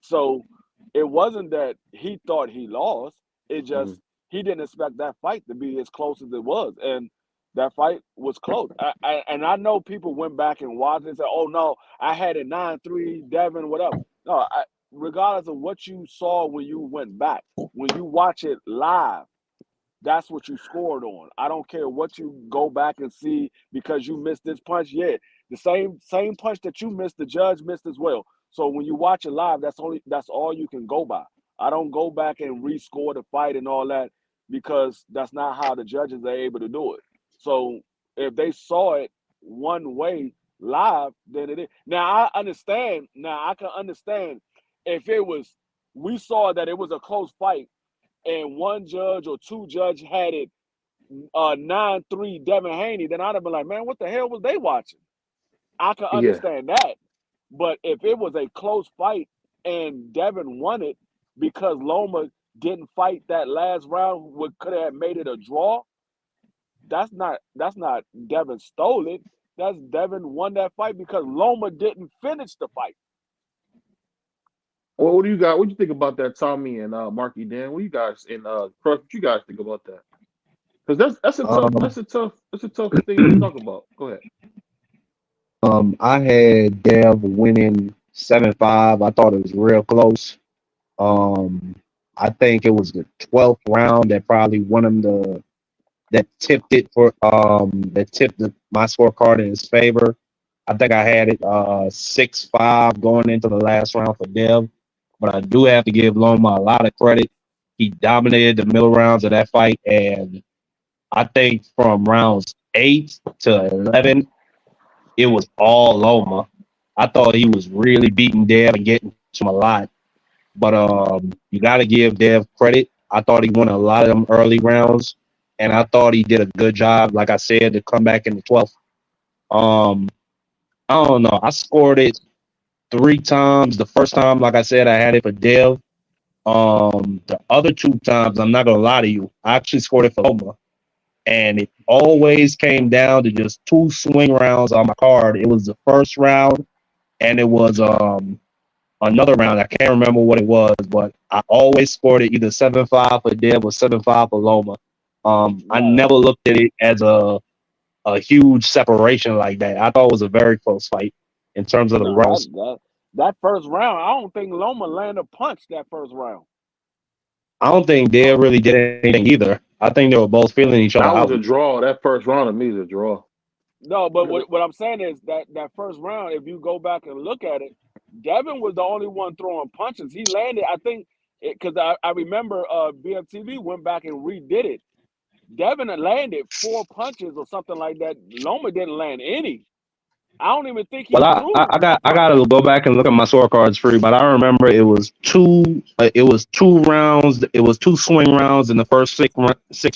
Speaker 3: So it wasn't that he thought he lost. It
Speaker 2: Mhm.
Speaker 3: just he didn't expect that fight to be as close as it was, and that fight was close. And I know people went back and watched it and said, "Oh no, I had it 9-3, Devin, whatever." No, regardless of what you saw when you went back, when you watch it live, that's what you scored on. I don't care what you go back and see because you missed this punch. Yeah, the same punch that you missed, the judge missed as well. So when you watch it live, that's all you can go by. I don't go back and rescore the fight and all that because that's not how the judges are able to do it. So if they saw it one way live, then it is. Now I understand. Now I can understand if it was we saw that it was a close fight and one judge or two judge had it 9-3 Devin Haney, then I'd have been like, man, what the hell was they watching? I can
Speaker 2: Yeah.
Speaker 3: understand that. But if it was a close fight and Devin won it because Loma didn't fight that last round, what could have made it a draw, that's not Devin stole it. That's Devin won that fight because Loma didn't finish the fight.
Speaker 2: Well, what do you got? What do you think about that, Tommy and Marky Dan? What do you guys in Crush? What you guys think about that? Because
Speaker 5: Um,
Speaker 2: that's a tough thing to talk about. Go ahead.
Speaker 5: I had Dev winning 7-5. I thought it was real close. Um, I think it was the 12th round that probably won him that tipped it for that tipped my scorecard in his favor. I think I had it 6-5 going into the last round for Dev, but I do have to give Loma a lot of credit. He dominated the middle rounds of that fight, and I think from rounds 8 to 11, it was all Loma. I thought he was really beating Dev and getting to him a lot, but you got to give Dev credit. I thought he won a lot of them early rounds, and I thought he did a good job, like I said, to come back in the 12th. Um, I don't know. I scored it 3 times. The first time, like I said, I had it for Dev. The other 2 times, I'm not gonna lie to you, I actually scored it for Loma, and it always came down to just 2 swing rounds on my card. It was the first round, and it was another round. I can't remember what it was, but I always scored it either 7-5 for Dev or 7-5 for Loma. I
Speaker 3: Nah,
Speaker 5: never looked at it as a huge separation like that. I thought it was a very close fight in terms of the
Speaker 3: nah,
Speaker 5: rounds.
Speaker 3: That first round, I don't think Loma landed a punch that first round.
Speaker 5: I don't think Dale really did anything either. I think they were both feeling each other
Speaker 9: That was
Speaker 5: out.
Speaker 9: a draw. That first round to me is a draw.
Speaker 3: No, but what I'm saying is that first round, if you go back and look at it, Devin was the only one throwing punches. He landed, I think, because I remember BFTV went back and redid it. Devin had landed 4 punches or something like that. Loma didn't land any. I don't even think he
Speaker 5: Well,
Speaker 3: threw
Speaker 5: I
Speaker 3: a punch.
Speaker 5: gotta go back and look at my scorecards free, but I remember it was two rounds. It was 2 swing rounds in the first 6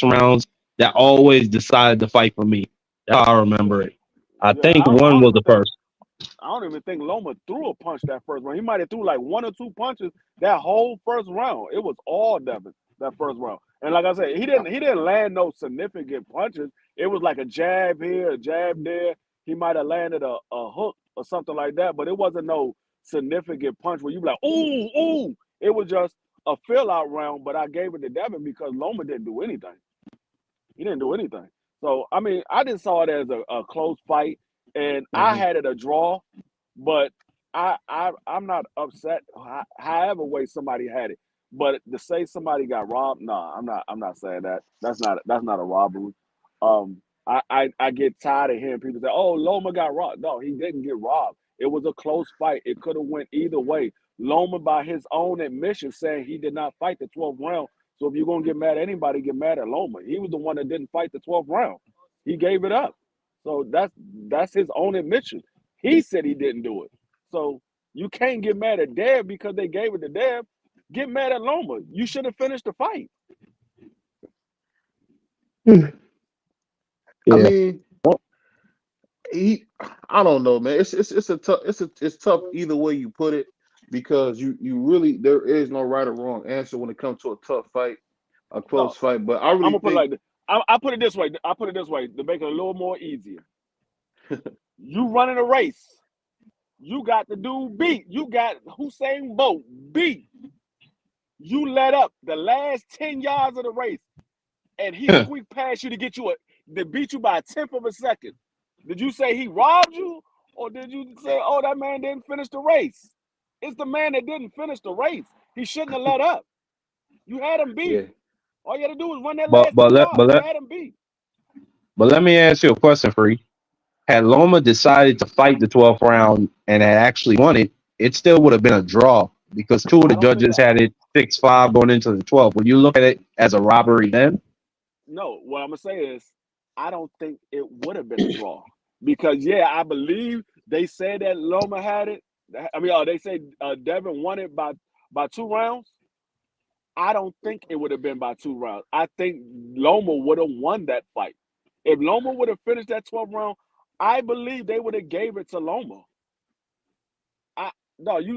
Speaker 5: rounds that always decided the fight for me. That's how I remember it. I
Speaker 3: Yeah,
Speaker 5: think
Speaker 3: I
Speaker 5: one
Speaker 3: don't
Speaker 5: was
Speaker 3: even
Speaker 5: the
Speaker 3: think
Speaker 5: first.
Speaker 3: I don't even think Loma threw a punch that first round. He might have threw like 1 or 2 punches that whole first round. It was all Devin that first round. And like I said, he didn't land no significant punches. It was like a jab here, a jab there. He might have landed a hook or something like that, but it wasn't no significant punch where you be like, ooh, ooh. It was just a fill out round, but I gave it to Devin because Loma didn't do anything. He didn't do anything. So I mean, I just saw it as a close fight, and I had it a draw, but I'm not upset. However way somebody had it, but to say somebody got robbed, no, I'm not saying that. That's not a robbery. I get tired of hearing people say, "Oh, Loma got robbed." No, he didn't get robbed. It was a close fight. It could have went either way. Loma, by his own admission, saying he did not fight the 12th round. So if you're gonna get mad at anybody, get mad at Loma. He was the one that didn't fight the 12th round. He gave it up. So that's his own admission. He said he didn't do it. So you can't get mad at Dev because they gave it to Dev. Get mad at Loma. You should have finished the fight.
Speaker 9: I
Speaker 5: Yeah.
Speaker 9: mean, I don't know, man. It's tough either way you put it because you really there is no right or wrong answer when it comes to a tough fight, a close
Speaker 3: No,
Speaker 9: fight. But I
Speaker 3: I'm
Speaker 9: really
Speaker 3: gonna put it
Speaker 9: think
Speaker 3: like this. I put it this way. I put it this way to make it a little more easier. You running a race. You got the dude beat. You got Hussein Bolt beat. You let up the last 10 yards of the race, and he squeaked past you to beat you by a 10th of a second. Did you say he robbed you, or did you say, "Oh, that man didn't finish the race"? It's the man that didn't finish the race. He shouldn't have let up. You had him beat.
Speaker 9: yeah.
Speaker 3: All you had to do was run that
Speaker 5: But
Speaker 3: last 10 yards. You had him beat.
Speaker 5: let me ask you a question, Free. Had Loma decided to fight the 12th round and had actually won it, it still would have been a draw because 2 of the
Speaker 3: I don't think
Speaker 5: judges had it 6-5 going into the 12th. Would you look at it as a robbery then?
Speaker 3: No, what I'm gonna say is I don't think it would have been a draw because I believe they said that Loma had it. I mean, they say Devin won it by 2 rounds. I don't think it would have been by 2 rounds. I think Loma would have won that fight. If Loma would have finished that 12th round, I believe they would have gave it to Loma.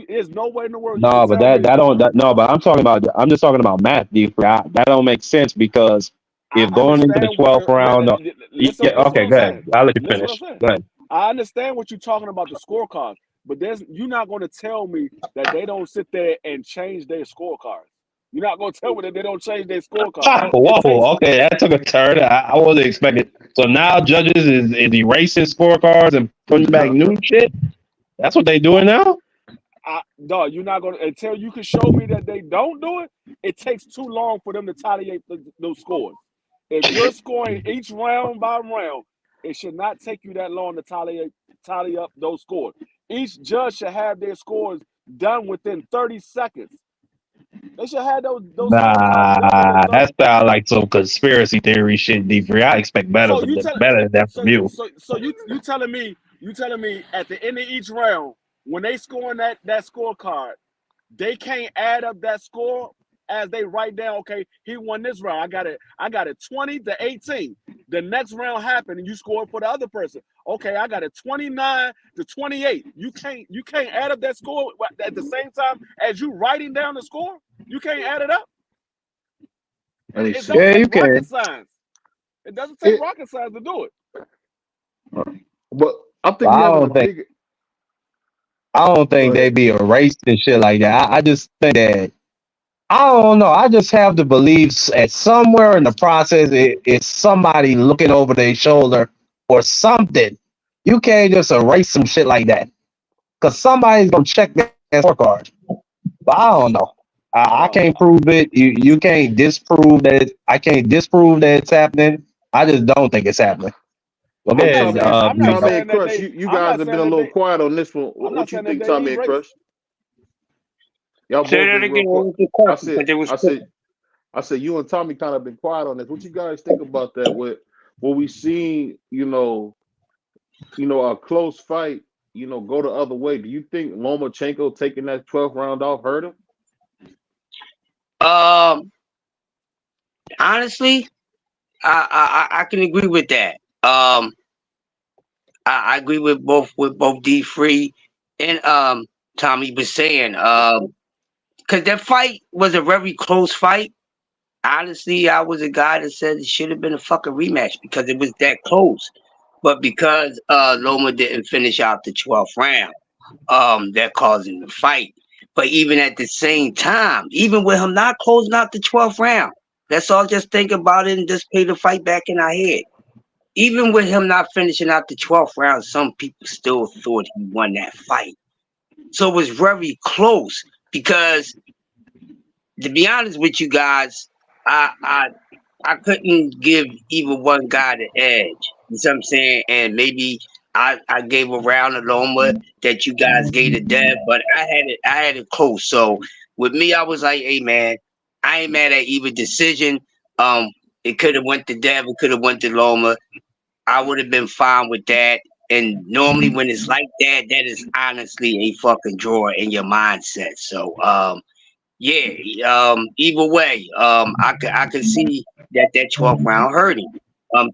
Speaker 3: There's no way in the world you
Speaker 5: No,
Speaker 3: can
Speaker 5: but
Speaker 3: tell me.
Speaker 5: but I'm just talking about math, D. That don't make sense because
Speaker 3: I
Speaker 5: if going into the
Speaker 3: understand.
Speaker 5: 12th round,
Speaker 3: Listen what
Speaker 5: okay,
Speaker 3: I'm
Speaker 5: go
Speaker 3: saying.
Speaker 5: ahead. I'll let you
Speaker 3: Listen what
Speaker 5: finish.
Speaker 3: I'm saying.
Speaker 5: Go ahead.
Speaker 3: I understand what you're talking about the scorecards, but you're not going to tell me that they don't sit there and change their scorecards. You're not going to tell me that they don't change their scorecards.
Speaker 5: Whoa, okay, that took a turn. I wasn't expecting. So now judges is erasing scorecards and putting back new shit. That's what they doing now.
Speaker 3: No, you're not going to until you can show me that they don't do it. It takes too long for them to tally those scores. If you're scoring each round by round, it should not take you that long to tally up those scores. Each judge should have their scores done within 30 seconds. They should have those scorecards done within 30
Speaker 5: That sounds like some conspiracy theory shit, D. I expect better
Speaker 3: So
Speaker 5: than
Speaker 3: you
Speaker 5: that from you.
Speaker 3: So you telling me at the end of each round when they scoring that scorecard, they can't add up that score as they write down. Okay, he won this round. I got it 20-18. The next round happened and you scored for the other person. Okay, I got it 29-28. You can't add up that score at the same time as you writing down the score. You can't add it up. It don't take rocket science. It doesn't take rocket science to do it.
Speaker 9: But I think
Speaker 5: I don't think they be erased and shit like that. I just think that I don't know. I just have the beliefs at somewhere in the process it's somebody looking over their shoulder or something. You can't just erase some shit like that. because somebody's gonna check that scorecard. But I don't know. I can't prove it. You can't disprove that. I can't disprove that it's happening. I just don't think it's happening. Go
Speaker 3: I'm not
Speaker 5: ahead,
Speaker 3: saying I'm not
Speaker 9: Tommy
Speaker 5: BVO.
Speaker 3: saying
Speaker 9: and
Speaker 3: that
Speaker 9: Crush,
Speaker 3: they.
Speaker 9: you
Speaker 3: I'm
Speaker 9: guys
Speaker 3: not
Speaker 9: have been
Speaker 3: saying
Speaker 9: a
Speaker 3: that
Speaker 9: little
Speaker 3: they.
Speaker 9: quiet on this one.
Speaker 3: I'm not
Speaker 9: What you
Speaker 3: saying that
Speaker 9: think,
Speaker 3: they
Speaker 9: Tommy
Speaker 3: ain't
Speaker 9: and Crush?
Speaker 3: racist.
Speaker 9: Y'all
Speaker 7: Say
Speaker 9: both
Speaker 7: that
Speaker 9: been real
Speaker 7: again.
Speaker 9: quiet.
Speaker 7: What was the
Speaker 9: I
Speaker 7: question?
Speaker 9: said,
Speaker 7: Because it was
Speaker 9: I
Speaker 7: quick.
Speaker 9: said, I said, you and Tommy kind of been quiet on this. What you guys think about that? What we seen, a close fight, go the other way. Do you think Lomachenko taking that 12th round off hurt him?
Speaker 7: Honestly, I can agree with that. I agree with both D Free and Tommy was saying. Because that fight was a very close fight. Honestly, I was a guy that said it should have been a fucking rematch because it was that close. But because Loma didn't finish out the 12th round, that caused him to fight. But even at the same time, even with him not closing out the 12th round, let's all just think about it and just play the fight back in our head. Even with him not finishing out the 12th round, some people still thought he won that fight. So it was very close because, to be honest with you guys, I couldn't give either one guy the edge. You see what I'm saying? And maybe I gave a round of Loma that you guys gave to Dev, but I had it close. So with me, I was like, hey man, I ain't mad at either decision. It could have went to Dev, it could have went to Loma. I would have been fine with that. And normally when it's like that, that is honestly a fucking draw in your mindset. So yeah, either way, I could see that 12th round hurt him.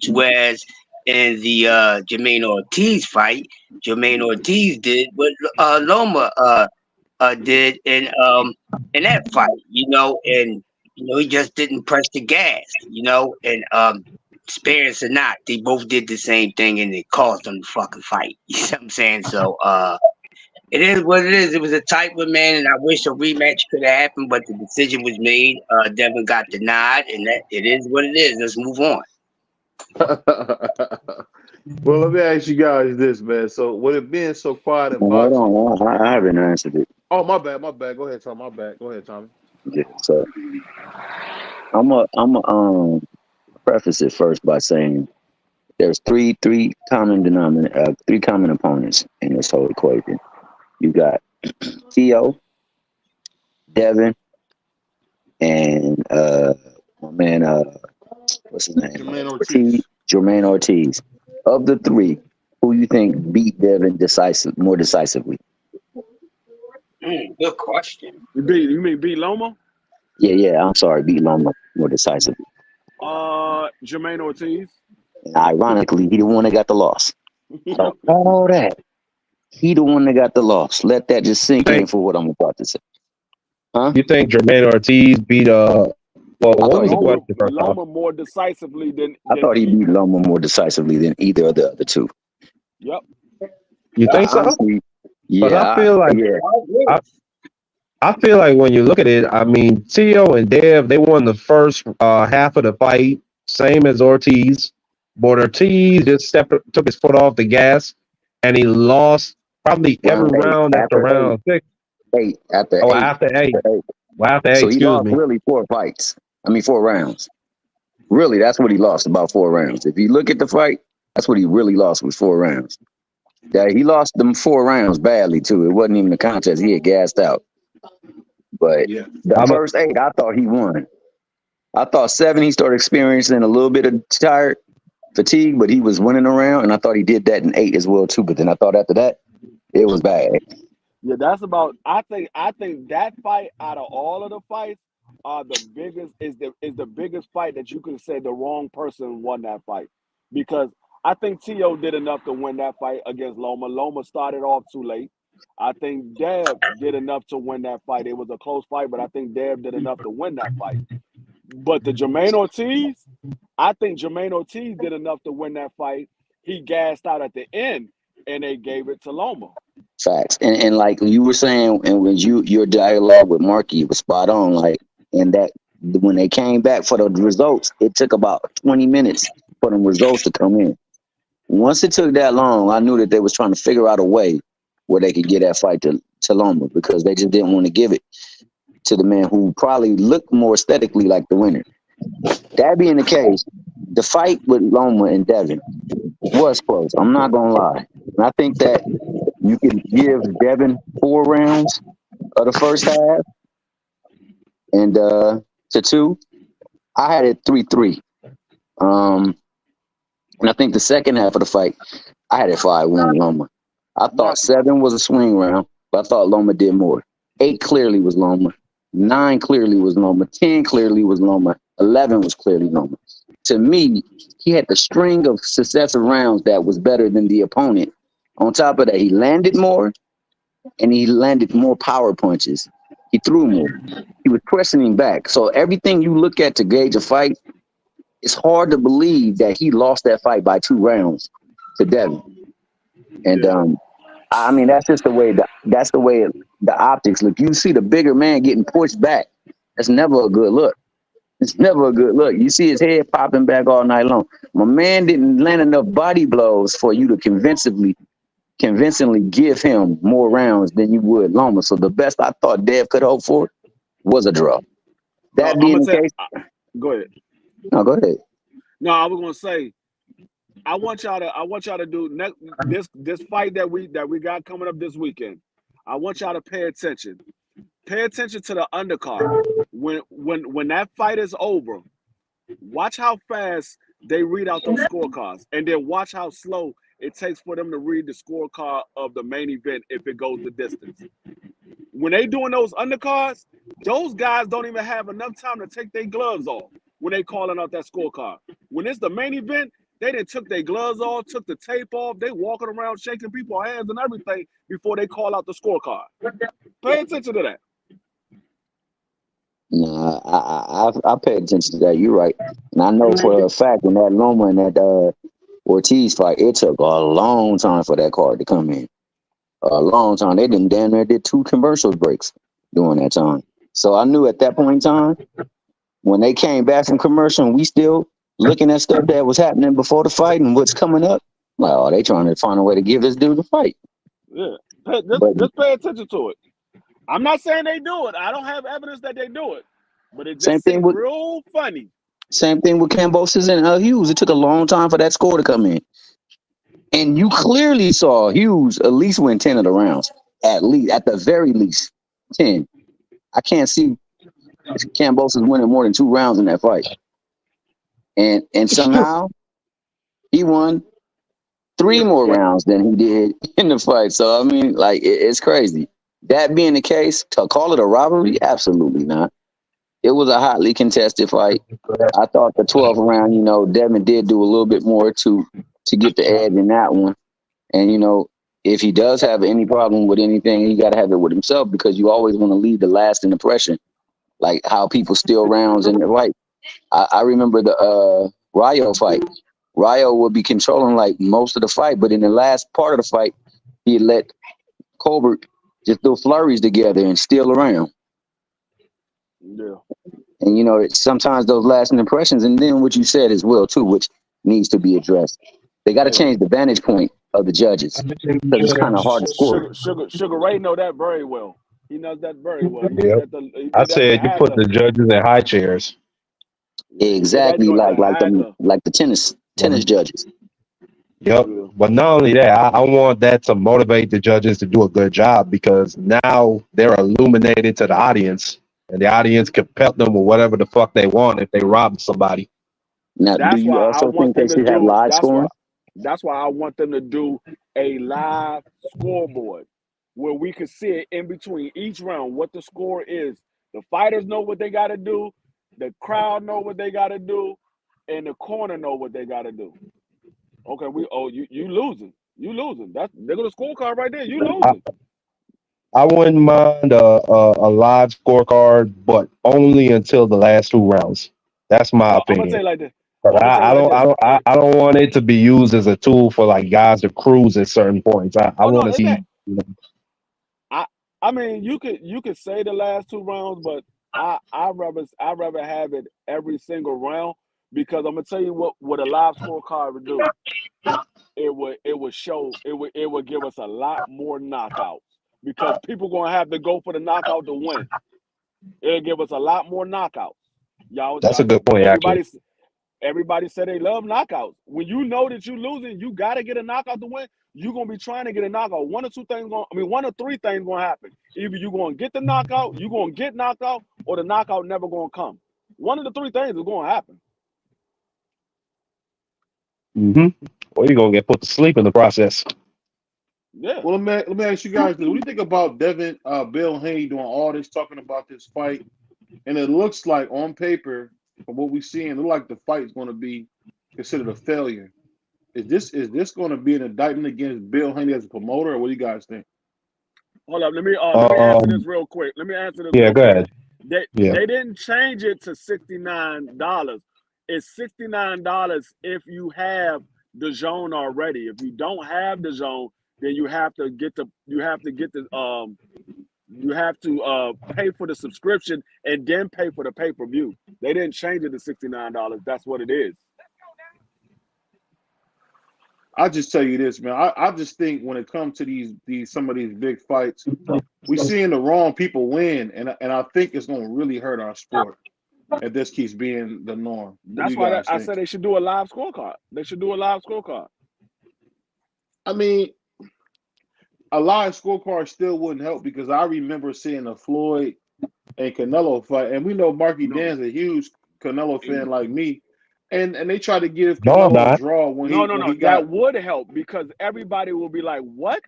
Speaker 7: To whereas in the Jermaine Ortiz fight, Jermaine Ortiz did what Loma did in that fight, and he just didn't press the gas, and experience or not, they both did the same thing and it caused them to fucking fight. You know what I'm saying? So it is what it is. It was a tight one, man, and I wish a rematch could have happened, but the decision was made. Devin got denied, and that it is what it is. Let's move on.
Speaker 9: Well, let me ask you guys this, man. So, with it being so quiet in
Speaker 8: Hold
Speaker 9: boxing,
Speaker 8: on, I haven't answered it.
Speaker 9: oh my bad. Go ahead, Tommy. My bad. Go ahead, Tommy.
Speaker 8: Yeah, so I'm a preface it first by saying there's three common opponents in this whole equation. You got T.O., Devin, and my man, what's his name?
Speaker 9: Jermaine Ortiz.
Speaker 8: Jermaine Ortiz. Of the three, who you think beat Devin more decisively?
Speaker 7: Good question.
Speaker 3: You mean beat Loma?
Speaker 8: Yeah. I'm sorry, beat Loma more decisively.
Speaker 3: Jermaine Ortiz.
Speaker 8: And ironically, he the one that got the loss. So all that, he the one that got the loss. Let that just sink in for what I'm about to say. Huh?
Speaker 5: You think Jermaine Ortiz beat well, what was the
Speaker 3: Loma,
Speaker 5: question first off?
Speaker 3: Loma more decisively than
Speaker 8: I thought he beat Loma more decisively than either of the other two.
Speaker 3: Yep.
Speaker 5: You think so?
Speaker 8: Honestly,
Speaker 5: Because
Speaker 8: yeah,
Speaker 5: I feel like when you look at it, I mean, Tio and Dev, they won the first half of the fight, same as Ortiz. But Ortiz just took his foot off the gas, and he lost probably every round after round 6.
Speaker 8: After eight.
Speaker 5: Well, after 8,
Speaker 8: So he
Speaker 5: excuse
Speaker 8: lost
Speaker 5: me.
Speaker 8: really 4 rounds. Really, that's what he lost, about 4 rounds. If you look at the fight, that's what he really lost, was 4 rounds. Yeah, he lost them 4 rounds badly, too. It wasn't even a contest. He had gassed out. But the first 8, I thought he won. I thought 7, he started experiencing a little bit of fatigue, but he was winning around, and I thought he did that in 8 as well, too. But then I thought after that, it was bad.
Speaker 3: Yeah, that's about. I think that fight out of all of the fights are the biggest. Is the biggest fight that you could have said the wrong person won that fight, because I think T.O. did enough to win that fight against Loma. Loma started off too late. I think Dev did enough to win that fight. It was a close fight, but I think Dev did enough to win that fight. But the Jermaine Ortiz, I think Jermaine Ortiz did enough to win that fight. He gassed out at the end, and they gave it to Loma.
Speaker 8: Facts. And like you were saying, and when your dialogue with Marky was spot on, like, and that when they came back for the results, it took about 20 minutes for them results to come in. Once it took that long, I knew that they was trying to figure out a way where they could get that fight to Loma because they just didn't want to give it to the man who probably looked more aesthetically like the winner. That being the case, the fight with Loma and Devin was close. I'm not gonna lie. And I think that you can give Devin 4 rounds of the first half and to 2. I had it 3-3. And I think the second half of the fight, I had it 5-1 Loma. I thought 7 was a swing round, but I thought Loma did more. 8 clearly was Loma. 9 clearly was Loma. 10 clearly was Loma. 11 was clearly Loma. To me, he had the string of successive rounds that was better than the opponent. On top of that, he landed more, and he landed more power punches. He threw more. He was pressing him back. So everything you look at to gauge a fight, it's hard to believe that he lost that fight by 2 rounds to Devin. And I mean, that's just the way the optics look. You see the bigger man getting pushed back. That's never a good look. It's never a good look. You see his head popping back all night long. My man didn't land enough body blows for you to convincingly give him more rounds than you would Loma. So the best I thought Dev could hope for was a draw. That being the case,
Speaker 3: go ahead.
Speaker 8: No, go ahead.
Speaker 3: No, I was gonna say, I want y'all to do this fight that we got coming up this weekend. I want y'all to pay attention. Pay attention to the undercard. When that fight is over, watch how fast they read out those scorecards, and then watch how slow it takes for them to read the scorecard of the main event if it goes the distance. When they doing those undercards, those guys don't even have enough time to take their gloves off when they calling out that scorecard. When it's the main event, they done took their gloves off, took the tape off. They walking around shaking people's hands and everything before they call out the scorecard. Pay attention to that.
Speaker 8: No, I pay attention to that. You're right, and I know for a fact when that Loma and that Ortiz fight, it took a long time for that card to come in. A long time. They damn near did 2 commercial breaks during that time. So I knew at that point in time, when they came back from commercial and we still looking at stuff that was happening before the fight and what's coming up, like, oh, they trying to find a way to give this dude a fight.
Speaker 3: Yeah, just pay attention to it. I'm not saying they do it. I don't have evidence that they do it, but it just seems real funny.
Speaker 8: Same thing with Cambosis and Hughes. It took a long time for that score to come in. And you clearly saw Hughes at least win 10 of the rounds. At the very least, 10. I can't see Cambosis winning more than 2 rounds in that fight. And somehow he won 3 more rounds than he did in the fight. So, I mean, like, it's crazy. That being the case, to call it a robbery, absolutely not. It was a hotly contested fight. I thought the 12th round, Devin did do a little bit more to get the edge in that one. And, if he does have any problem with anything, he got to have it with himself because you always want to leave the lasting impression, like how people steal rounds in the fight. I remember the Rayo fight. Rayo would be controlling like most of the fight, but in the last part of the fight, he let Colbert just do flurries together and steal around.
Speaker 3: Yeah.
Speaker 8: And sometimes those lasting impressions, and then what you said as well too, which needs to be addressed. They got to change the vantage point of the judges because it's kind of hard to score.
Speaker 3: Sugar Ray know that very well. He knows that very well.
Speaker 5: Yep. I said you put the judges in high chairs.
Speaker 8: Exactly, like the tennis judges.
Speaker 5: Yep. But not only that, I want that to motivate the judges to do a good job because now they're illuminated to the audience, and the audience can pelt them with whatever the fuck they want if they rob somebody.
Speaker 8: Now, do you also think they should have live scoring?
Speaker 3: That's why I want them to do a live scoreboard where we can see it in between each round what the score is. The fighters know what they got to do, the crowd know what they got to do, and the corner know what they got to do. Okay, you losing. You losing. They're gonna scorecard right there. You losing.
Speaker 5: I wouldn't mind a live scorecard, but only until the last 2 rounds. That's my opinion.
Speaker 3: I'm gonna say like this.
Speaker 5: I don't want it to be used as a tool for like guys to cruise at certain points. I want to see.
Speaker 3: I mean, you could say the last 2 rounds, but I rather have it every single round because I'm gonna tell you what a live scorecard would do. It would would give us a lot more knockouts because people gonna have to go for the knockout to win. It'll give us a lot more knockouts.
Speaker 5: That's a good point, actually.
Speaker 3: Everybody said they love knockouts. When you know that you're losing, you gotta get a knockout to win. You're gonna be trying to get a knockout. One of three things gonna happen. Either you're gonna get the knockout, you're gonna get knocked out, or the knockout never gonna come. One of the three things is gonna happen.
Speaker 5: Or you're gonna get put to sleep in the process.
Speaker 3: Yeah.
Speaker 2: Well, let me ask you guys this. What do you think about Devin, Bill Haney doing all this talking about this fight? And it looks like on paper, from what we're seeing, it looks like the fight's going to be considered a failure. Is this going to be an indictment against Bill Haney as a promoter, or what do you guys think?
Speaker 3: Hold up, let me answer this real quick.
Speaker 5: Yeah, go ahead.
Speaker 3: They didn't change it to $69. It's $69 if you have the zone already. If you don't have the zone, then you have to pay for the subscription and then pay for the pay-per-view. They didn't change it to $69. That's what it is.
Speaker 2: I'll just tell you this, man. I just think when it comes to these some of these big fights, we're seeing the wrong people win, and I think it's going to really hurt our sport if this keeps being the norm.
Speaker 3: That's why I said they should do a live scorecard. They should do a live scorecard.
Speaker 2: I mean, a live scorecard still wouldn't help because I remember seeing a Floyd and Canelo fight, and we know Marky Dan's a huge Canelo fan like me, and they try to give Canelo a draw when he got.
Speaker 3: That would help because everybody will be like, "What?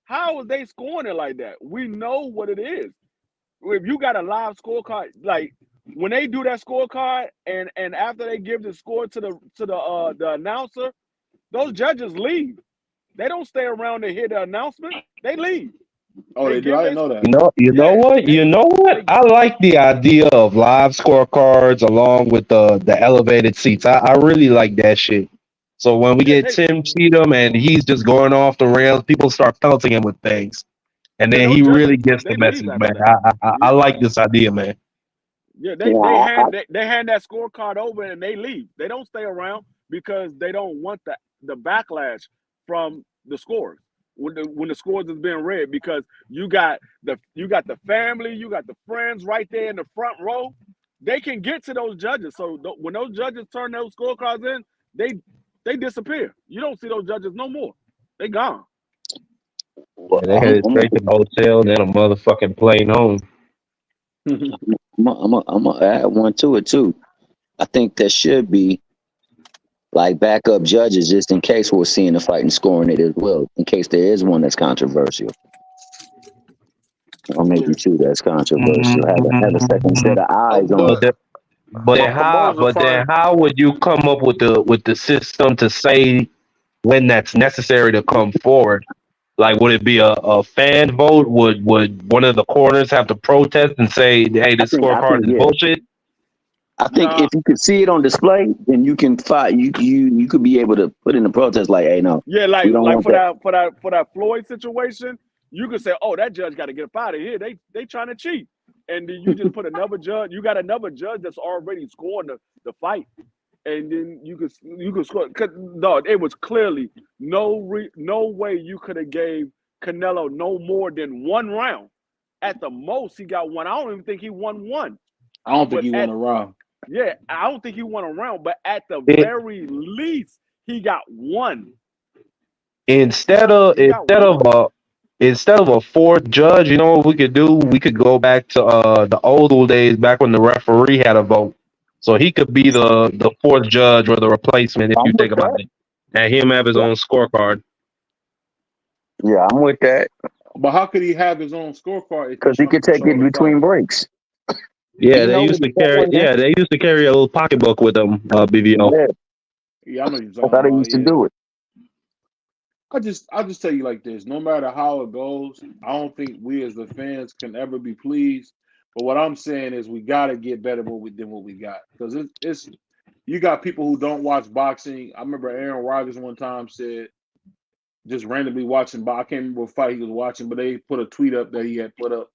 Speaker 3: How are they scoring it like that?" We know what it is. If you got a live scorecard, like when they do that scorecard, and after they give the score to the announcer, those judges leave. They don't stay around to hear the announcement. They leave.
Speaker 2: Oh, they do. I didn't know that.
Speaker 5: You know what? I like the idea of live scorecards along with the elevated seats. I really like that shit. So when we get Tim Cheatham and he's just going off the rails, people start pelting him with things, and then he really gets the message, man. I like this idea, man.
Speaker 3: Yeah, they hand that scorecard over and they leave. They don't stay around because they don't want the backlash from the scores when the scores is being read, because you got the family, you got the friends right there in the front row. They can get to those judges. So when those judges turn those scorecards in, they disappear. You don't see those judges no more. They gone.
Speaker 5: Yeah, they headed straight to the hotel and then a motherfucking plane home.
Speaker 8: I'm gonna add one to it too. I think there should be like backup judges just in case we're seeing the fight and scoring it as well, in case there is one that's controversial. Or maybe two that's controversial. Have a second set of eyes on it.
Speaker 5: But then how would you come up with the system to say when that's necessary to come forward? Like, would it be a fan vote? Would one of the corners have to protest and say, "Hey, this scorecard is bullshit"?
Speaker 8: I think if you could see it on display, then you can fight. You could be able to put in a protest like, "Hey, no."
Speaker 3: Yeah, like for that Floyd situation, you could say, "Oh, that judge got to get up out of here. They trying to cheat," and then you just put another judge. You got another judge that's already scoring the fight, and then you could score. Cause dog, it was clearly no way you could have gave Canelo no more than one round. At the most, he got one. I don't even think he won one.
Speaker 2: I don't think he won a round.
Speaker 3: Yeah, I don't think he won a round, but at the very least, he got one.
Speaker 5: Instead of a fourth judge, you know what we could do? We could go back to the old days, back when the referee had a vote. So he could be the fourth judge or the replacement, if you think about it, and him have his own scorecard.
Speaker 8: Yeah, I'm with that.
Speaker 2: But how could he have his own scorecard?
Speaker 8: Because he could take it between breaks.
Speaker 5: Yeah, they used to carry a little pocketbook with them, BVO.
Speaker 2: Yeah, I know
Speaker 8: That's how they used to do it.
Speaker 2: I'll just tell you like this: no matter how it goes, I don't think we as the fans can ever be pleased. But what I'm saying is we got to get better than what we got, because it's you got people who don't watch boxing. I remember Aaron Rodgers one time said, just randomly watching, I can't remember what fight he was watching, but they put a tweet up that he had put up,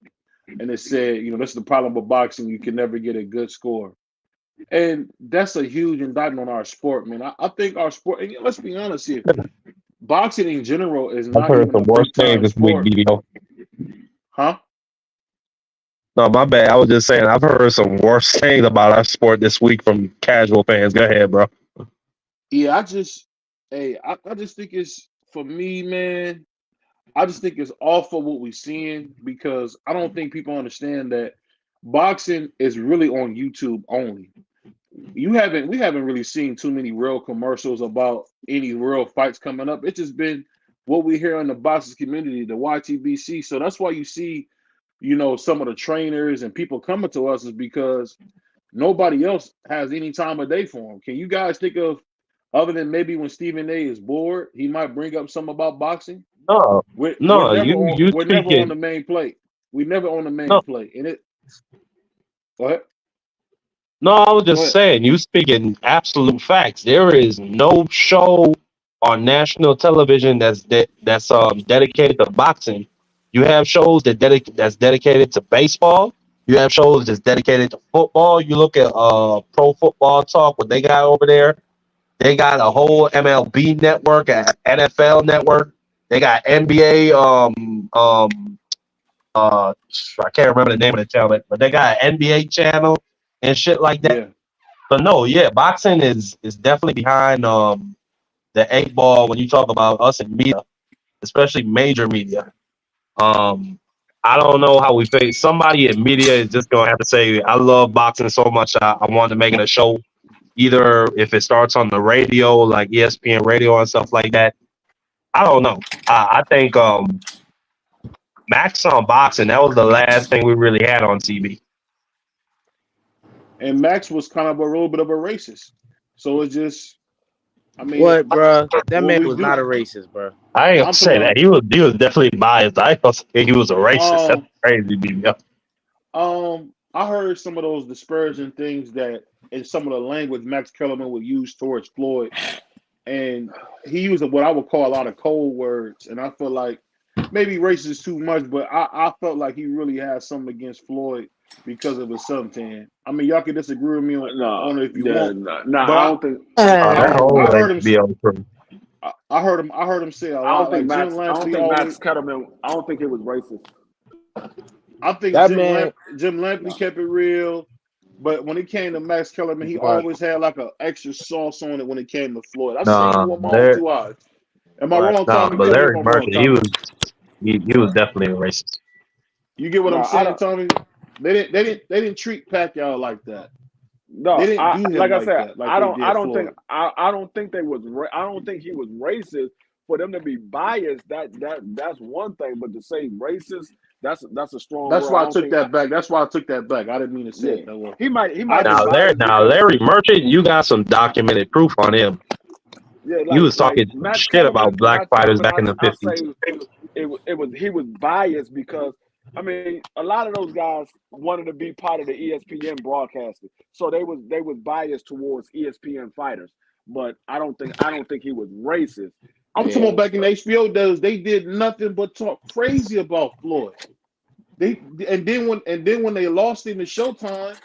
Speaker 2: and it said, this is the problem with boxing: you can never get a good score. And that's a huge indictment on our sport, man. I think our sport, and let's be honest here, boxing in general is
Speaker 5: I've
Speaker 2: not
Speaker 5: heard
Speaker 2: even
Speaker 5: some
Speaker 2: a
Speaker 5: worse
Speaker 2: big
Speaker 5: things
Speaker 2: time
Speaker 5: this week,
Speaker 2: sport,
Speaker 5: BVO.
Speaker 2: huh?
Speaker 5: No, my bad. I was just saying I've heard some worse things about our sport this week from casual fans. Go ahead, bro.
Speaker 2: Yeah, I just think it's for me, man. I just think it's awful what we're seeing because I don't think people understand that boxing is really on YouTube only. We haven't really seen too many real commercials about any real fights coming up. It's just been what we hear in the boxing community, the YTBC. So that's why you see, some of the trainers and people coming to us is because nobody else has any time of day for them. Can you guys think of other than maybe when Stephen A is bored, he might bring up something about boxing?
Speaker 5: No,
Speaker 2: We're
Speaker 5: no,
Speaker 2: never
Speaker 5: you
Speaker 2: on
Speaker 5: you
Speaker 2: we're never on
Speaker 5: speaking.
Speaker 2: the main plate. We never on the main
Speaker 5: No,
Speaker 2: plate. And it go ahead.
Speaker 5: no, I was
Speaker 2: Go
Speaker 5: just
Speaker 2: ahead.
Speaker 5: saying you speaking absolute facts. There is no show on national television that's dedicated to boxing. You have shows that's dedicated to baseball. You have shows that's dedicated to football. You look at Pro Football Talk, what they got over there. They got a whole MLB network, a NFL network. They got NBA. I can't remember the name of the channel, but they got an NBA channel and shit like that.
Speaker 2: Yeah.
Speaker 5: But no, yeah, boxing is definitely behind the eight ball when you talk about us in media, especially major media. Um, I don't know how we face somebody in media is just gonna have to say, I love boxing so much I want to make it a show. Either if it starts on the radio, like ESPN radio and stuff like that. I don't know. I think Max on boxing, that was the last thing we really had on TV.
Speaker 2: And Max was kind of a little bit of a racist. So it's just, I mean,
Speaker 6: What, bro? That
Speaker 2: what
Speaker 6: man
Speaker 2: we
Speaker 6: was
Speaker 2: do.
Speaker 6: not a racist, bro.
Speaker 5: I ain't gonna
Speaker 2: I'm talking
Speaker 5: say that.
Speaker 2: about
Speaker 5: He was definitely biased. I ain't gonna say he was a racist. That's
Speaker 2: um
Speaker 5: crazy, BBL.
Speaker 2: I heard some of those disparaging things that in some of the language Max Kellerman would use towards Floyd, and he used what I would call a lot of cold words, and I feel like maybe racist is too much, but I felt like he really had something against Floyd because of his suntan. I mean, y'all can disagree with me
Speaker 3: No,
Speaker 2: on it if you
Speaker 3: yeah,
Speaker 2: want,
Speaker 3: no,
Speaker 2: but
Speaker 3: I don't think.
Speaker 5: That whole
Speaker 2: I heard him
Speaker 5: HBO crew.
Speaker 2: I heard him say a
Speaker 3: I don't
Speaker 2: lot.
Speaker 3: think
Speaker 2: Like Jim
Speaker 3: Max. I don't
Speaker 2: Lampley
Speaker 3: think
Speaker 2: always.
Speaker 3: Max Ketterman. I don't think it was racist.
Speaker 2: I think
Speaker 6: That man,
Speaker 2: Jim Lampley kept it real, but when it came to Max Kellerman, he
Speaker 6: right,
Speaker 2: always had like an extra sauce on it when it came to Floyd. I seen it
Speaker 5: Nah,
Speaker 2: with my own
Speaker 5: there,
Speaker 2: two eyes. Am I
Speaker 6: right.
Speaker 2: wrong,
Speaker 5: nah,
Speaker 2: Tommy?
Speaker 5: but
Speaker 2: Tell me if
Speaker 5: Larry
Speaker 2: I'm wrong,
Speaker 5: Merchant, he
Speaker 2: Tommy.
Speaker 5: was he was definitely a racist.
Speaker 2: You get what
Speaker 3: No,
Speaker 2: I'm
Speaker 3: I
Speaker 2: saying,
Speaker 3: don't.
Speaker 2: Tommy? They didn't treat Pacquiao like that. They
Speaker 3: No,
Speaker 2: didn't
Speaker 3: I
Speaker 2: do him
Speaker 3: like I
Speaker 2: like
Speaker 3: said,
Speaker 2: that, like they
Speaker 3: I
Speaker 2: did
Speaker 3: don't think
Speaker 2: Floyd.
Speaker 3: I don't think they was I don't think he was racist for them to be biased. That's one thing, but to say racist, that's a strong
Speaker 2: That's
Speaker 3: word. I
Speaker 2: why I
Speaker 3: don't
Speaker 2: took
Speaker 3: think.
Speaker 2: that back. That's why I took that back. I didn't mean to say
Speaker 3: Yeah,
Speaker 2: it that way.
Speaker 3: he
Speaker 2: I
Speaker 3: might be
Speaker 5: Now,
Speaker 2: just
Speaker 3: biased because
Speaker 5: Larry Merchant, you got some documented proof on him.
Speaker 3: yeah,
Speaker 5: He was
Speaker 3: like
Speaker 5: talking
Speaker 3: Max
Speaker 5: shit about
Speaker 3: Kellerman,
Speaker 5: black fighters back in the
Speaker 3: I
Speaker 5: 50s.
Speaker 3: say it was he was biased because I mean a lot of those guys wanted to be part of the ESPN broadcasting, so they was biased towards ESPN fighters. But I don't think he was racist.
Speaker 2: I'm talking
Speaker 6: Yeah,
Speaker 2: about back in the HBO days, they did nothing but talk crazy about Floyd. And then when they lost in the Showtime,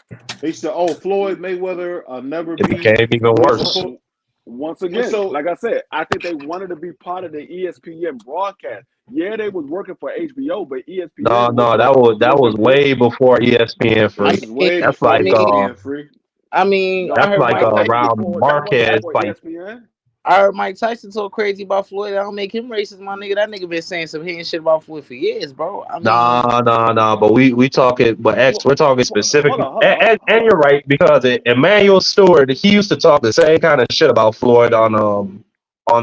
Speaker 2: they said, "Oh, Floyd Mayweather never
Speaker 5: It
Speaker 2: beat
Speaker 5: became even
Speaker 2: what he's
Speaker 5: worse.
Speaker 2: supposed."
Speaker 3: Once
Speaker 2: And
Speaker 3: again,
Speaker 2: so
Speaker 3: like I said, I think they wanted to be part of the ESPN broadcast. Yeah, they was working for HBO, but
Speaker 5: No,
Speaker 3: ESPN
Speaker 5: no,
Speaker 3: was
Speaker 5: that was
Speaker 3: working for.
Speaker 5: way before ESPN
Speaker 6: I
Speaker 5: free.
Speaker 2: this is
Speaker 6: mean,
Speaker 2: way
Speaker 5: That's
Speaker 6: I
Speaker 2: before
Speaker 5: like
Speaker 6: mean,
Speaker 2: ESPN free.
Speaker 6: I
Speaker 3: No,
Speaker 5: that's
Speaker 6: heard
Speaker 5: like
Speaker 6: Mike
Speaker 3: no,
Speaker 6: Tyson.
Speaker 3: that wasn't
Speaker 5: Marquez
Speaker 3: before
Speaker 5: fight.
Speaker 3: ESPN.
Speaker 6: I heard Mike Tyson talk crazy about Floyd. I don't make him racist, my nigga. That nigga been saying some hating shit about Floyd for years, bro. I mean,
Speaker 5: No. But we talking, but X, we're talking specifically, and you're
Speaker 3: Hold
Speaker 5: right because Emmanuel Stewart, he used to talk the same kind of shit about Floyd on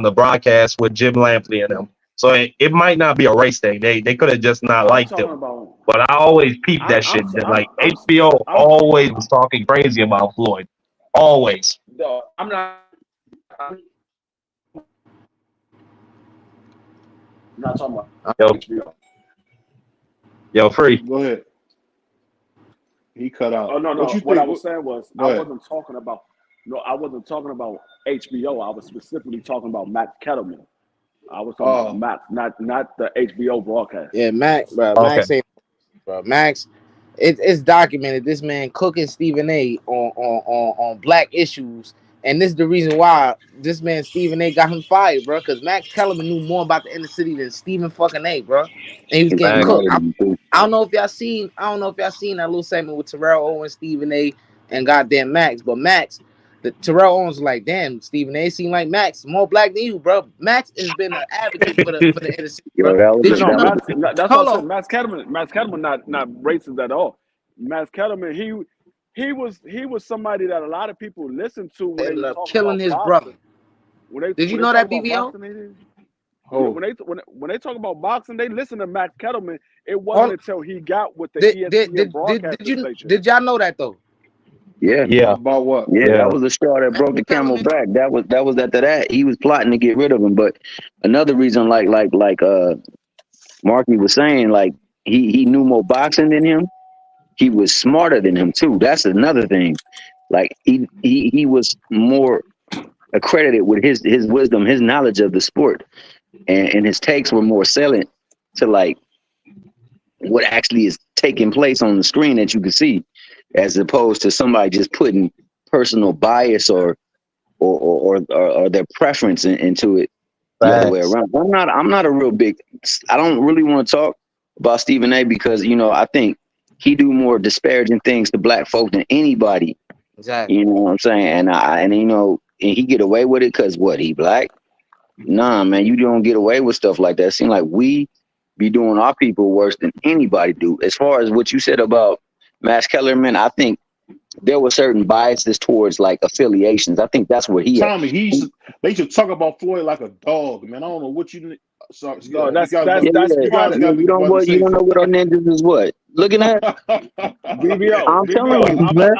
Speaker 5: the broadcast with Jim Lampley and them. So it might not be a race thing. They could have just not
Speaker 3: I'm
Speaker 5: liked
Speaker 3: talking
Speaker 5: him.
Speaker 3: about.
Speaker 5: But I always peeped that shit. That like HBO
Speaker 3: I'm
Speaker 5: always was talking crazy about Floyd. Always.
Speaker 3: no, I'm not. I'm not talking about
Speaker 5: Yo,
Speaker 3: HBO.
Speaker 5: free.
Speaker 2: Go ahead. He cut
Speaker 3: Oh
Speaker 2: out.
Speaker 3: no,
Speaker 2: What
Speaker 3: no.
Speaker 2: you
Speaker 3: What I
Speaker 2: think?
Speaker 3: was saying was
Speaker 2: Go ahead.
Speaker 3: I wasn't talking about HBO. I was specifically talking about Matt Kettleman. I was talking about
Speaker 2: Oh,
Speaker 3: Matt, not the HBO broadcast.
Speaker 6: yeah, Max, bro.
Speaker 5: Okay.
Speaker 6: Max ain't, bro. Max, it's documented. This man cooking Stephen A. on black issues
Speaker 10: And this is the reason why this man Stephen A got him fired, bro. Because Max Kellerman knew more about the inner city than Stephen fucking A, bro. And he was getting cooked. I don't know if y'all seen. I don't know if y'all seen that little segment with Terrell Owens, Stephen A, and goddamn Max. But Max, Terrell Owens was like, damn, Stephen A seemed like Max, more black than you, bro. Max has been an advocate for the inner city, bro.
Speaker 3: That's what I said. Max Kellerman not racist at all. Max Kellerman, he was somebody that a lot of people listened to when they talk
Speaker 10: killing
Speaker 3: about
Speaker 10: his
Speaker 3: boxing.
Speaker 10: brother. Did you know that, BVO?
Speaker 3: When they talk about boxing, they listen to Max Kellerman. It wasn't until he got with the ESPN broadcasting station.
Speaker 10: Did y'all know that though?
Speaker 8: Yeah.
Speaker 9: About what?
Speaker 8: Yeah, that was the straw that broke the camel back. That was after that. He was plotting to get rid of him. But another reason, like Marky was saying, like he knew more boxing than him. He was smarter than him too. That's another thing. Like he was more accredited with his wisdom, his knowledge of the sport, and his takes were more salient to like what actually is taking place on the screen that you can see, as opposed to somebody just putting personal bias or their preference into it the other way around. I'm not a real big. I don't really want to talk about Stephen A because I think he do more disparaging things to black folk than anybody.
Speaker 10: Exactly.
Speaker 8: You know what I'm saying? And he get away with it because what, he black? Nah, man, you don't get away with stuff like that. It seems like we be doing our people worse than anybody do. As far as what you said about Max Kellerman, I think there were certain biases towards like affiliations. I think that's where
Speaker 2: Tommy, they should talk about Floyd like a dog, man. I don't know what you. Sorry,
Speaker 8: you don't know what our ninjas is. What looking at?
Speaker 3: BVO.
Speaker 8: I'm telling you, man.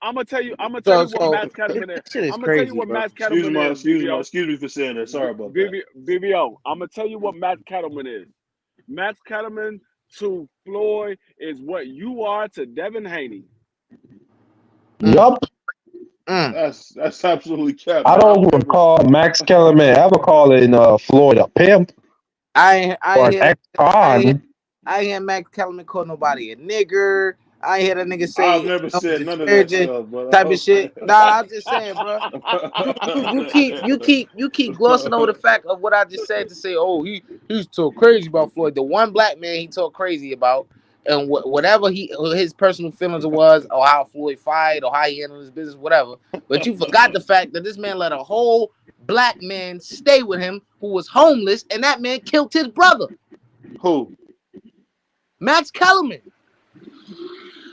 Speaker 3: I'm gonna tell you what Max Kellerman is. I'm gonna tell you what Max Kellerman is.
Speaker 2: Excuse me for saying that. Sorry about that.
Speaker 3: BVO. I'm gonna tell you what Max Kellerman is. Max Kellerman to Floyd is what you are to Devin Haney.
Speaker 5: Yup.
Speaker 2: That's absolutely cap.
Speaker 5: I don't recall Max Kellerman ever calling Floyd a pimp.
Speaker 10: I
Speaker 5: ex-con.
Speaker 10: hear Max Kellerman call nobody a nigger. I hear that nigga say
Speaker 2: I've never said none of that stuff, but
Speaker 10: type of shit. Nah, I'm just saying, bro. You keep glossing over the fact of what I just said to say, oh, he's so crazy about Floyd. The one black man he talked crazy about, and whatever his personal feelings was, or how Floyd fight, or how he handled his business, whatever. But you forgot the fact that this man let a whole black man stay with him who was homeless, and that man killed his brother.
Speaker 2: Who?
Speaker 10: Max Kellerman.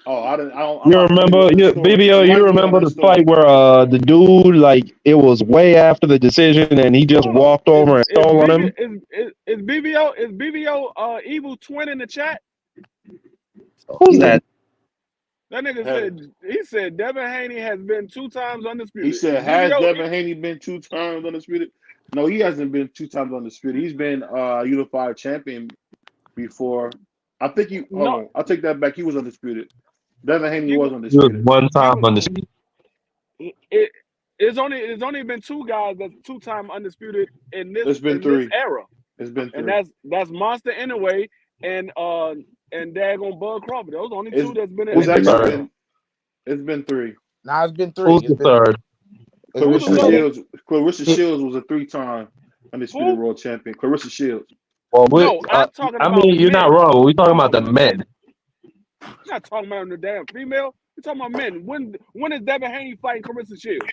Speaker 2: Oh, I don't.
Speaker 5: You remember, BBO? You remember the fight where the dude, like, it was way after the decision, and he just walked over and stole on him.
Speaker 3: Is BVO evil twin in the chat?
Speaker 5: Who's that?
Speaker 3: That nigga said Devin Haney has been 2 times undisputed.
Speaker 2: He said, has Devin Haney been 2 times undisputed? No, he hasn't been 2 times undisputed. He's been unified champion before. I think he. No, I'll take that back. He was undisputed. Devin Haney was undisputed.
Speaker 5: He was 1 time undisputed.
Speaker 3: It's only been 2 guys that's 2-time undisputed in this.
Speaker 2: It's been 3
Speaker 3: this era.
Speaker 2: It's been 3,
Speaker 3: and that's Monster Anyway and daggone Bud Crawford. Those only 2 that's been in.
Speaker 2: It's been 3.
Speaker 10: Nah, it's been 3.
Speaker 5: Who's the third?
Speaker 2: Clarissa Shields was a 3-time undisputed world champion. Clarissa Shields.
Speaker 5: Well, I mean, you're not wrong. We're talking about the men.
Speaker 3: I'm not talking about the damn female. We're talking about men. When is Devin Haney fighting Clarissa Shields?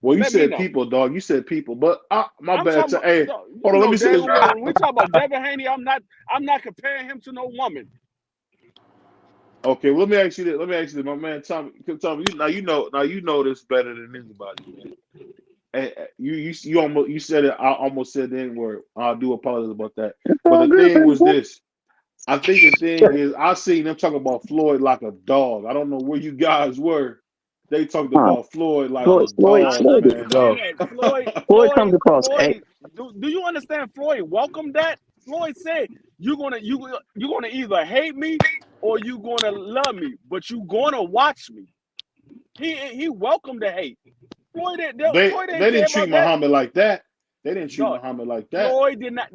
Speaker 2: Well, you said people, dog. You said people, but my bad. Hey, hold on. Let me say this.
Speaker 3: When we talk about Devin Haney, I'm not comparing him to no woman.
Speaker 2: Okay, well, let me ask you this. My man Tommy, now you know this better than anybody, man. And you said it. I almost said the N-word. I do apologize about that. But the thing was this. I think the thing is, I seen them talk about Floyd like a dog. I don't know where you guys were. They talked about Floyd like a dog.
Speaker 8: Floyd comes across.
Speaker 3: Do you understand? Floyd welcomed that. Floyd said, "You're gonna either hate me or you gonna love me, but you gonna watch me." He welcomed the hate. Floyd
Speaker 2: they didn't treat Muhammad like that. They didn't treat Muhammad like that.
Speaker 3: Floyd did not.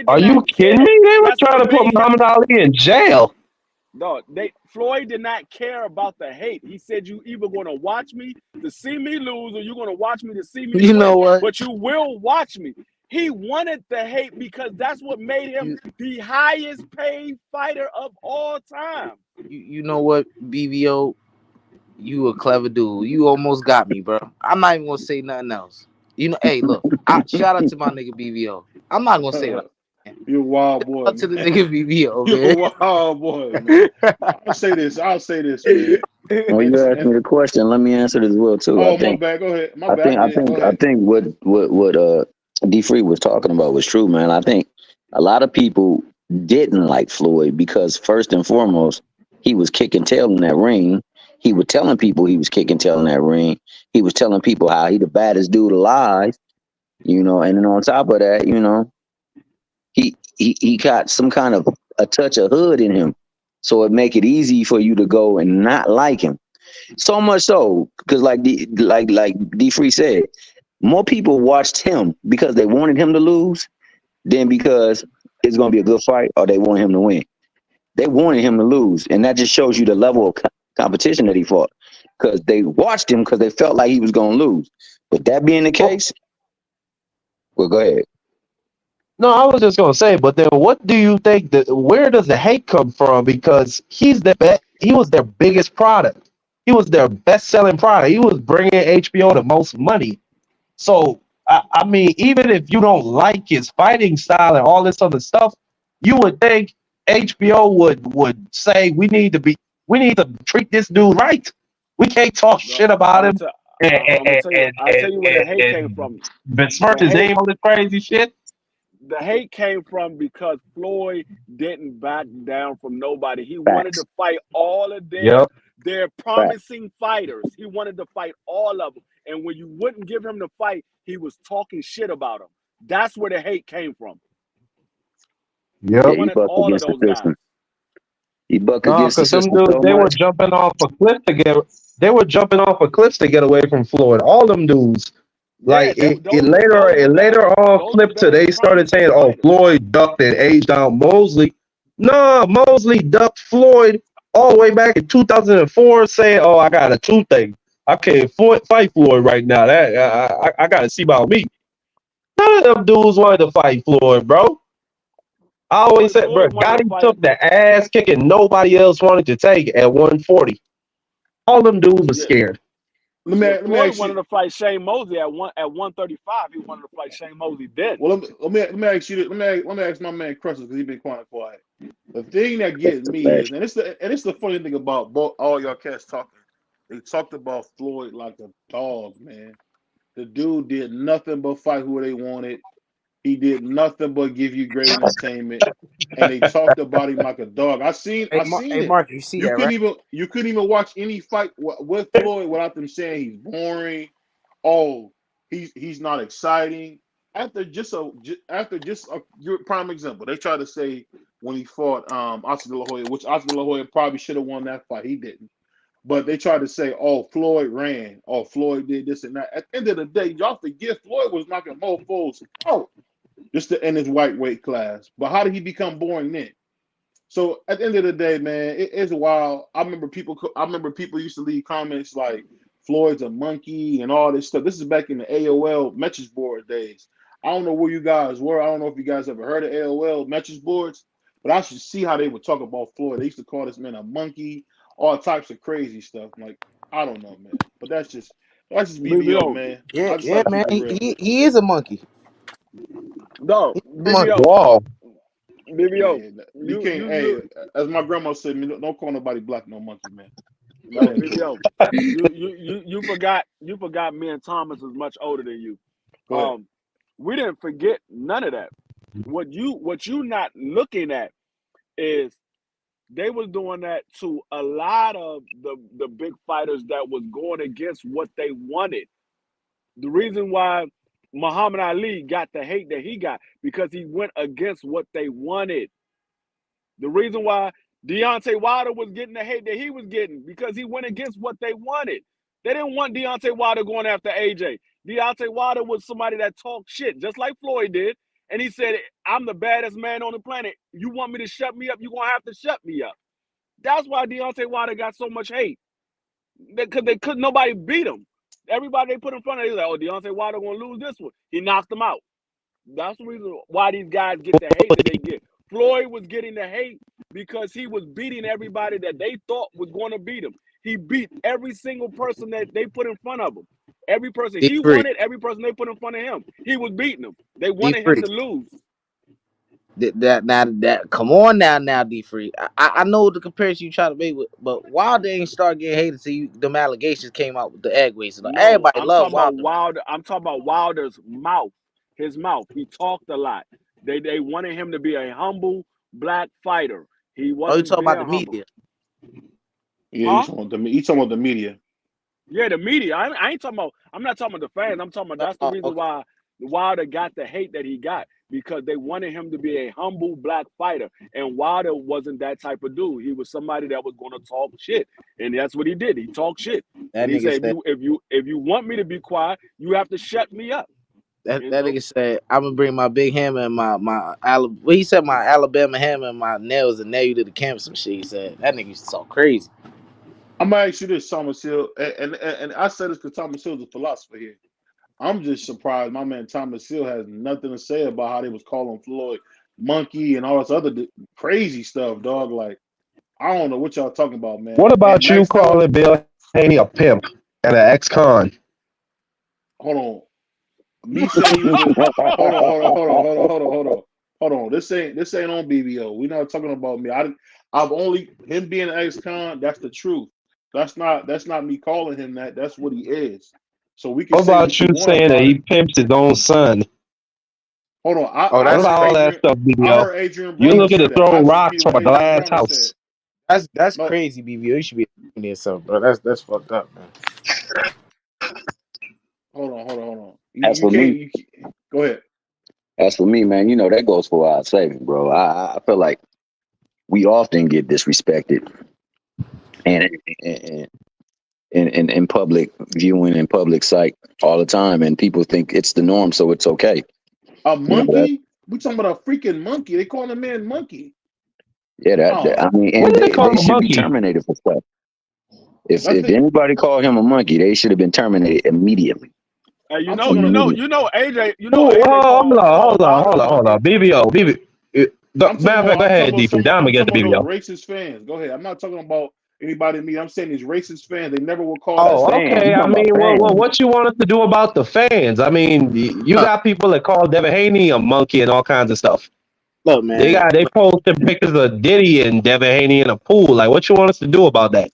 Speaker 5: Are you kidding me? They were trying to put Muhammad Ali in jail.
Speaker 3: No, Floyd did not care about the hate. He said, "You either going to watch me to see me lose, or you're going to watch me to see me
Speaker 10: You
Speaker 3: win.
Speaker 10: know what?
Speaker 3: But you will watch me." He wanted the hate because that's what made him the highest paid fighter of all time.
Speaker 10: You know what, BVO? You a clever dude. You almost got me, bro. I'm not even gonna say nothing else. You know, hey, look, shout out to my nigga BVO. I'm not gonna say what
Speaker 2: You're a wild boy,
Speaker 10: out to the
Speaker 2: man.
Speaker 10: nigga BVO,
Speaker 2: You're
Speaker 10: man.
Speaker 2: a wild boy, man. I'll say this, man.
Speaker 8: Well, you asked me the question. Let me answer it as well too.
Speaker 2: Oh, my bad. Go ahead. My
Speaker 8: I
Speaker 2: bad.
Speaker 8: think
Speaker 2: Go ahead.
Speaker 8: what D Free was talking about was true, man. I think a lot of people didn't like Floyd because first and foremost, he was kicking tail in that ring. He was telling people he was kicking tail in that ring. He was telling people how he the baddest dude alive, you know. And then on top of that, you know, he got some kind of a touch of hood in him, so it make it easy for you to go and not like him. So much so, because like D Free said, more people watched him because they wanted him to lose than because it's going to be a good fight or they want him to win. They wanted him to lose, and that just shows you the level of competition that he fought. Because they watched him because they felt like he was going to lose. But that being the case, well, go ahead.
Speaker 5: No, I was just gonna say, but then what do you think that where does the hate come from? Because he was their biggest product. He was their best selling product. He was bringing HBO the most money. So I mean, even if you don't like his fighting style and all this other stuff, you would think HBO would say we need to treat this dude right. We can't talk shit about him
Speaker 3: I'm gonna tell you. I'll tell you where the hate came from.
Speaker 5: besmirch his name on this crazy shit.
Speaker 3: The hate came from because Floyd didn't back down from nobody. He wanted to fight all of their promising fighters. He wanted to fight all of them. And when you wouldn't give him the fight, he was talking shit about them. That's where the hate came from.
Speaker 5: Yep.
Speaker 3: He wanted all of those guys.
Speaker 8: He bucked against the system.
Speaker 5: Them dudes, they were jumping off a cliff to get. They were jumping off of cliffs to get away from Floyd. All them dudes. Like it later on flipped to they started saying, "Oh, Floyd ducked and aged out Mosley." No, Mosley ducked Floyd all the way back in 2004, saying, "Oh, I got a toothache. I can't fight Floyd right now. That I got to see about me." None of them dudes wanted to fight Floyd, bro. I always said, bro, Gotti took the ass kicking nobody else wanted to take at 140. All them dudes were scared.
Speaker 3: Floyd wanted to fight Shane Mosley at 135. He wanted to fight Shane Mosley then.
Speaker 2: Well, let me ask you this. Let me ask my man Crusher because he's been quiet. The thing that gets me is, and it's the funny thing about all y'all cats talking. They talked about Floyd like a dog, man. The dude did nothing but fight who they wanted. He did nothing but give you great entertainment, and they talked about him like a dog. I seen it.
Speaker 10: Mark, you see that, right?
Speaker 2: You couldn't even watch any fight with Floyd without them saying he's boring. Oh, he's not exciting. After just your prime example, they tried to say when he fought Oscar De La Hoya, which Oscar De La Hoya probably should have won that fight. He didn't. But they tried to say, oh, Floyd ran. Oh, Floyd did this and that. At the end of the day, y'all forget Floyd was knocking mofos out just in his white weight class. But how did he become boring then? So at the end of the day, man, it's wild. I remember people used to leave comments like Floyd's a monkey and all this stuff. This is back in the AOL message board days. I don't know where you guys were. I don't know if you guys ever heard of AOL message boards, but I should see how they would talk about Floyd. They used to call this man a monkey. All types of crazy stuff. Like, I don't know, man. But that's just BVO, man.
Speaker 10: Yeah, man. He is a monkey.
Speaker 3: No,
Speaker 10: BVO.
Speaker 5: Wow.
Speaker 3: BVO.
Speaker 2: You can't. Hey, as my grandma said, don't call nobody black no monkey, man.
Speaker 3: No, BVO. You forgot me and Thomas is much older than you. We didn't forget none of that. What you not looking at is they was doing that to a lot of the big fighters that was going against what they wanted. The reason why Muhammad Ali got the hate that he got because he went against what they wanted. The reason why Deontay Wilder was getting the hate that he was getting because he went against what they wanted. They didn't want Deontay Wilder going after AJ. Deontay Wilder was somebody that talked shit, just like Floyd did. And he said, I'm the baddest man on the planet. You want me to shut me up, you're going to have to shut me up. That's why Deontay Wilder got so much hate. Because they couldn't, nobody beat him. Everybody they put in front of him, like, oh, Deontay Wilder gonna lose this one. He knocked him out. That's the reason why these guys get the hate that they get. Floyd was getting the hate because he was beating everybody that they thought was going to beat him. He beat every single person that they put in front of him. Every person he wanted, every person they put in front of him, he was beating them. They wanted him to lose.
Speaker 10: That come on now, D-Free. I know the comparison you try to make, but Wilder ain't start getting hated until them allegations came out with the egg waste.
Speaker 3: No,
Speaker 10: everybody
Speaker 3: I'm
Speaker 10: loved
Speaker 3: talking
Speaker 10: Wilder.
Speaker 3: I'm talking about Wilder's mouth. His mouth. He talked a lot. They wanted him to be a humble black fighter. He wasn't.
Speaker 10: You talking about the media?
Speaker 2: Yeah, he's talking about the media.
Speaker 3: Yeah, the media. I ain't talking about. I'm not talking about the fans. I'm talking about that's the reason why Wilder got the hate that he got, because they wanted him to be a humble black fighter, and Wilder wasn't that type of dude. He was somebody that was going to talk shit, and that's what he did. He talked shit. And he said, if you want me to be quiet, you have to shut me up.
Speaker 10: That nigga said, I'm gonna bring my big hammer and my he said my Alabama hammer and my nails and nail you to the camp. Some shit. He said that nigga used to talk crazy.
Speaker 2: I'm gonna ask you this, Thomas Hill, and I said this because Thomas Hill's a philosopher here. I'm just surprised my man Thomas Hill has nothing to say about how they was calling Floyd monkey and all this other crazy stuff, dog. Like, I don't know what y'all talking about, man.
Speaker 5: What about you calling Bill Haney a pimp and an ex-con?
Speaker 2: Hold on. Me saying hold on. This ain't on BVO. We're not talking about me. I've only him being an ex-con. That's the truth. That's not me calling him that. That's what he is. So we can.
Speaker 5: What about you saying that he pimps his own son?
Speaker 2: Hold on.
Speaker 5: What about all that stuff, BVO? You looking to throw rocks from a glass house?
Speaker 10: That's crazy, BVO. You should be doing yourself, bro. That's fucked up, man.
Speaker 2: Hold on.
Speaker 8: As for me,
Speaker 2: go ahead.
Speaker 8: As for me, man, that goes for our saving, bro. I feel like we often get disrespected, and in public viewing and public sight all the time, and people think it's the norm, so it's okay.
Speaker 2: A monkey? We talking about a freaking monkey. They call a man monkey.
Speaker 8: Yeah, I mean, and they should be terminated for stuff. If anybody called him a monkey, they should have been terminated immediately.
Speaker 3: Hey, you know, AJ.
Speaker 5: Hold on. BVO. Go ahead, D. I'm gonna get the BVO.
Speaker 2: Racist fans. Go ahead. I'm not talking about anybody me. I'm saying these racist fans. They never will call.
Speaker 5: Oh, okay. I mean, what you want us to do about the fans? I mean, you got people that call Devin Haney a monkey and all kinds of stuff.
Speaker 10: Look, man.
Speaker 5: They posted pictures of Diddy and Devin Haney in a pool. Like, what you want us to do about that?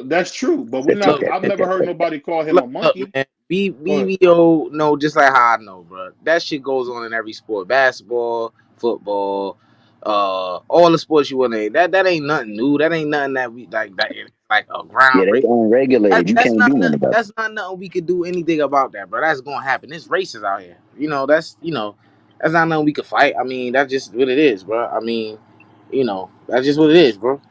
Speaker 2: That's true, but we're not. I've never heard nobody call him a monkey.
Speaker 10: Look, man, BVO know just like how I know, bro. That shit goes on in every sport: basketball, football, all the sports you want to. That ain't nothing new. That ain't nothing that we like a ground.
Speaker 8: Yeah, they unregulated. You can't do nothing about.
Speaker 10: That's not nothing we could do anything about that, bro. That's gonna happen. It's races out here. That's not nothing we could fight. I mean, that's just what it is, bro. I mean, that's just what it is, bro.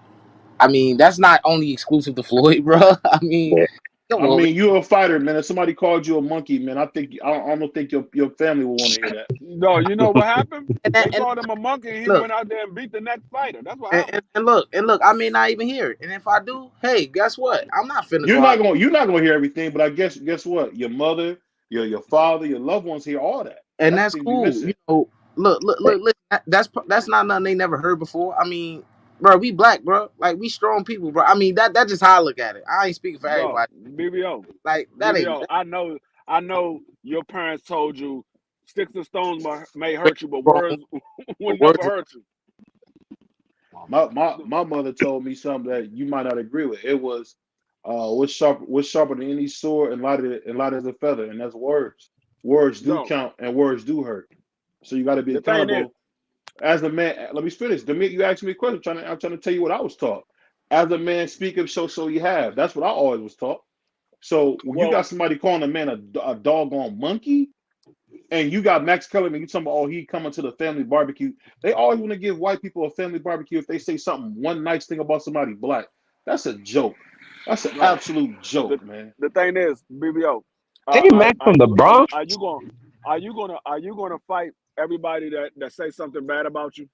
Speaker 10: I mean, that's not only exclusive to Floyd, bro. I mean,
Speaker 2: you're a fighter, man. If somebody called you a monkey, man, I don't think your family will want to hear that.
Speaker 3: No, you know what happened? They called him a monkey, and he went out there and beat the next fighter. That's what happened.
Speaker 10: And look, I may not even hear it. And if I do, hey, guess what? I'm not finna.
Speaker 2: You're not gonna hear everything, but I guess what? Your mother, your father, your loved ones hear all that,
Speaker 10: and that's cool. Look. That's not nothing they never heard before. I mean. Bro, we black, bro. Like, we strong people, bro. I mean, that's just how I look at it. I ain't speaking for everybody.
Speaker 3: BVO.
Speaker 10: Like, that
Speaker 3: BVO, ain't... I know your parents told you sticks and stones may hurt you, but words will never hurt you.
Speaker 2: My mother told me something that you might not agree with. It was, what's sharper than any sword and light as a feather, and that's words. Words do count, and words do hurt. So you got to be accountable. As a man, let me finish. You asked me a question. I'm trying to tell you what I was taught. As a man, speak of so you have. That's what I always was taught. So when you got somebody calling a man a doggone monkey, and you got Max Kellerman, you talking about, he coming to the family barbecue. They always want to give white people a family barbecue if they say one nice thing about somebody black. That's a joke. That's an absolute joke, man.
Speaker 3: The thing is, BBO.
Speaker 5: Hey, Max from the Bronx.
Speaker 3: Are you gonna fight everybody that say something bad about you?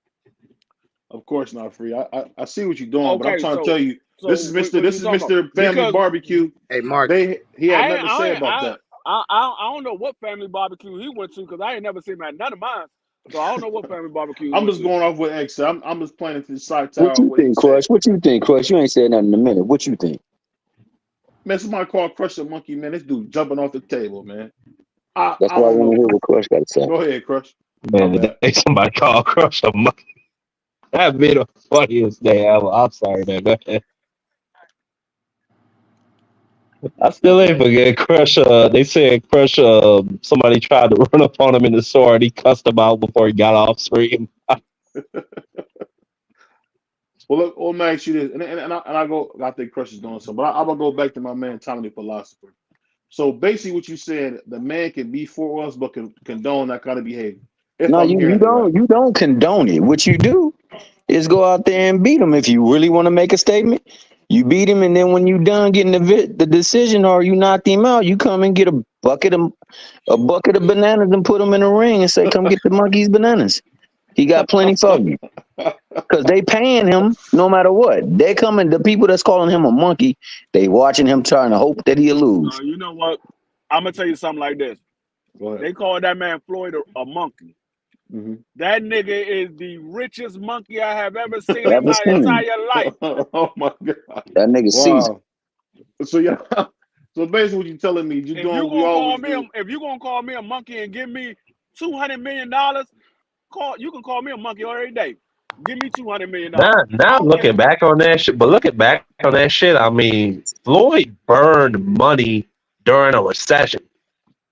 Speaker 9: Of course not free. I see what you're doing, but I'm
Speaker 3: Okay,
Speaker 9: trying to tell you,
Speaker 3: so what you talking about?
Speaker 9: Mr. Family
Speaker 3: Because
Speaker 9: Barbecue.
Speaker 10: Hey, Mark.
Speaker 9: He had
Speaker 3: I
Speaker 9: nothing
Speaker 3: ain't,
Speaker 9: to say
Speaker 3: I ain't,
Speaker 9: about that.
Speaker 3: I don't know what family barbecue he went to because I ain't never seen him at none of mine. So I don't know what family barbecue he
Speaker 9: I'm
Speaker 3: went
Speaker 9: just
Speaker 3: to.
Speaker 9: going off what X said. I'm just playing into the side
Speaker 8: What
Speaker 9: tower
Speaker 8: you
Speaker 9: what he
Speaker 8: think,
Speaker 9: said.
Speaker 8: Crush? What you think, Crush? You ain't said nothing in a minute. What you think?
Speaker 9: Man, somebody called Crush a monkey, man. This dude jumping off the table, man. I
Speaker 8: That's why I
Speaker 9: don't
Speaker 8: want to
Speaker 9: know.
Speaker 8: hear what Crush got to say.
Speaker 9: Go ahead, Crush. My
Speaker 5: Man,
Speaker 9: bad.
Speaker 5: today somebody called Crush a monkey. That be the funniest day ever. I'm sorry, man. Go ahead. I still ain't forget Crush. They said Crush. Somebody tried to run up on him in the store, and he cussed him out before he got off screen.
Speaker 9: Well, look, let me ask you this, I think Crush is doing something, but I'm gonna go back to my man Tommy the Philosopher. So basically, what you said, the man can be for us, but can condone that kind of behavior. If
Speaker 8: No,
Speaker 9: I'm
Speaker 8: you
Speaker 9: hearing it right.
Speaker 8: don't condone it. What you do is go out there and beat him. If you really want to make a statement, you beat him, and then when you done getting the decision or you knocked him out, you come and get a bucket of bananas and put them in a ring and say, "Come get the monkey's bananas." He got plenty for you because they paying him no matter what. They coming. The people that's calling him a monkey, they watching him trying to hope that he'll lose.
Speaker 3: You know what? I'm gonna tell you something like this.
Speaker 9: Go ahead.
Speaker 3: They call that man Floyd a monkey.
Speaker 9: Mm-hmm.
Speaker 3: That nigga is the richest monkey I have ever seen in
Speaker 8: Ever
Speaker 3: my
Speaker 8: seen?
Speaker 3: entire life.
Speaker 9: Oh my god!
Speaker 8: That nigga season.
Speaker 9: Wow. So yeah. So basically, what you telling me, you
Speaker 3: If
Speaker 9: doing
Speaker 3: you
Speaker 9: what we
Speaker 3: gonna
Speaker 9: always do.
Speaker 3: if you gonna call me a monkey and give me $200 million, you can call me a monkey every day. Give me $200 million.
Speaker 5: Now
Speaker 3: I don't care.
Speaker 5: looking back on that shit, but looking back on that shit, I mean, Floyd burned money during a recession.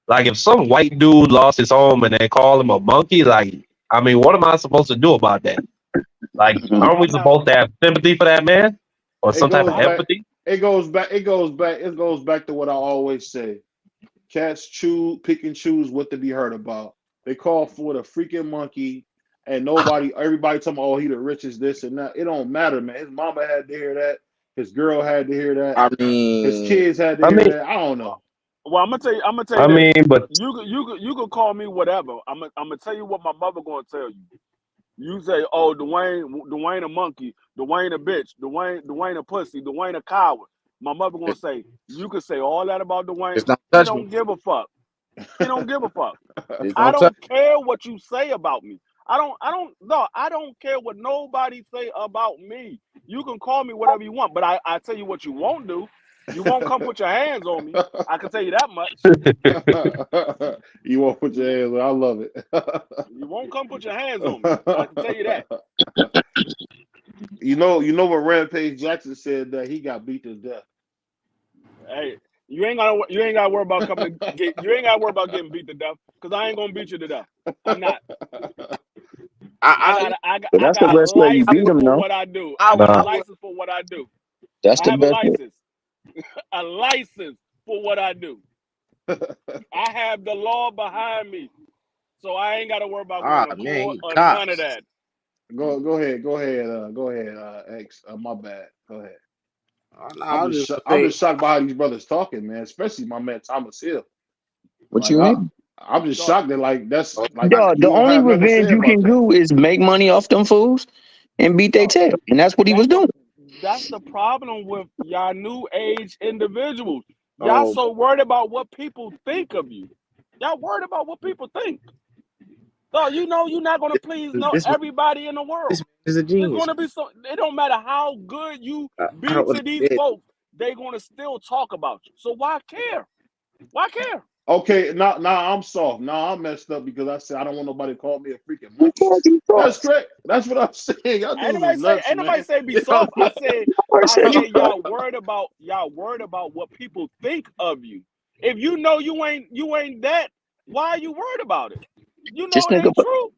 Speaker 5: Like, if some white dude lost his home and they call him a monkey, like, I mean, what am I supposed to do about that? Like, aren't we
Speaker 3: I'm not.
Speaker 5: supposed to have sympathy for that man or
Speaker 9: It
Speaker 5: some type
Speaker 9: goes
Speaker 5: of
Speaker 3: I'm,
Speaker 9: back.
Speaker 5: empathy?
Speaker 9: It goes back to what I always say. Cats pick and choose what to be heard about. They call for the freaking monkey, and everybody talking about, oh, he the richest, this and that. It don't matter, man. His mama had to hear that. His girl had to hear that.
Speaker 10: I
Speaker 9: His
Speaker 10: mean,
Speaker 9: kids had to
Speaker 5: I
Speaker 9: hear
Speaker 5: mean,
Speaker 9: that. I don't know.
Speaker 3: well, I'm gonna tell you. I'm gonna tell
Speaker 5: I
Speaker 3: you this.
Speaker 5: mean, but
Speaker 3: You could call me whatever. I'm gonna tell you what my mother gonna tell you. You say, oh, Dwayne a monkey, Dwayne a bitch, Dwayne a pussy, Dwayne a coward. My mother gonna say, you could say all that about Dwayne.
Speaker 10: just don't
Speaker 3: He
Speaker 10: touch me.
Speaker 3: don't give a fuck. He don't give a fuck.
Speaker 10: Just
Speaker 3: I
Speaker 10: don't touch
Speaker 3: don't care what you say about me. I don't care what nobody say about me. You can call me whatever you want, but I tell you what you won't do. You won't come put your hands on me. I can tell you that much.
Speaker 9: You won't put your hands on. I love it.
Speaker 3: You won't come put your hands on me. I can tell you that.
Speaker 9: You know what Rampage Jackson said that he got beat to death.
Speaker 3: Hey, you ain't gotta worry about you ain't gotta worry about getting beat to death because I ain't gonna beat you to death. I'm not.
Speaker 10: I
Speaker 8: But that's the
Speaker 3: got a
Speaker 8: best way you beat
Speaker 3: license
Speaker 8: him,
Speaker 3: for
Speaker 8: though.
Speaker 3: what I do.
Speaker 10: I
Speaker 3: I
Speaker 10: would
Speaker 3: got a
Speaker 5: nah,
Speaker 10: I would
Speaker 3: license for what I do.
Speaker 8: That's
Speaker 3: I
Speaker 8: the
Speaker 3: have a
Speaker 8: best way.
Speaker 3: license. A license for what I do. I have the law behind me. So I ain't gotta worry about going to
Speaker 10: man,
Speaker 3: court
Speaker 10: he
Speaker 3: or none of
Speaker 10: cops.
Speaker 3: that.
Speaker 9: Go ahead, X. My bad. Go ahead.
Speaker 10: No, I was just gonna
Speaker 9: I'm
Speaker 10: say,
Speaker 9: just shocked by how these brothers talking, man. Especially my man Thomas Hill.
Speaker 8: What
Speaker 9: Like
Speaker 8: you mean?
Speaker 9: I'm just
Speaker 3: So
Speaker 9: shocked that that's
Speaker 10: oh,
Speaker 9: like
Speaker 8: Dog,
Speaker 9: you
Speaker 8: the
Speaker 9: don't
Speaker 8: only
Speaker 9: have nothing to
Speaker 8: revenge
Speaker 9: say
Speaker 8: you
Speaker 9: about
Speaker 8: can
Speaker 9: that.
Speaker 8: do is make money off them fools and beat their
Speaker 3: no,
Speaker 8: tail. And that's what he was
Speaker 3: that's
Speaker 8: doing.
Speaker 3: the problem with y'all new age individuals. Y'all
Speaker 10: oh,
Speaker 3: so worried about what people think of you. Y'all worried about what people think. So you know you're not gonna please
Speaker 10: this man
Speaker 3: everybody in the world.
Speaker 10: is a
Speaker 3: There's
Speaker 10: genius.
Speaker 3: gonna be it don't matter how good you
Speaker 10: I
Speaker 3: be
Speaker 10: don't
Speaker 3: to these
Speaker 10: understand.
Speaker 3: folks, they gonna still talk about you. So why care? Why care?
Speaker 9: Okay, now I'm soft. Now I'm messed up because I said I don't want nobody to call me a freaking
Speaker 8: Who
Speaker 9: monkey.
Speaker 8: called you
Speaker 9: That's
Speaker 8: soft?
Speaker 9: correct. That's what I'm saying. Y'all dudes is nuts,
Speaker 3: Ain't nobody
Speaker 9: man.
Speaker 3: say be
Speaker 9: Yeah.
Speaker 3: soft.
Speaker 8: I
Speaker 3: I
Speaker 8: said you
Speaker 3: said
Speaker 8: soft.
Speaker 3: y'all worried about what people think of you. If you know you ain't that, why are you worried about it? You know
Speaker 8: Just
Speaker 3: it
Speaker 8: think
Speaker 3: ain't
Speaker 8: about
Speaker 3: true.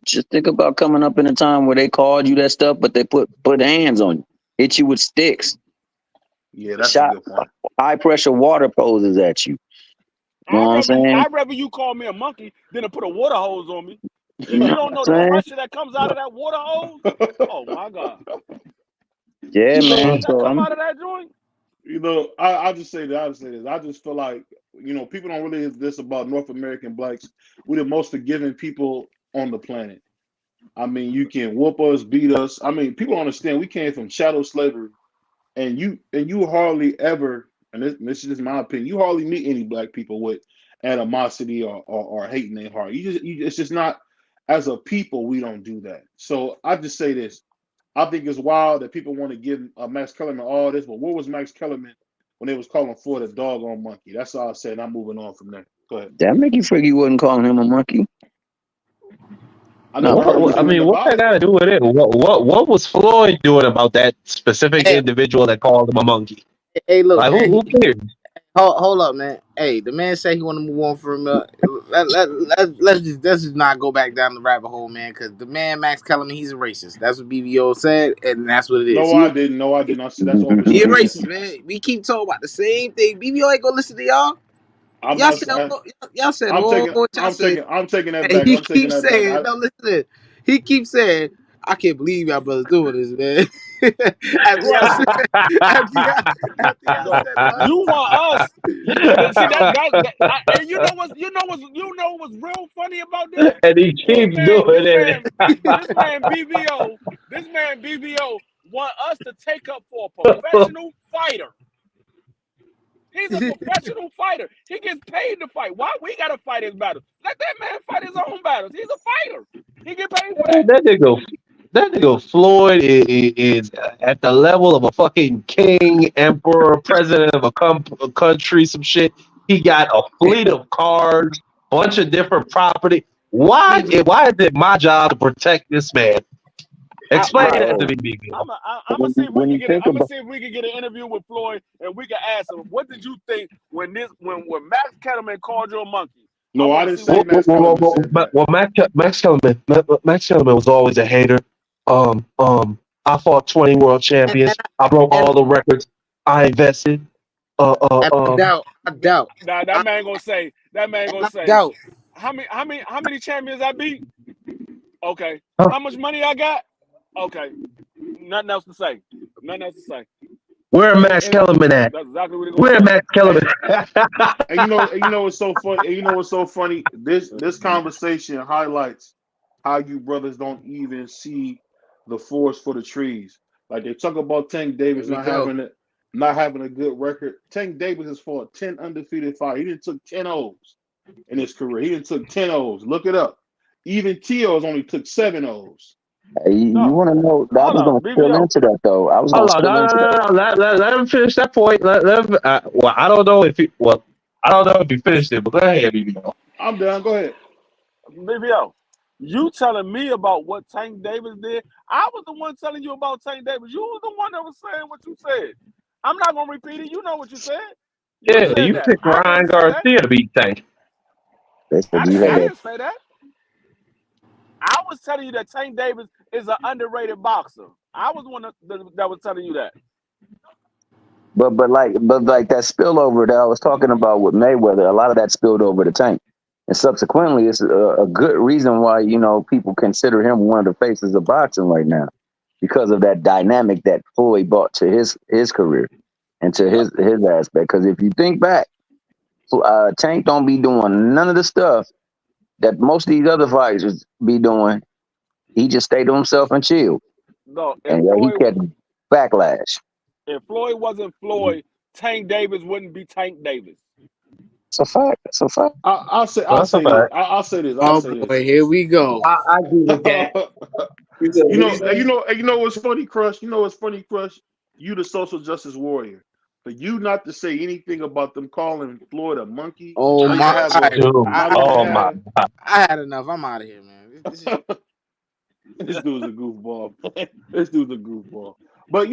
Speaker 8: just think about coming up in a time where they called you that stuff, but they put hands on you, hit you with sticks,
Speaker 9: Yeah, that's a
Speaker 8: shot
Speaker 9: good point.
Speaker 8: high pressure water poses at you. You know what I'm saying?
Speaker 3: I'd rather you call me a monkey than to put a water hose on me. If
Speaker 8: You
Speaker 3: you
Speaker 8: know
Speaker 3: don't know
Speaker 8: what
Speaker 3: the
Speaker 8: I'm saying?
Speaker 3: pressure that comes out of that water hose, oh my God.
Speaker 8: Yeah,
Speaker 3: You know
Speaker 8: man.
Speaker 3: what
Speaker 5: mm,
Speaker 3: that
Speaker 8: So
Speaker 3: come
Speaker 8: I'm
Speaker 3: out of that joint?
Speaker 9: I'll just say that. I'll just say this. I just feel like, people don't really this about North American blacks. We're the most forgiving people on the planet. I mean, you can whoop us, beat us. I mean, people understand we came from chattel slavery, and you hardly ever, and this is just my opinion, you hardly meet any black people with animosity or hate in their heart. It's just not, as a people, we don't do that. So I just say this. I think it's wild that people want to give Max Kellerman all this, but what was Max Kellerman when they was calling Floyd a doggone monkey? That's all I said. And I'm moving on from there. Go ahead.
Speaker 8: That Mickey Freaky wasn't calling him a monkey.
Speaker 9: I never heard
Speaker 5: I
Speaker 9: anything
Speaker 5: mean, what
Speaker 9: about
Speaker 5: that
Speaker 9: it.
Speaker 5: got to do with it? What was Floyd doing about that specific
Speaker 10: Hey,
Speaker 5: individual that called him a monkey?
Speaker 10: hey, look,
Speaker 5: Like,
Speaker 10: man.
Speaker 5: who cares?
Speaker 10: Hold up, man. Hey, the man said he want to move on from. Let's just not go back down the rabbit hole, man. Because the man Max Kellerman, he's a racist. That's what BVO said, and that's what it is.
Speaker 9: No, I didn't. No, I didn't. I said that's
Speaker 10: He a
Speaker 9: overstatement.
Speaker 10: racist, man. We keep talking about the same thing. BVO ain't gonna listen to y'all.
Speaker 9: I'm
Speaker 10: Y'all
Speaker 9: not.
Speaker 10: said,
Speaker 9: I,
Speaker 10: y'all said,
Speaker 9: I'm
Speaker 10: oh,
Speaker 9: taking.
Speaker 10: what y'all
Speaker 9: I'm
Speaker 10: said.
Speaker 9: taking. I'm taking that
Speaker 10: And
Speaker 9: back.
Speaker 10: he
Speaker 9: I'm taking
Speaker 10: keeps
Speaker 9: that back.
Speaker 10: saying, no, listen. He keeps saying, I can't believe y'all brothers doing this, man. after y'all
Speaker 3: Right.
Speaker 10: said, after y'all
Speaker 3: No,
Speaker 10: said all
Speaker 3: you want us. See and you know what's real funny about this?
Speaker 5: And he
Speaker 3: This
Speaker 5: keeps
Speaker 3: man,
Speaker 5: doing
Speaker 3: this
Speaker 5: it.
Speaker 3: man, this man BVO want us to take up for a professional fighter. He's a professional fighter. He gets paid to fight. Why we gotta fight his battles? Let that man fight his own battles. He's a fighter. He get paid for that.
Speaker 5: That nigga Floyd is at the level of a fucking king, emperor, president of a country, some shit. He got a fleet of cars, bunch of different property. Why is it my job to protect this man? Explain that to
Speaker 8: Bro,
Speaker 5: me, BB.
Speaker 3: I'm gonna see if we
Speaker 8: when
Speaker 3: can
Speaker 8: you
Speaker 3: get.
Speaker 8: think
Speaker 3: I'm gonna
Speaker 8: about
Speaker 3: see if we can get an interview with Floyd, and we can ask him, "What did you think when Max Kellerman called you a monkey?" I
Speaker 9: No, I
Speaker 3: want to
Speaker 9: didn't
Speaker 3: see
Speaker 9: say
Speaker 3: what.
Speaker 9: Max Kellerman said that.
Speaker 5: Max Kellerman was always a hater. I fought 20 world
Speaker 10: and,
Speaker 5: champions. I broke
Speaker 10: and,
Speaker 5: all the records. I invested.
Speaker 10: and I doubt,
Speaker 3: Nah, that man gonna say. That man
Speaker 10: and
Speaker 3: gonna
Speaker 10: I
Speaker 3: say,
Speaker 10: doubt.
Speaker 3: how many champions I beat? Okay.
Speaker 5: Huh?
Speaker 3: How much money I got? Okay. Nothing else to say. Nothing else to say.
Speaker 5: Where
Speaker 9: And
Speaker 5: Max Kellerman at?
Speaker 3: That's exactly what he gonna
Speaker 5: Where
Speaker 3: say.
Speaker 5: Max Kellerman?
Speaker 9: and and you know what's so funny? And you know what's so funny? This conversation highlights how you brothers don't even see the forest for the trees. Like they talk about Tank
Speaker 10: Here
Speaker 9: Davis
Speaker 10: we go.
Speaker 9: not having a good record. Tank Davis has fought 10 undefeated fights. He didn't took 10 O's in his career. He didn't took 10 O's. Look it up. Even Tio's only took 7 O's.
Speaker 8: you
Speaker 3: No.
Speaker 8: want to know, I
Speaker 3: Hold
Speaker 8: was
Speaker 3: on,
Speaker 8: going to spill
Speaker 3: BBO.
Speaker 8: into that, though. I was going
Speaker 5: Hold
Speaker 8: to
Speaker 5: on,
Speaker 8: spill
Speaker 5: no, no,
Speaker 8: into that.
Speaker 5: no, no. Let him finish that point. Let him, well, I don't know if he, well, I don't know if he finished it, but go ahead, BB.
Speaker 9: I'm done. Go ahead.
Speaker 3: BBO. You telling me about what Tank Davis did? I was the one telling you about Tank Davis. You was the one that was saying what you said. I'm not gonna repeat it. You know what you said. You
Speaker 5: Yeah,
Speaker 3: said
Speaker 5: you
Speaker 3: that.
Speaker 5: picked
Speaker 3: I
Speaker 5: Ryan
Speaker 3: didn't say that.
Speaker 5: Garcia to beat Tank.
Speaker 8: They said you
Speaker 3: I
Speaker 8: had that.
Speaker 3: didn't say that. I was telling you that Tank Davis is an underrated boxer. I was the one that was telling you that.
Speaker 8: But like that spillover that I was talking about with Mayweather, a lot of that spilled over to Tank. And subsequently, it's a good reason why, people consider him one of the faces of boxing right now because of that dynamic that Floyd brought to his career and to
Speaker 3: Yep.
Speaker 8: his aspect. Because if you think back, Tank don't be doing none of the stuff that most of these other fighters be doing. He just stayed to himself and chilled.
Speaker 3: No,
Speaker 8: And he kept backlash.
Speaker 3: if Floyd wasn't Floyd, Tank Davis wouldn't be Tank Davis.
Speaker 8: It's a fact. It's a fact.
Speaker 9: I'll say
Speaker 5: Well,
Speaker 9: I'll
Speaker 5: that's a
Speaker 9: say this.
Speaker 5: fact.
Speaker 9: I'll say this. I'll
Speaker 10: Oh
Speaker 9: say this.
Speaker 10: boy, here we go.
Speaker 4: I agree with that. You said
Speaker 9: You
Speaker 4: what
Speaker 9: know,
Speaker 4: you say?
Speaker 9: you know what's funny, Crush? You know what's funny, Crush? You the social justice warrior. For you not to say anything about them calling Floyd a monkey,
Speaker 10: Oh
Speaker 9: not even
Speaker 10: my!
Speaker 9: have
Speaker 10: All
Speaker 9: a
Speaker 10: right,
Speaker 5: Dude,
Speaker 9: not even
Speaker 5: oh my
Speaker 9: have
Speaker 10: I had enough. I'm out of here, man.
Speaker 9: this dude's a goofball. This dude's a goofball. But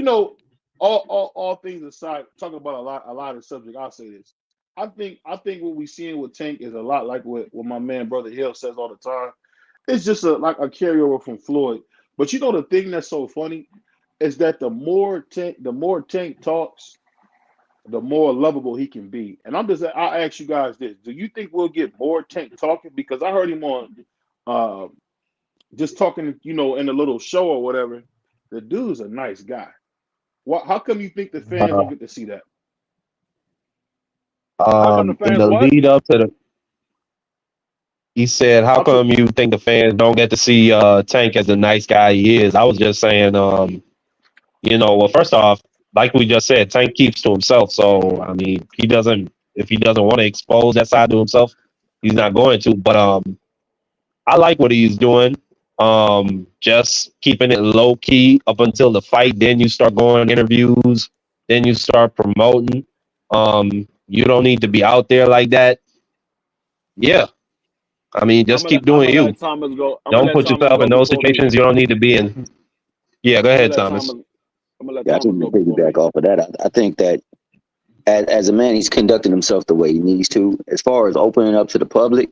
Speaker 9: all things aside, talking about a lot of subject, I'll say this. I think what we seeing with Tank is a lot like what my man brother Hill says all the time. It's just like a carryover from Floyd. But the thing that's so funny is that the more Tank talks, the more lovable he can be. And I'll ask you guys this: do you think we'll get more Tank talking? Because I heard him on uh, just talking, in a little show or whatever. The dude's a nice guy. How come you think the fans
Speaker 5: god.
Speaker 9: don't get to see that?
Speaker 3: How come the
Speaker 5: In
Speaker 3: fans
Speaker 5: the
Speaker 3: what?
Speaker 5: lead up to the He said, "How come you think the fans don't get to see Tank as the nice guy he is?" I was just saying, well, first off, like we just said, Tank keeps to himself. So I mean, if he doesn't want to expose that side to himself, he's not going to. But I like what he's doing. Just keeping it low key up until the fight. Then you start going interviews. Then you start promoting. You don't need to be out there like that. Yeah. I mean, just keep doing you. Don't put yourself in those situations you don't need to be in. Yeah, go ahead, Thomas.
Speaker 8: Yeah, I think to piggyback off of that, I think that as a man, he's conducting himself the way he needs to. As far as opening up to the public,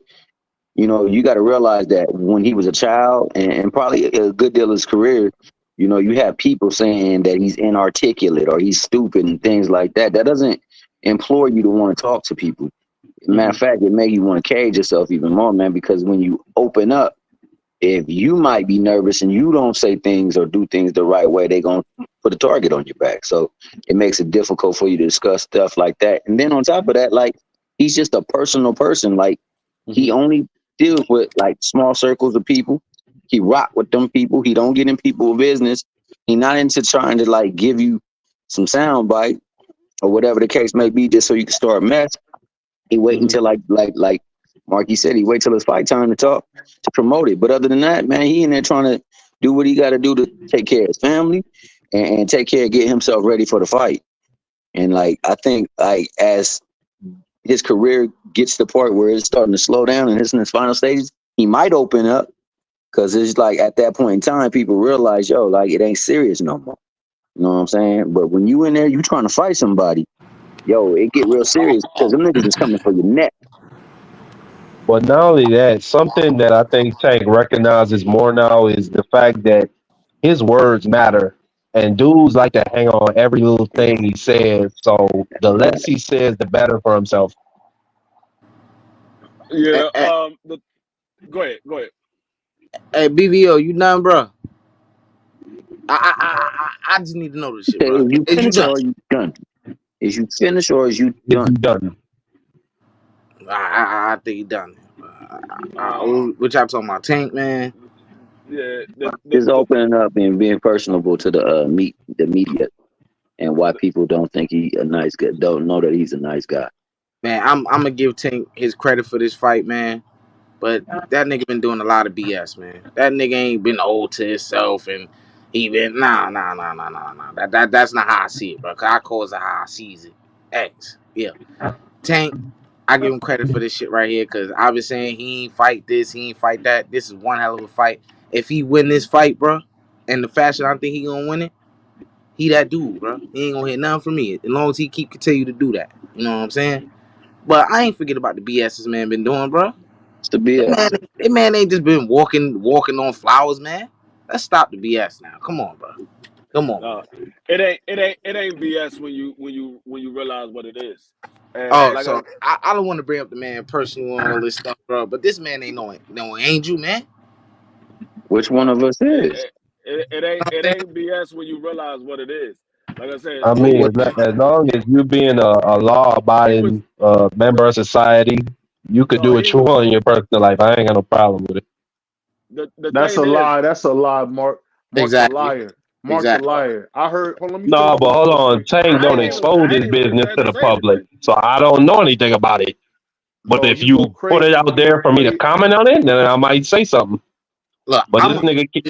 Speaker 8: you got to realize that when he was a child and probably a good deal of his career, you have people saying that he's inarticulate or he's stupid and things like that. That doesn't implore you to want to talk to people. Matter of fact, it makes you want to cage yourself even more, man, because when you open up, if you might be nervous and you don't say things or do things the right way, they're going to put a target on your back. So it makes it difficult for you to discuss stuff like that. And then on top of that, like, he's just a personal person. Like, he only deals with like small circles of people. He rock with them people. He don't get in people's business. He not into trying to like give you some sound bite or whatever the case may be, just so you can start a mess. He wait until like Marky said, he wait till it's fight time to talk, to promote it. But other than that, man, he in there trying to do what he got to do to take care of his family and take care of getting himself ready for the fight. And like, I think like as his career gets to the part where it's starting to slow down and it's in his final stages, he might open up, because it's like at that point in time, people realize, yo, like, it ain't serious no more. You know what I'm saying? But when you in there, you trying to fight somebody, yo, it get real serious because them niggas is coming for your neck.
Speaker 5: But not only that, something that I think Tank recognizes more now is the fact that his words matter. And dudes like to hang on every little thing he says. So the less he says, the better for himself.
Speaker 3: Yeah. Go ahead.
Speaker 10: Hey, BVO, you done, bro? I just need to know this shit, bro.
Speaker 8: Is you finished or are you done? Is you finished or is you done?
Speaker 10: I think he done. Which I'm talking about, Tank, man.
Speaker 3: Yeah,
Speaker 8: just opening up and being personable to the media, and why people don't think he a nice guy, don't know that he's a nice guy.
Speaker 10: Man, I'm gonna give Tank his credit for this fight, man. But that nigga been doing a lot of BS, man. That nigga ain't been old to himself, and he been nah. That's not how I see it, bro. Cause I calls it how I sees it. X, yeah. Tank, I give him credit for this shit right here, cause I've been saying he ain't fight this, he ain't fight that. This is one hell of a fight. If he win this fight, bro, in the fashion I think he gonna win it, he that dude, bro. He ain't gonna hit nothing from me as long as he continue to do that. You know what I'm saying? But I ain't forget about the BS this man been doing, bro.
Speaker 8: It's the BS.
Speaker 10: That man ain't just been walking on flowers, man. Let's stop the BS now. Come on, bro. Come on.
Speaker 3: It ain't BS when you realize what it is. And
Speaker 10: I don't want to bring up the man personal and all this stuff, bro. But this man ain't no angel, man.
Speaker 8: Which one of us is?
Speaker 3: It ain't BS when you realize what it is. Like I said,
Speaker 5: I mean, as long as you being a law-abiding member of society, you could do what you want in your personal life. I ain't got no problem with it.
Speaker 9: That's a lie. That's a lie, Mark. Mark's a liar. Mark's a liar. I heard. Hold
Speaker 5: on. Tank don't expose his business to the public, so I don't know anything about it. But if you put it out there for me to comment on it, then I might say something.
Speaker 10: Look,
Speaker 5: but this nigga,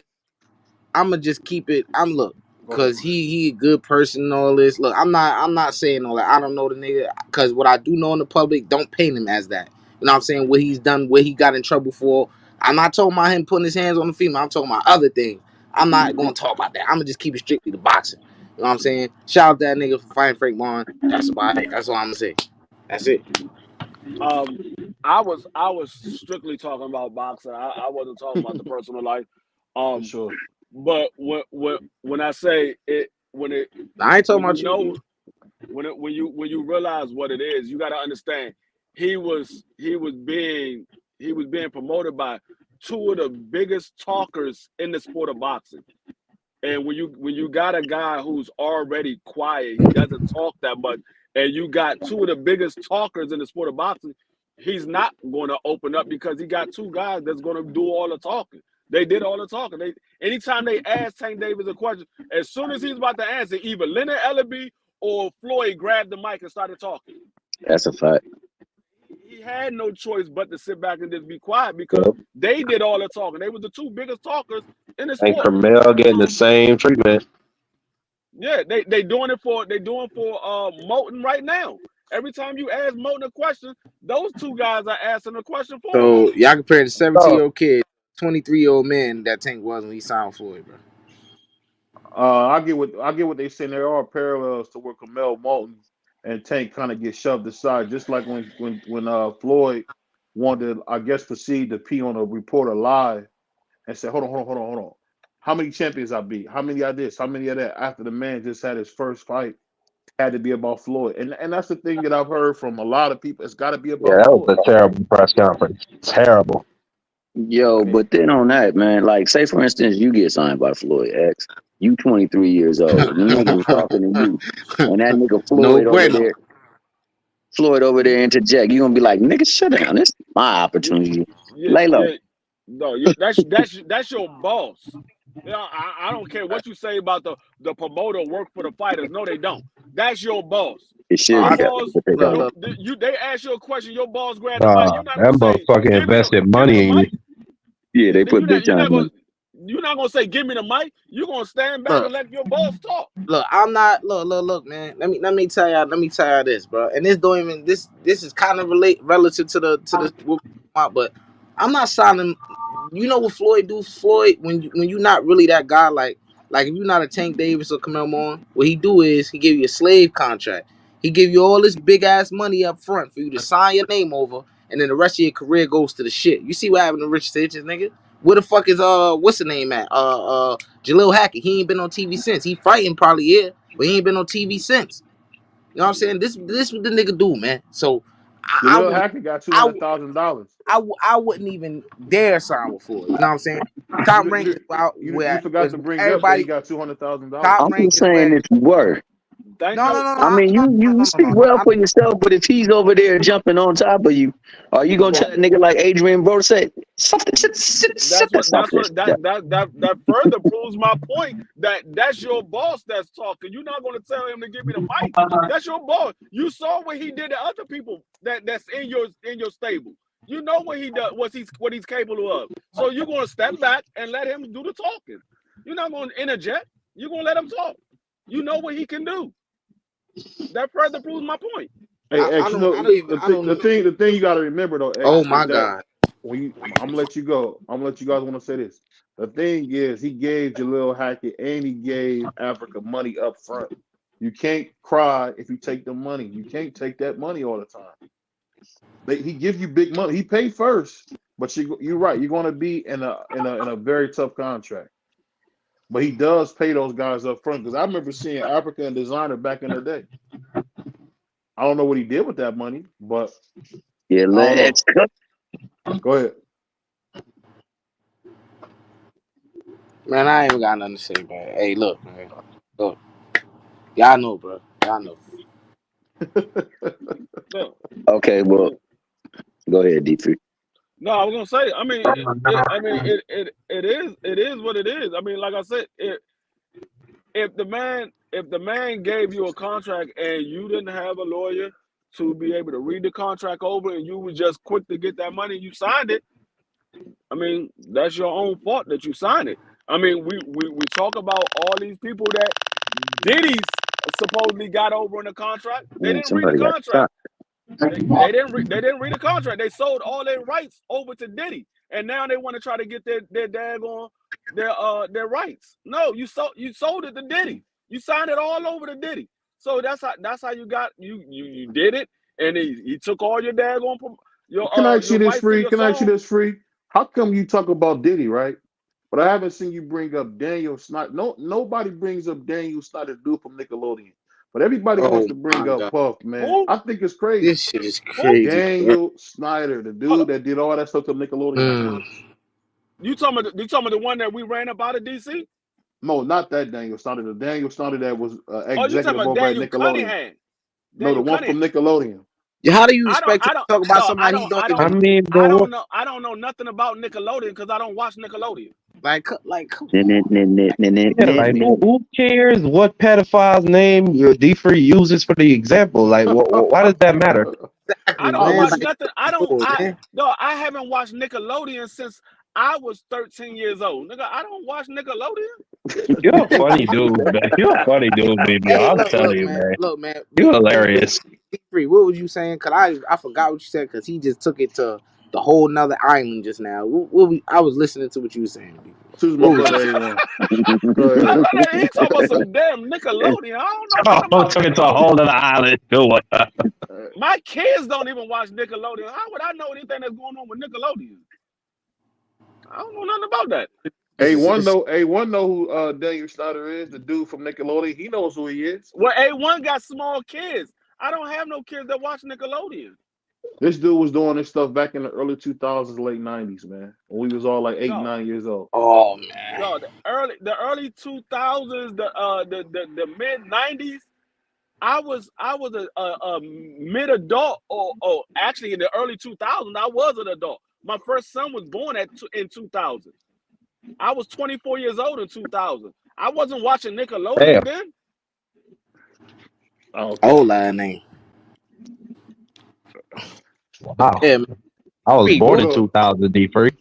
Speaker 10: I'ma just keep it. Cause he a good person and all this. Look, I'm not saying all that. I don't know the nigga. Cause what I do know in the public, don't paint him as that. You know what I'm saying? What he's done, what he got in trouble for. I'm not talking about him putting his hands on the female. I'm talking about other things. I'm not going to talk about that. I'm going to just keep it strictly to boxing. You know what I'm saying? Shout out that nigga for fighting Frank Bond. That's about it. That's all I'm going to say. That's it.
Speaker 3: I was strictly talking about boxing. I wasn't talking about the personal life.
Speaker 9: Sure.
Speaker 3: But when I say it,
Speaker 10: I ain't talking about you.
Speaker 3: When you realize what it is, you got to understand. He was being promoted by two of the biggest talkers in the sport of boxing. And when you got a guy who's already quiet, he doesn't talk that much, and you got two of the biggest talkers in the sport of boxing, he's not going to open up because he got two guys that's going to do all the talking. They did all the talking. Anytime they asked Tank Davis a question, as soon as he's about to answer, either Leonard Ellaby or Floyd grabbed the mic and started talking.
Speaker 8: That's a fact.
Speaker 3: He had no choice but to sit back and just be quiet because they did all the talking. They were the two biggest talkers in the
Speaker 5: And
Speaker 3: sport.
Speaker 5: Carmel getting the same treatment.
Speaker 3: Yeah, they doing for Moulton right now. Every time you ask Moulton a question, those two guys are asking a question for him.
Speaker 10: So y'all compare the 17-year-old kid, 23-year-old man that Tank was when he signed Floyd, bro.
Speaker 9: I get what they saying. There are parallels to where Carmel Moulton and Tank kind of get shoved aside, just like when Floyd wanted, I guess, proceed to pee on a reporter live and say, hold on. How many champions I beat? How many I this? How many of that? After the man just had his first fight, had to be about Floyd. And that's the thing that I've heard from a lot of people. It's got to be about
Speaker 5: Yeah, that
Speaker 9: Floyd.
Speaker 5: was a terrible press conference. Terrible.
Speaker 8: Yo, but then on that, man, like, say for instance, you get signed by Floyd X. You 23 years old. And the nigga was talking to you. And that nigga Floyd over there interject. You gonna be like, nigga, shut down. This is my opportunity. Lay low.
Speaker 3: No, that's your boss. I don't care what you say about the promoter work for the fighters. No, they don't. That's your boss. Our boss, they ask you a question. Your boss grab the mic. You're not
Speaker 5: that
Speaker 3: gonna say,
Speaker 5: motherfucker invested money in you.
Speaker 8: Yeah, they put big time money.
Speaker 3: You're not gonna say, "Give me the mic." You're gonna stand back and let your boss talk.
Speaker 10: Look, I'm not. Look, man. Let me tell y'all this, bro. And this don't even. This is kind of relative to the. But I'm not signing. You know what Floyd do? Floyd, when you not really that guy, like if you're not a Tank Davis or Camille Moore, what he do is he give you a slave contract. He give you all this big ass money up front for you to sign your name over, and then the rest of your career goes to the shit. You see what happened to Rich Stitches, nigga? Where the fuck is what's the name at? Jaleel Hackett. He ain't been on TV since. He fighting probably, yeah, but he ain't been on TV since. You know what I'm saying? This what the nigga do, man. So
Speaker 9: Jaleel Hackett got $200,000.
Speaker 10: I wouldn't even dare sign with Floyd. You know what I'm saying? Top rank is out
Speaker 9: you forgot to bring
Speaker 10: everybody
Speaker 9: up that he got $200,000.
Speaker 8: I'm just saying it's worth.
Speaker 10: No.
Speaker 8: I mean, you speak well for yourself, but if he's over there jumping on top of you, are you gonna tell a nigga like Adrian Bro say,
Speaker 3: that further proves my point that that's your boss that's talking. You're not gonna tell him to give me the mic. That's your boss. You saw what he did to other people that's in your stable. You know what he does, what he's capable of. So you're gonna step back and let him do the talking. You're not gonna interject. You're gonna let him talk. You know what he can do. That further proves my point.
Speaker 9: Hey, X, the thing you got to remember though. X,
Speaker 10: oh my God!
Speaker 9: I'm gonna let you go. I'm gonna let you guys want to say this. The thing is, he gave Jaleel Hackett and he gave Africa money up front. You can't cry if you take the money. You can't take that money all the time. He give you big money. He paid first, but you're right. You're gonna be in a very tough contract. But he does pay those guys up front because I remember seeing Africa and Designer back in the day. I don't know what he did with that money, but
Speaker 8: yeah, let's
Speaker 9: go ahead.
Speaker 10: Man, I ain't got nothing to say, man. Hey, look, man. Look. Y'all know, bro. Y'all know.
Speaker 8: Okay, well, go ahead, D3.
Speaker 3: No, I was gonna say. I mean, it is what it is. I mean, like I said, if the man gave you a contract and you didn't have a lawyer to be able to read the contract over and you were just quick to get that money, you signed it. I mean, that's your own fault that you signed it. I mean, we talk about all these people that Diddy's supposedly got over in the contract. They didn't read the contract. They didn't read the contract. They sold all their rights over to Diddy, and now they want to try to get their daggone their rights. No, you sold it to Diddy. You signed it all over to Diddy. So that's how you got you did it, and he took all your daggone your.
Speaker 9: Can I ask you this free? Can I ask you this free? How come you talk about Diddy, right? But I haven't seen you bring up Daniel Snyder. Nobody brings up Daniel Snyder, dude from Nickelodeon. But everybody wants to bring up Puff, man.
Speaker 3: Who?
Speaker 9: I think it's crazy.
Speaker 10: This shit is crazy.
Speaker 9: Daniel Snyder, the dude that did all that stuff to Nickelodeon.
Speaker 3: You talking about the one that we ran up out of DC?
Speaker 9: No, not that Daniel Snyder. The Daniel Snyder that was executive
Speaker 3: you talking about
Speaker 9: over
Speaker 3: Daniel
Speaker 9: at Nickelodeon.
Speaker 3: Cunningham?
Speaker 9: No, the one from Nickelodeon.
Speaker 10: How do you
Speaker 6: I don't.
Speaker 10: expect
Speaker 6: I
Speaker 10: to
Speaker 6: don't.
Speaker 10: talk about
Speaker 6: No,
Speaker 10: somebody he don't even
Speaker 5: but what?
Speaker 6: I don't know nothing about Nickelodeon because I don't watch Nickelodeon.
Speaker 10: like? Come
Speaker 5: Yeah, like who cares what pedophile's name D3 uses for the example? Like, why does that matter?
Speaker 6: I don't
Speaker 10: man,
Speaker 6: watch
Speaker 10: like,
Speaker 6: nothing.
Speaker 10: man.
Speaker 6: I haven't watched Nickelodeon since I was 13 years old. Nigga, I don't watch Nickelodeon.
Speaker 5: You're a funny dude, man. You're a funny dude, baby.
Speaker 10: Hey,
Speaker 5: I'm
Speaker 10: look,
Speaker 5: telling you,
Speaker 10: man.
Speaker 5: man.
Speaker 10: Look, man.
Speaker 5: You're hilarious.
Speaker 10: D3, what was you saying? Cause I forgot what you said because he just took it to the whole nother island just now. I was listening to what you were saying.
Speaker 9: Choose my brother A1. Go ahead.
Speaker 6: He talking about some damn Nickelodeon. I don't know nothing
Speaker 5: Oh,
Speaker 6: about
Speaker 5: took it to a whole other island. Go on.
Speaker 6: My kids don't even watch Nickelodeon. How would I know anything that's going on with Nickelodeon? I don't know nothing about that.
Speaker 9: A1 know who Daniel Snyder is, the dude from Nickelodeon. He knows who he is.
Speaker 6: Well, A1 got small kids. I don't have no kids that watch Nickelodeon.
Speaker 9: This dude was doing this stuff back in the early 2000s, late 90s, man. When we was all like 8, 9 years old.
Speaker 10: Oh man.
Speaker 6: No, the early 2000s, the mid 90s. I was a mid adult, or actually in the early 2000s, I was an adult. My first son was born in 2000. I was 24 years old in 2000. I wasn't watching Nickelodeon then.
Speaker 10: Oh, name.
Speaker 5: Wow.
Speaker 10: Yeah,
Speaker 5: I was born in 2000, D3.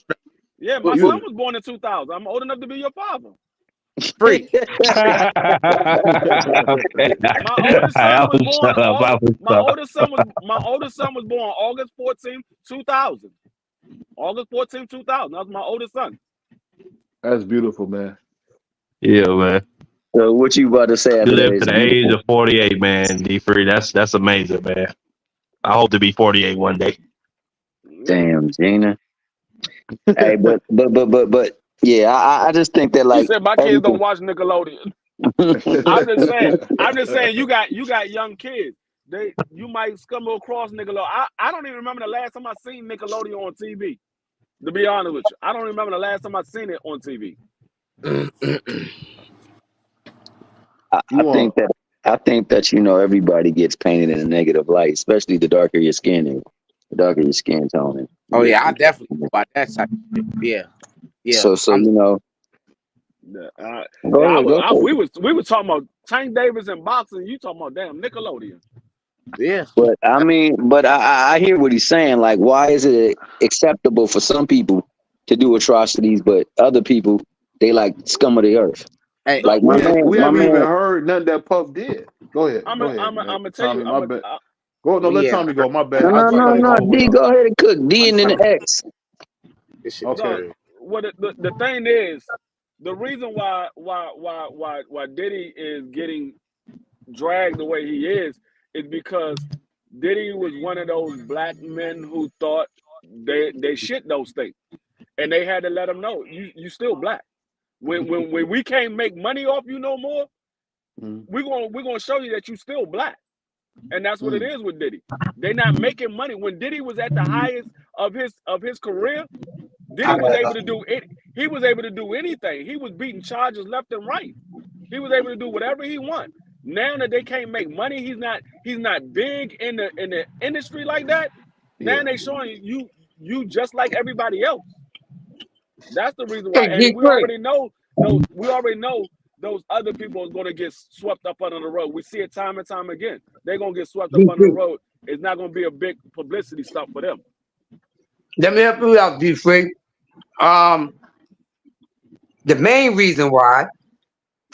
Speaker 6: Yeah, my son was born in 2000. I'm old enough to be your father.
Speaker 10: Free.
Speaker 6: My oldest son was born August 14, 2000. August 14, 2000. That was my oldest son.
Speaker 9: That's beautiful, man.
Speaker 5: Yeah, man.
Speaker 8: So what you about to say?
Speaker 5: You live to the age of 48, man, D3. That's amazing, man. I hope to be 48 one day.
Speaker 8: Damn, Gina. Hey, but yeah, I just think that like
Speaker 6: you said my kids don't watch Nickelodeon. I'm just saying you got young kids. You might stumble across Nickelodeon. I don't even remember the last time I seen Nickelodeon on TV. To be honest with you, I don't remember the last time I seen it on TV.
Speaker 8: I think that everybody gets painted in a negative light, especially the darker your skin is, the darker your skin tone.
Speaker 10: Oh yeah, I definitely know about that type of shit. Yeah.
Speaker 8: So
Speaker 10: Go
Speaker 8: ahead.
Speaker 6: We was talking about Tank Davis and boxing. You talking about damn Nickelodeon?
Speaker 10: Yeah.
Speaker 8: But I mean, I hear what he's saying. Like, why is it acceptable for some people to do atrocities, but other people they like scum of the earth?
Speaker 10: Hey,
Speaker 8: like
Speaker 9: we haven't even heard nothing that Puff did. Go ahead.
Speaker 6: I'm gonna tell you.
Speaker 9: My bad. Let Tommy go. My bad.
Speaker 8: No. D, go ahead and cook. D and then the X.
Speaker 6: Okay. Well, the thing is, the reason why Diddy is getting dragged the way he is because Diddy was one of those black men who thought they shit those things, and they had to let him know you still black. When we can't make money off you no more, we're gonna show you that you still black, and that's what it is with Diddy. They're not making money. When Diddy was at the highest of his career, Diddy was able to do it. He was able to do anything. He was beating charges left and right. He was able to do whatever he wanted. Now that they can't make money, he's not big in the industry like that. Now they showing you just like everybody else. That's the reason why. And we already know those other people are going to get swept up under the rug. We see it time and time again. They're going to get swept up under the rug. It's not going to be a big publicity stuff for them.
Speaker 11: Let me help you out, D3. The main reason why,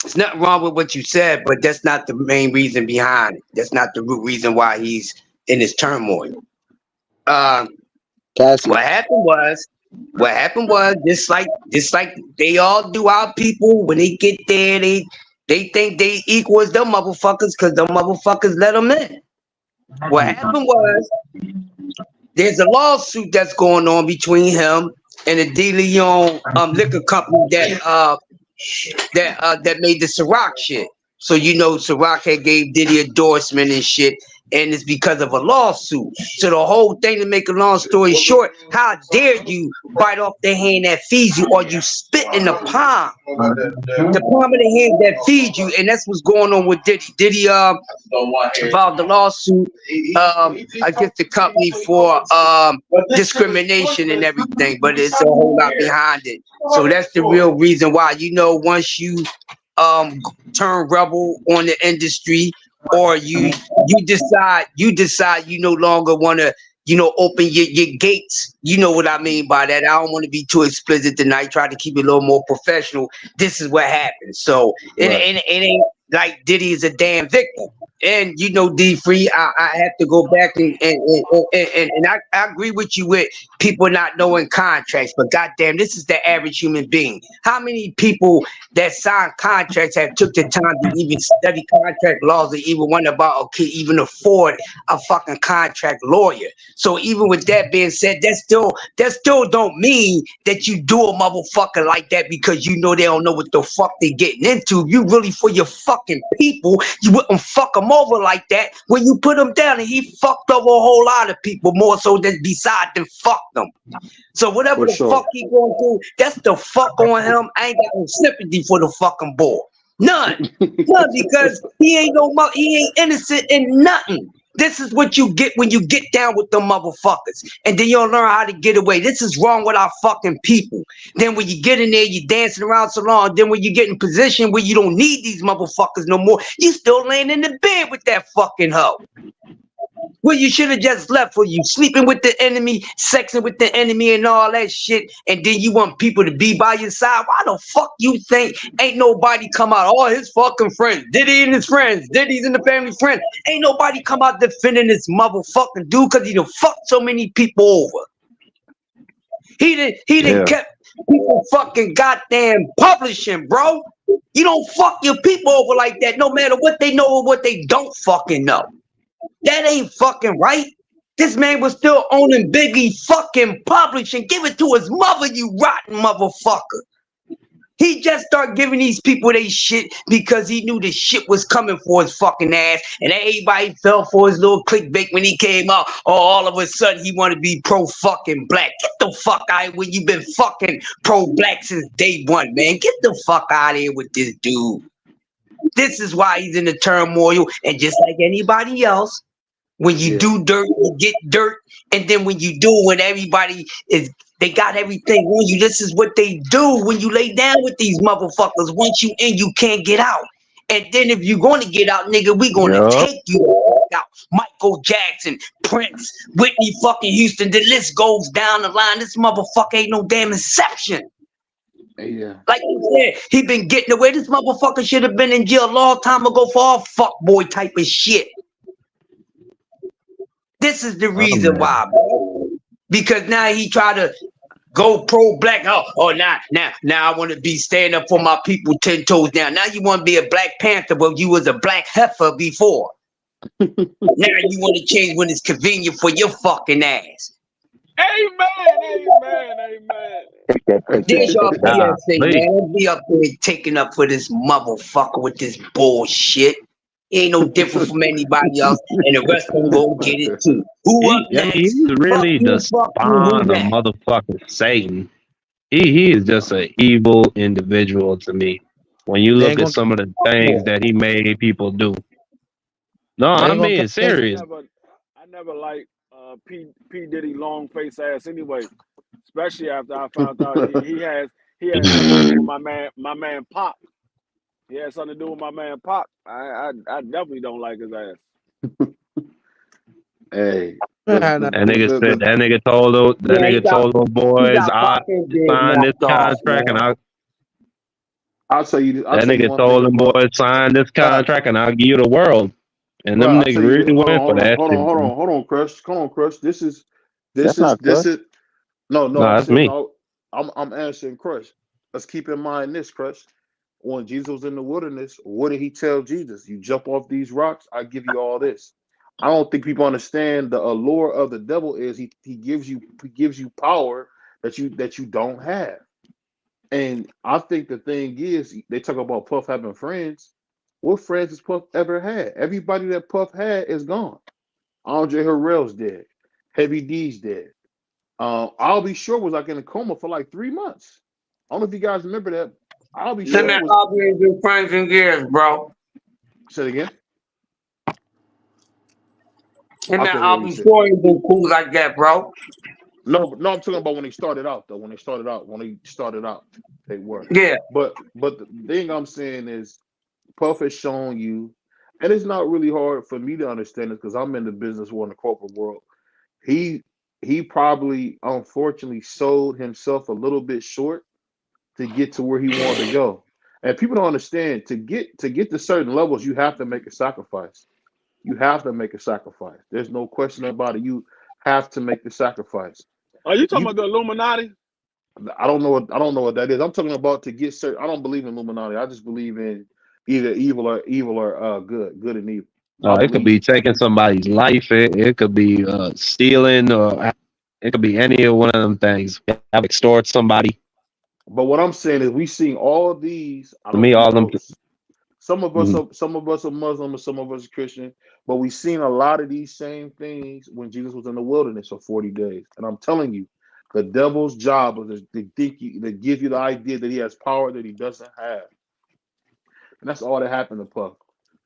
Speaker 11: it's nothing wrong with what you said, but that's not the main reason behind it. That's not the root reason why he's in this turmoil. What happened was just like they all do our people when they get there, they think they equal as them motherfuckers because them motherfuckers let them in. What happened was there's a lawsuit that's going on between him and the De Leon liquor company that made the Ciroc shit. So Ciroc had gave Diddy endorsement and shit, and it's because of a lawsuit. So the whole thing, to make a long story short, how dare you bite off the hand that feeds you, or you spit in the palm of the hand that feeds you, and that's what's going on with Diddy. Diddy filed the lawsuit against the company for discrimination and everything, but it's a whole lot behind it. So that's the real reason why, once you turn rebel on the industry, or you decide you no longer want to open your gates. You know what I mean by that. I don't want to be too explicit tonight. Try to keep it a little more professional. This is what happens. So it ain't like Diddy is a damn victim. And D Free, I have to go back and I agree with you with people not knowing contracts, but goddamn, this is the average human being. How many people that sign contracts have took the time to even study contract laws, or even wonder about even afford a fucking contract lawyer? So even with that being said, that still don't mean that you do a motherfucker like that because they don't know what the fuck they getting into. If you really for your fucking people, you wouldn't fuck them over like that when you put him down, and he fucked over a whole lot of people more so than beside than fuck them. So whatever fuck he gonna do, that's the fuck on him. I ain't got no sympathy for the fucking boy. None, because he ain't innocent in nothing. This is what you get when you get down with them motherfuckers, and then you'll learn how to get away. This is wrong with our fucking people. Then when you get in there, you dancing around so long. Then when you get in position where you don't need these motherfuckers no more, you still laying in the bed with that fucking hoe. Well, you should have just left, for you sleeping with the enemy, sexing with the enemy, and all that shit. And then you want people to be by your side. Why the fuck you think ain't nobody come out? All his fucking friends, Diddy and his friends, Diddy's and the family friends. Ain't nobody come out defending this motherfucking dude because he done fucked so many people over. He done kept people fucking goddamn publishing, bro. You don't fuck your people over like that, no matter what they know or what they don't fucking know. That ain't fucking right. This man was still owning Biggie fucking publishing. Give it to his mother, you rotten motherfucker. He just started giving these people they shit because he knew the shit was coming for his fucking ass, and everybody fell for his little clickbait when he came out. Oh, all of a sudden he want to be pro fucking black. Get the fuck out of here when you been fucking pro black since day one, man. Get the fuck out of here with this dude. This is why he's in the turmoil, and just like anybody else, when you do dirt, you get dirt, and then when everybody they got everything on you, this is what they do when you lay down with these motherfuckers. Once you in, you can't get out. And then if you're going to get out, nigga, we going to take you out. Michael Jackson, Prince, Whitney fucking Houston, the list goes down the line. This motherfucker ain't no damn exception.
Speaker 9: Yeah.
Speaker 11: Like you said, he been getting away. This motherfucker should have been in jail a long time ago for all fuckboy type of shit. This is the reason why, bro. Because now he try to go pro-black. Now I want to be standing up for my people 10 toes down. Now you want to be a Black Panther, but you was a black heifer before. Now you want to change when it's convenient for your fucking ass.
Speaker 6: Amen.
Speaker 11: There's your BS thing, man. Don't be up there taking up for this motherfucker with this bullshit. He ain't no different from anybody else, and the rest of them go get it too. Who up next?
Speaker 5: He's really the spawn of motherfucking Satan. He is just an evil individual to me. When you look at some of the things that he made people do. No, I'm being serious.
Speaker 6: I never liked P Diddy long face ass anyway. Especially after I found out he had something to do with my man Pop. He had something to do with my man Pop. I definitely don't like his ass.
Speaker 9: Hey,
Speaker 5: that nigga told those boys, I signed this contract and
Speaker 9: I'll tell you.
Speaker 5: That nigga told them boys, sign this contract and I'll give you the world. And them niggas really went for that.
Speaker 9: Hold on, Crush. This is no,
Speaker 5: that's me.
Speaker 9: I'm answering Crush. Let's keep in mind this, Crush. When Jesus was in the wilderness, what did he tell Jesus? You jump off these rocks, I give you all this. I don't think people understand the allure of the devil is he gives you power that you don't have. And I think the thing is, they talk about Puff having friends. What friends has Puff ever had? Everybody that Puff had is gone. Andre Harrell's dead. Heavy D's dead. I'll Be Sure was like in a coma for like 3 months. I don't know if you guys remember that. I'll Be
Speaker 11: Him
Speaker 9: Sure
Speaker 11: and
Speaker 9: was.
Speaker 11: Aubrey ain't been friends in years, bro.
Speaker 9: Say it again.
Speaker 11: Him
Speaker 9: I
Speaker 11: and
Speaker 9: couldn't hear what you
Speaker 11: Aubrey
Speaker 9: said.
Speaker 11: Shore ain't been cool like that, bro.
Speaker 9: No, no, I'm talking about when they started out though. When they started out, they were.
Speaker 11: Yeah.
Speaker 9: But the thing I'm saying is, Puff has shown you, and it's not really hard for me to understand it because I'm in the business world, in the corporate world. He probably unfortunately sold himself a little bit short to get to where he wanted to go. And people don't understand, to get to certain levels, you have to make a sacrifice. You have to make a sacrifice. There's no question about it. You have to make the sacrifice.
Speaker 6: Are you talking
Speaker 9: You
Speaker 6: about the Illuminati?
Speaker 9: I don't know what that is. I'm talking about to get certain. I don't believe in Illuminati. I just believe in either evil or good and evil. I
Speaker 5: It could
Speaker 9: believe.
Speaker 5: be taking somebody's life. It could be stealing, or it could be any of one of them things. Have extort somebody.
Speaker 9: But what I'm saying is, we seen all of these. I
Speaker 5: To
Speaker 9: don't,
Speaker 5: me, all them.
Speaker 9: some of us
Speaker 5: Mhm.
Speaker 9: are Muslim and some of us are Christian. But we seen a lot of these same things when Jesus was in the wilderness for 40 days. And I'm telling you, the devil's job is to give you the idea that he has power that he doesn't have. And that's all that happened to Puff.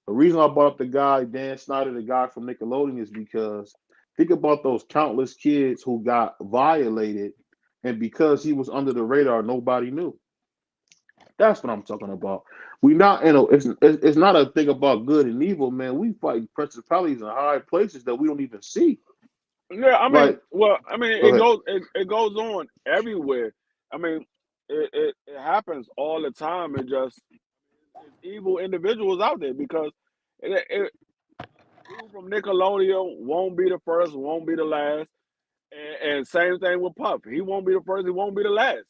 Speaker 9: The reason I brought up the guy, Dan Snyder, the guy from Nickelodeon, is because think about those countless kids who got violated, and because he was under the radar, nobody knew. That's what I'm talking about. We not, it's not a thing about good and evil, man. We fight principalities in high places that we don't even see.
Speaker 6: Yeah,
Speaker 9: Like, go ahead.
Speaker 6: it goes on everywhere. I mean, it happens all the time. It's evil individuals out there because people from Nickelodeon won't be the first, won't be the last, and same thing with Puff. He won't be the first, he won't be the last.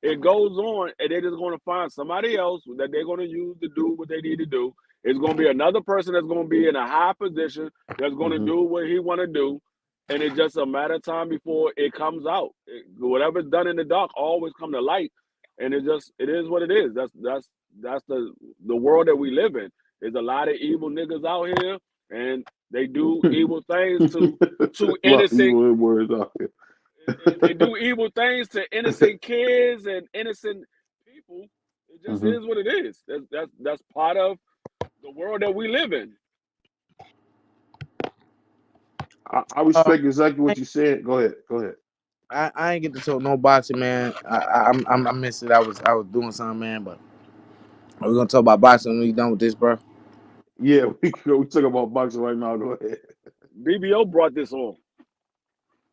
Speaker 6: It goes on, and they're just going to find somebody else that they're going to use to do what they need to do. It's going to be another person that's going to be in a high position that's going to
Speaker 9: Mm-hmm.
Speaker 6: do what he want to do, and it's just a matter of time before it comes out. Whatever's done in the dark always come to light, and it is what it is. That's the world that we live in. There's a lot of evil niggas out here, and they do evil things to
Speaker 9: Lot of
Speaker 6: innocent.
Speaker 9: evil words out here.
Speaker 6: They do evil things to innocent kids and innocent people. It just
Speaker 9: Mm-hmm.
Speaker 6: is what it is. That's part of the world that we live in.
Speaker 9: I respect exactly what you said. Go ahead. Go ahead.
Speaker 10: I ain't get to talk no boxing, man. I missed it. I was doing something, man. But we're gonna talk about boxing when we done with this, bro.
Speaker 9: Yeah, we talk about boxing right now. Go ahead.
Speaker 6: BVO brought this on.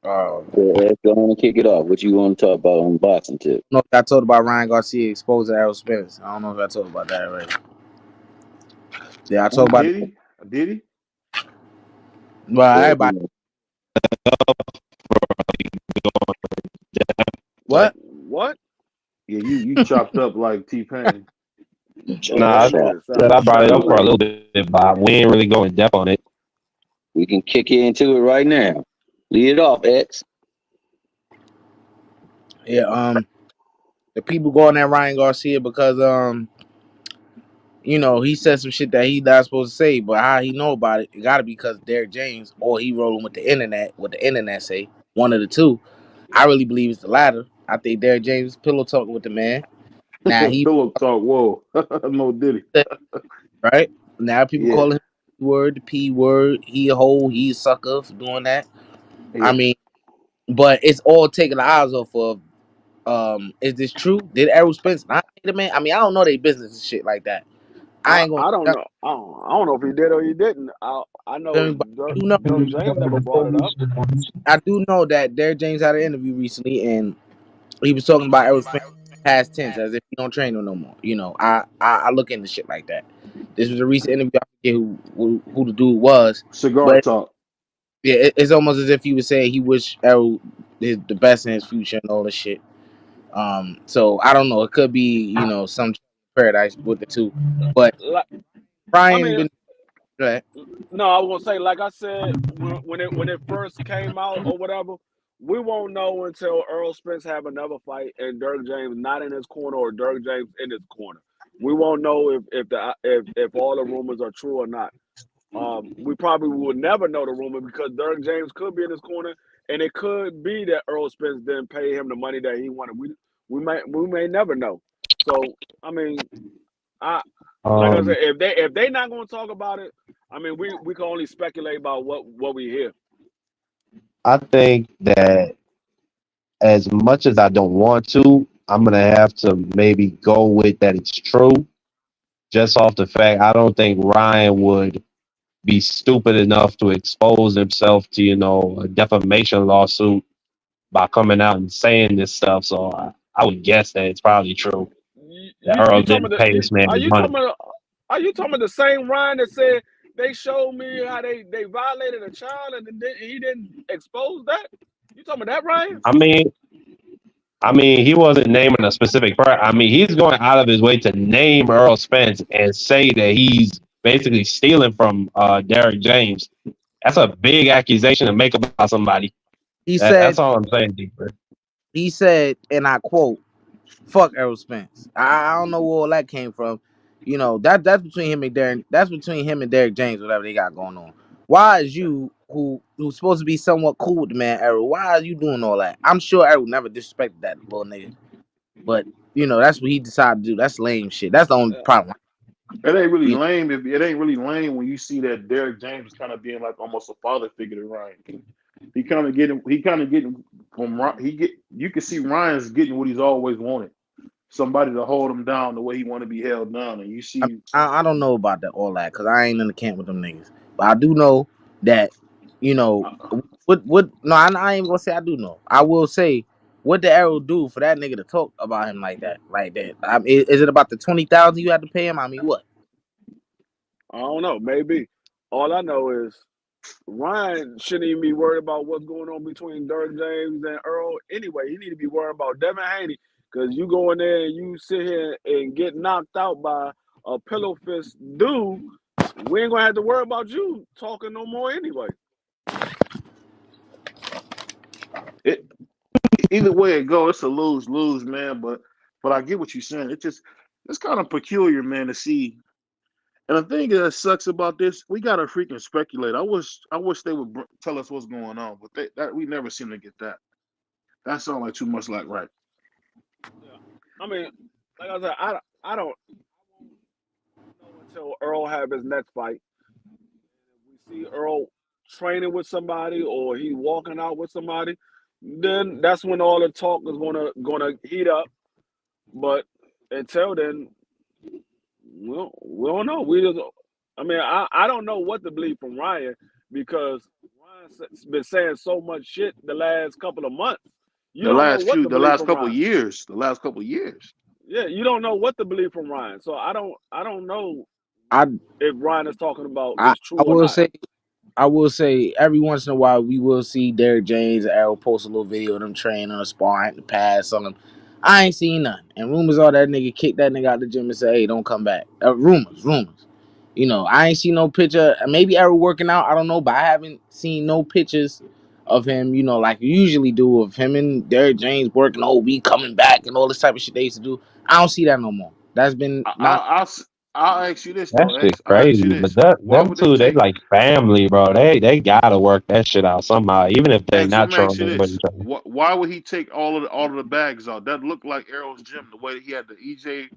Speaker 10: Oh,
Speaker 8: Yeah, let's go on and kick it off. What you want to talk about on boxing tip?
Speaker 10: no, I told about Ryan Garcia exposing Errol Spence. I don't know if I told about that already. Yeah, I told
Speaker 9: Who
Speaker 10: about.
Speaker 9: did he? Did he?
Speaker 10: Well,
Speaker 8: Yeah,
Speaker 10: everybody.
Speaker 9: Like,
Speaker 6: What?
Speaker 9: yeah, you chopped up like T-Pain.
Speaker 5: Nah, I
Speaker 6: That nigga
Speaker 5: said I brought it up
Speaker 6: sound
Speaker 5: for a
Speaker 6: like
Speaker 5: little bit, but we ain't really going depth on it.
Speaker 8: we can kick into it right now. Lead it off, X.
Speaker 10: Yeah, the people going at Ryan Garcia because he said some shit that he not supposed to say, but how he know about it? It got to be because Derek James, or he rolling with the internet. What the internet say? One of the two. I really believe it's the latter. I think Derek James pillow talking with the man. Now he
Speaker 9: Pillow talk. Whoa, no Diddy.
Speaker 10: right now people
Speaker 9: Yeah,
Speaker 10: calling him the word, the P word. He a hoe. He a sucker for doing that. I
Speaker 9: yeah.
Speaker 10: mean, but it's all taking the eyes off of. Is this true? Did Errol Spence not hate the man? I mean, I don't know their business and shit like that. I ain't
Speaker 6: I don't
Speaker 10: gonna.
Speaker 6: know. I don't know if he did or he didn't. I know
Speaker 10: But
Speaker 6: Dirk,
Speaker 10: I do know.
Speaker 6: Dirk James never brought it up.
Speaker 10: I do know that Derek James had an interview recently, and he was talking about Errol Spence past tense, as if he don't train him no more. I look into shit like that. This was a recent interview. I forget who the dude was,
Speaker 9: Cigar
Speaker 10: but
Speaker 9: talk.
Speaker 10: yeah, it's almost as if he was saying he wish Errol the best in his future and all this shit. So I don't know. It could be some paradise with the two, but
Speaker 6: Like, I
Speaker 10: Brian
Speaker 6: mean,
Speaker 10: been. Go ahead.
Speaker 6: no, I was gonna say, like I said, when it first came out or whatever, we won't know until Earl Spence have another fight and Dirk James not in his corner or Dirk James in his corner. We won't know if all the rumors are true or not. We probably will never know the rumor because Derrick James could be in his corner, and it could be that Earl Spence didn't pay him the money that he wanted. We may never know. So I mean, like I said, if they not going to talk about it, I mean, we can only speculate about what we hear.
Speaker 5: I think that as much as I don't want to, I'm gonna have to maybe go with that it's true, just off the fact I don't think Ryan would be stupid enough to expose himself to a defamation lawsuit by coming out and saying this stuff. So I would guess that it's probably true that Earl
Speaker 6: You talking
Speaker 5: didn't
Speaker 6: about
Speaker 5: pay this man
Speaker 6: are
Speaker 5: his
Speaker 6: you
Speaker 5: money.
Speaker 6: talking about are you talking about the same Ryan that said they showed me how they violated a child and he didn't expose that? You talking about that Ryan?
Speaker 5: I mean, he wasn't naming a specific person. I mean, he's going out of his way to name Earl Spence and say that he's basically stealing from Derrick James. That's a big accusation to make about somebody. That's all I'm saying, Deeper.
Speaker 10: He said, and I quote, "Fuck Errol Spence." I don't know where all that came from. That's between him and Derrick. That's between him and Derrick James, whatever they got going on. Why is you who's supposed to be somewhat cool with the man Errol? Why are you doing all that? I'm sure Errol never disrespected that little nigga, but that's what he decided to do. That's lame shit. That's the only problem.
Speaker 9: It ain't really lame. It ain't really lame when you see that Derrick James is kind of being like almost a father figure to Ryan. He kind of getting from you can see Ryan's getting what he's always wanted. Somebody to hold him down the way he want to be held down. And you see,
Speaker 10: I don't know about all that because I ain't in the camp with them niggas. But I do know that what no, I ain't gonna say I do know. I will say what the Arrow do for that nigga to talk about him like that. I mean, is it about the 20,000 you had to pay him? I mean, what?
Speaker 6: I don't know. Maybe. All I know is Ryan shouldn't even be worried about what's going on between Derrick James and Earl. Anyway, he need to be worried about Devin Haney because you go in there and you sit here and get knocked out by a pillow fist dude. We ain't gonna have to worry about you talking no more anyway.
Speaker 9: Either way it go, it's a lose, man. But I get what you're saying. It's kind of peculiar, man, to see. And the thing that sucks about this, we gotta freaking speculate. I wish they would tell us what's going on, but that we never seem to get that. That sounds like too much like right.
Speaker 6: Yeah, I mean, like I said, I don't know until Earl have his next fight. If we see Earl training with somebody or he walking out with somebody, then that's when all the talk is gonna heat up. But until then, we don't know. I don't know what to believe from Ryan because Ryan's been saying so much shit the last couple of months.
Speaker 9: The last couple of years.
Speaker 6: Yeah, you don't know what to believe from Ryan. So I don't know if Ryan is talking about is true or not.
Speaker 10: I will say every once in a while we will see Derrick James and Arrow post a little video of them training on a sparring the pass on them. I ain't seen none. And rumors are that nigga kicked that nigga out the gym and say, "Hey, don't come back." Rumors. I ain't seen no picture. Maybe Arrow working out. I don't know, but I haven't seen no pictures of him. Like you usually do of him and Derrick James working whole week, coming back, and all this type of shit they used to do. I don't see that no more. That's been not.
Speaker 9: I'll ask you this
Speaker 5: That
Speaker 9: though.
Speaker 5: shit
Speaker 9: I'll ask you
Speaker 5: crazy,
Speaker 9: this.
Speaker 5: but
Speaker 9: Why
Speaker 5: them
Speaker 9: would they
Speaker 5: two, they
Speaker 9: take?
Speaker 5: like family, bro. They gotta work that shit out somehow, even if they
Speaker 9: X, let
Speaker 5: not
Speaker 9: me ask you
Speaker 5: trolling with
Speaker 9: this:
Speaker 5: each other.
Speaker 9: Why would he take all of the bags out? That looked like Arrow's gym. The way he had the EJ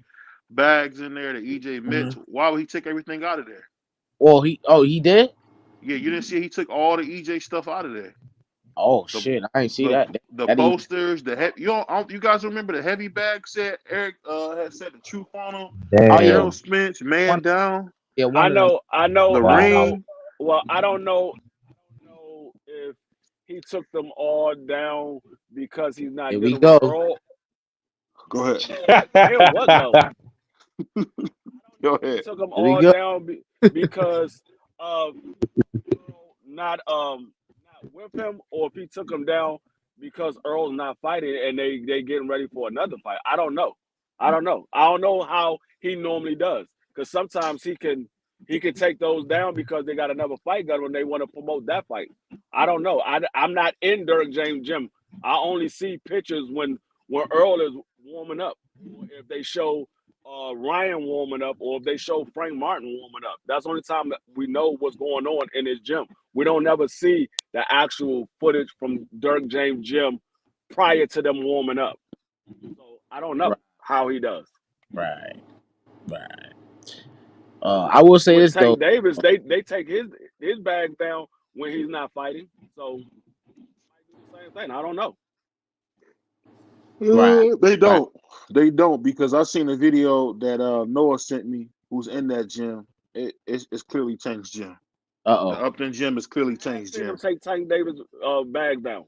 Speaker 9: bags in there, the EJ mitts. Why would he take everything out of there?
Speaker 10: Well, he did.
Speaker 9: Yeah, you didn't see he took all the EJ stuff out of there.
Speaker 10: Oh shit, I ain't see that.
Speaker 9: The posters, you guys remember the heavy bag set Eric had said the truth on them. Errol Spence, man down.
Speaker 10: Yeah,
Speaker 6: I know.
Speaker 9: The ring.
Speaker 6: Well, I don't know if he took them all down because he's not dealing with Earl.
Speaker 9: Go ahead.
Speaker 6: What go?
Speaker 9: Go ahead.
Speaker 6: He took them all down because of Earl not with him, or if he took them down because Earl's not fighting and they getting ready for another fight. I don't know. I don't know how he normally does because sometimes he can take those down because they got another fight going when they want to promote that fight. I don't know. I'm not in Derrick James' gym. I only see pictures when Earl is warming up. If they show Ryan warming up, or if they show Frank Martin warming up. That's the only time that we know what's going on in his gym. We don't never see the actual footage from Dirk James' gym prior to them warming up. So I don't know how he does.
Speaker 10: Right. I will say
Speaker 6: With
Speaker 10: this
Speaker 6: Tank
Speaker 10: though.
Speaker 6: Davis, they take his bag down when he's not fighting. So same thing. I don't know.
Speaker 9: They don't. They don't, because I seen a video that Noah sent me, who's in that gym. It's clearly Tank's gym. The Upton gym is clearly Tank's
Speaker 6: seen
Speaker 9: gym.
Speaker 6: him take Tank Davis bag down.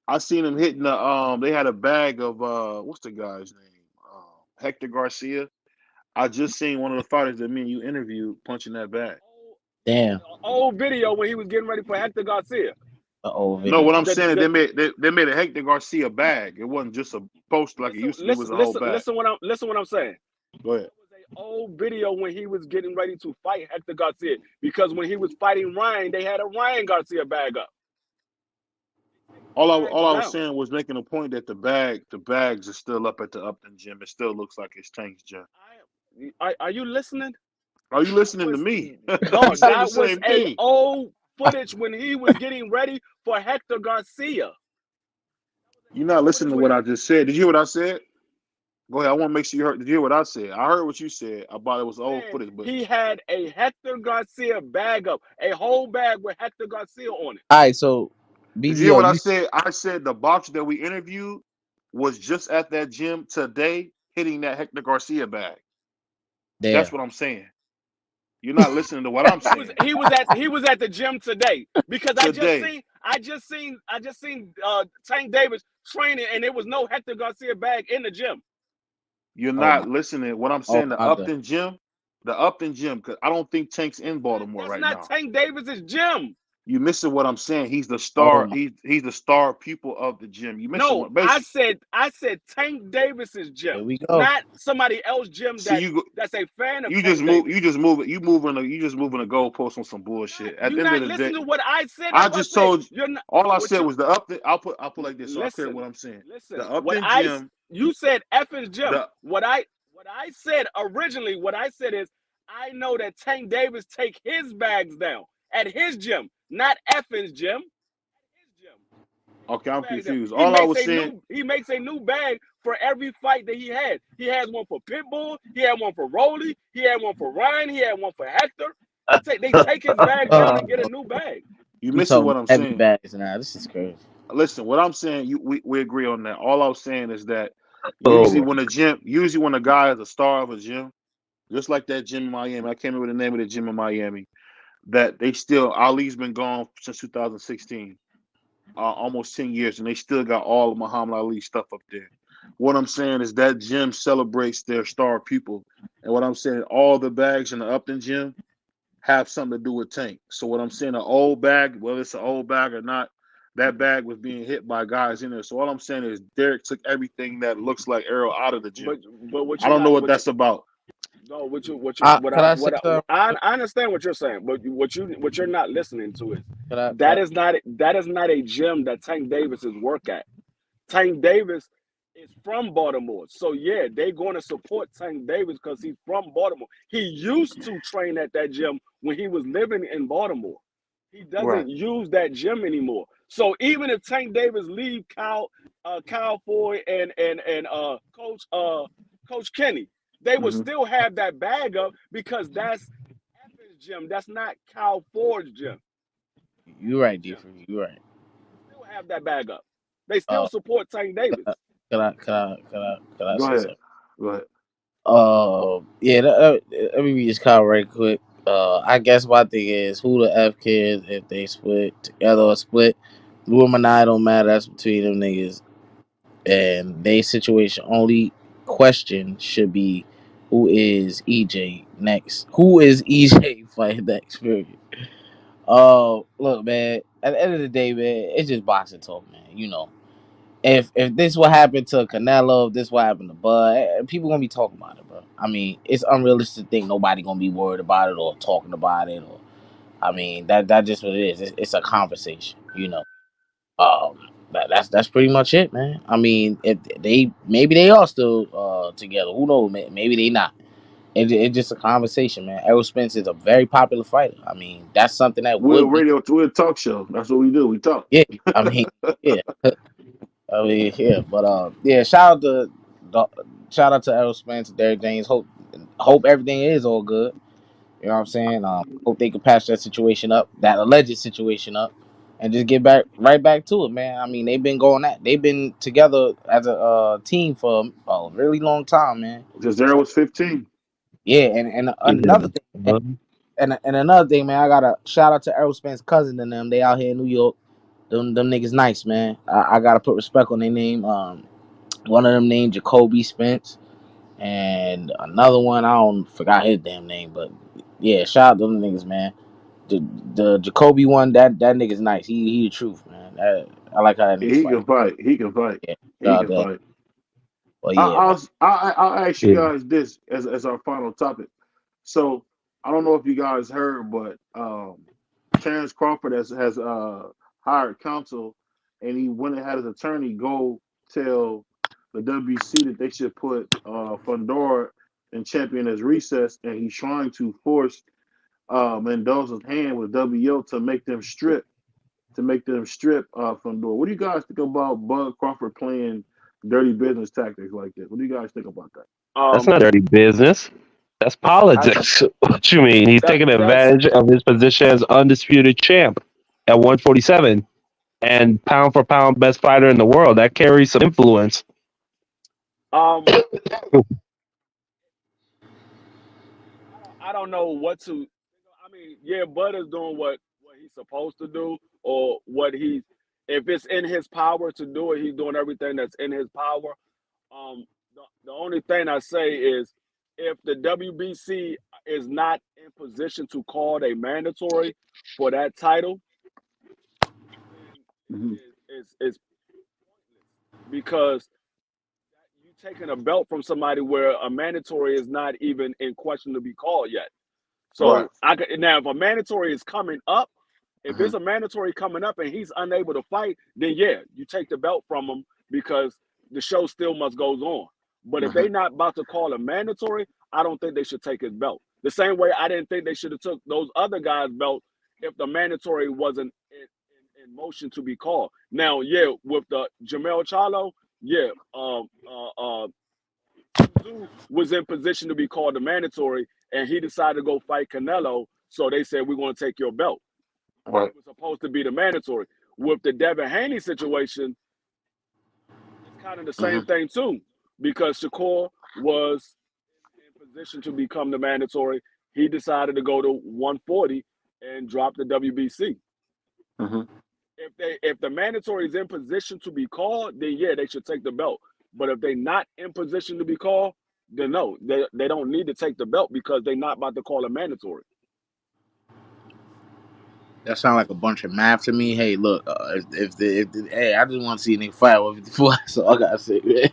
Speaker 9: I seen him hitting the they had a bag of what's the guy's name? Hector Garcia. I just seen one of the fighters that me and you interviewed punching that bag.
Speaker 10: Damn.
Speaker 6: Old video when he was getting ready for Hector Garcia.
Speaker 9: No, what I'm saying is they made a Hector Garcia bag. It wasn't just a post like it used to. It was a whole bag.
Speaker 6: Listen what I'm saying.
Speaker 9: Go ahead.
Speaker 6: It was an old video when he was getting ready to fight Hector Garcia, because when he was fighting Ryan, they had a Ryan Garcia bag up.
Speaker 9: All I was saying was making a point that the bags are still up at the Upton gym. It still looks like it's Tank's gym.
Speaker 6: Are you listening?
Speaker 9: Are you listening to me?
Speaker 6: Dog, that was an old footage when he was getting ready for Hector Garcia.
Speaker 9: You're not listening to what I just said. Did you hear what I said? Go ahead. I want to make sure you heard. Did you hear what I said? I heard what you said about it was old footage, but
Speaker 6: he had a Hector Garcia bag up, a whole bag with Hector Garcia on it.
Speaker 10: All right, so BVO,
Speaker 9: did you hear what I said? I said the boxer that we interviewed was just at that gym today, hitting that Hector Garcia bag.
Speaker 10: Damn.
Speaker 9: That's what I'm saying. You're not listening to what I'm saying.
Speaker 6: He was at the gym today, because I just seen Tank Davis training, and there was no Hector Garcia bag in the gym.
Speaker 9: You're not listening. What I'm saying, the Upton gym, because I don't think Tank's in Baltimore right now.
Speaker 6: That's not Tank Davis's gym.
Speaker 9: You missing what I'm saying? He's the star. He's the star pupil of the gym. You missing
Speaker 6: I said Tank Davis's gym.
Speaker 10: Here we go.
Speaker 6: Not somebody else's gym that's a fan of.
Speaker 9: You just moving the goalpost on some bullshit. At the end of the day,
Speaker 6: to what I said.
Speaker 9: I just told you. All I said was the Upton. I'll put like this. So I clear what I'm saying.
Speaker 6: Listen,
Speaker 9: the Upton gym.
Speaker 6: You said Effing's gym. What I said originally, what I said is, I know that Tank Davis take his bags down at his gym, not Effing's gym. His gym.
Speaker 9: Okay, I'm confused. All I was saying,
Speaker 6: he makes a new bag for every fight that he had. He has one for Pitbull. He had one for Rolly. He had one for Ryan. He had one for Hector. They take his bag down and get a new bag.
Speaker 9: You missing what I'm saying?
Speaker 10: Bags now. This is crazy.
Speaker 9: Listen, what I'm saying, we agree on that. All I was saying is that usually when a guy is a star of a gym, just like that gym in Miami, I can't remember the name of the gym in Miami, that they still, Ali's been gone since 2016, almost 10 years, and they still got all of Muhammad Ali stuff up there. What I'm saying is that gym celebrates their star people, and what I'm saying, all the bags in the Upton gym have something to do with Tank. So what I'm saying, an old bag, whether it's an old bag or not, that bag was being hit by guys in there. So all I'm saying is Derek took everything that looks like Errol out of the gym. But I don't know what that's about.
Speaker 6: No, I understand what you're saying, but what you're not listening to is that is not a gym that Tank Davis is work at. Tank Davis is from Baltimore, so yeah, they're going to support Tank Davis because he's from Baltimore. He used to train at that gym when he was living in Baltimore. He doesn't use that gym anymore. So even if Tank Davis leave Kyle Foy and Coach Kenny, they would still have that bag up because that's Effing's gym. That's not Kyle Ford's gym.
Speaker 10: You're right, Different. You're right.
Speaker 6: They still have that bag up. They still support Tank Davis.
Speaker 10: Can I
Speaker 9: Go
Speaker 10: say
Speaker 9: ahead.
Speaker 10: something?
Speaker 9: Go ahead.
Speaker 10: Let me read this comment right quick. I guess my thing is who the F cares if they split together or split. Blue and I don't matter. That's between them niggas and they situation. Only question should be who is EJ next? Who is EJ fighting next? Period. Look, man. At the end of the day, man, it's just boxing talk, man. You know, if this what happened to Canelo, if this what happened to Bud, people gonna be talking about it, bro. I mean, it's unrealistic to think nobody gonna be worried about it or talking about it, or I mean, that just what it is. It's a conversation, you know. That's pretty much it, man. I mean, if maybe they are still together. Who knows? Maybe they not. It's just a conversation, man. Errol Spence is a very popular fighter. I mean, that's something that
Speaker 9: We're a
Speaker 10: would be.
Speaker 9: we're a talk show. That's what we do. We talk.
Speaker 10: Yeah, I mean, yeah, I mean, yeah. But yeah. Shout out to Errol Spence, Derrick James. Hope everything is all good. You know what I'm saying? Hope they can patch that situation up, that alleged situation up, and just get right back to it, man. I mean, they've been together as a team for a really long time, man.
Speaker 9: Jazera was 15.
Speaker 10: Yeah, and another thing, and another thing, man, I gotta shout out to Errol Spence's cousin and them. They out here in New York. Them niggas nice, man. I gotta put respect on their name. One of them named Jacoby Spence, and another one I forgot his damn name, but yeah, shout out to them niggas, man. The Jacoby one, that nigga's nice. He the truth, man. I like how that nigga's
Speaker 9: He can fight. He can fight.
Speaker 10: Yeah,
Speaker 9: He can fight.
Speaker 10: Well, yeah.
Speaker 9: I'll ask you guys this as our final topic. So I don't know if you guys heard, but Terrence Crawford has hired counsel, and he went and had his attorney go tell the WC that they should put Fundora and champion as recess, and he's trying to force Mendoza's hand with WO to make them strip Fundora. What do you guys think about Bud Crawford playing dirty business tactics like that? What do you guys think about that?
Speaker 5: That's not dirty business. That's politics. What you mean? He's taking advantage of his position as undisputed champ at 147 and pound for pound best fighter in the world. That carries some influence.
Speaker 6: I don't know what to. I mean, yeah, Bud is doing what he's supposed to do, or if it's in his power to do it, he's doing everything that's in his power. The only thing I say is, if the WBC is not in position to call a mandatory for that title, it's because you taking a belt from somebody where a mandatory is not even in question to be called yet. So now, if a mandatory is coming up, if there's a mandatory coming up and he's unable to fight, then yeah, you take the belt from him because the show still must goes on. But if they're not about to call a mandatory, I don't think they should take his belt. The same way I didn't think they should have took those other guys' belt if the mandatory wasn't in motion to be called. Now, yeah, with the Jamel Charlo, yeah, Zhu was in position to be called the mandatory, and he decided to go fight Canelo. So they said, we're going to take your belt. Right. It was supposed to be the mandatory. With the Devin Haney situation, it's kind of the same thing too, because Shakur was in position to become the mandatory. He decided to go to 140 and drop the WBC. If the mandatory is in position to be called, then yeah, they should take the belt. But if they're not in position to be called, then no, they don't need to take the belt because they're not about to call a mandatory.
Speaker 10: That sounds like a bunch of math to me. Hey, look, hey, I just want to see a nigga fight 154. So I gotta say, man.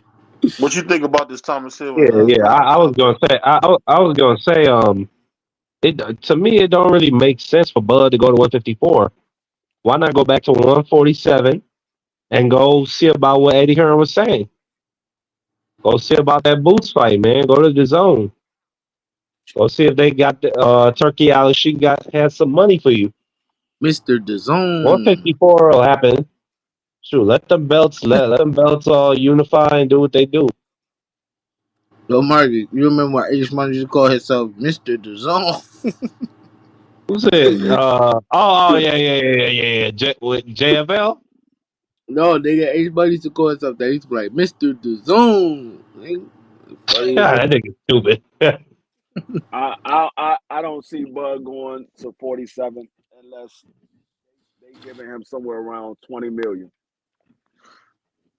Speaker 2: What you think about this Thomas Hill?
Speaker 5: I was gonna say, to me, it don't really make sense for Bud to go to 154. Why not go back to 147 and go see about what Eddie Hearn was saying? Go see about that Boots fight, man. Go to the zone. Go see if they got the Turkey Al Sheik has some money for you.
Speaker 10: Mr. DAZN.
Speaker 5: 154 will happen. Shoot, let them belts all unify and do what they do.
Speaker 10: Yo, Margie, you remember when H Money used to call himself Mr. DAZN?
Speaker 5: Who said? Yeah. JFL?
Speaker 10: No, nigga, H Money used to call himself that. He used to be like Mr. DAZN.
Speaker 5: That nigga stupid.
Speaker 6: I don't see Bud going to 47 unless they giving him somewhere around 20 million.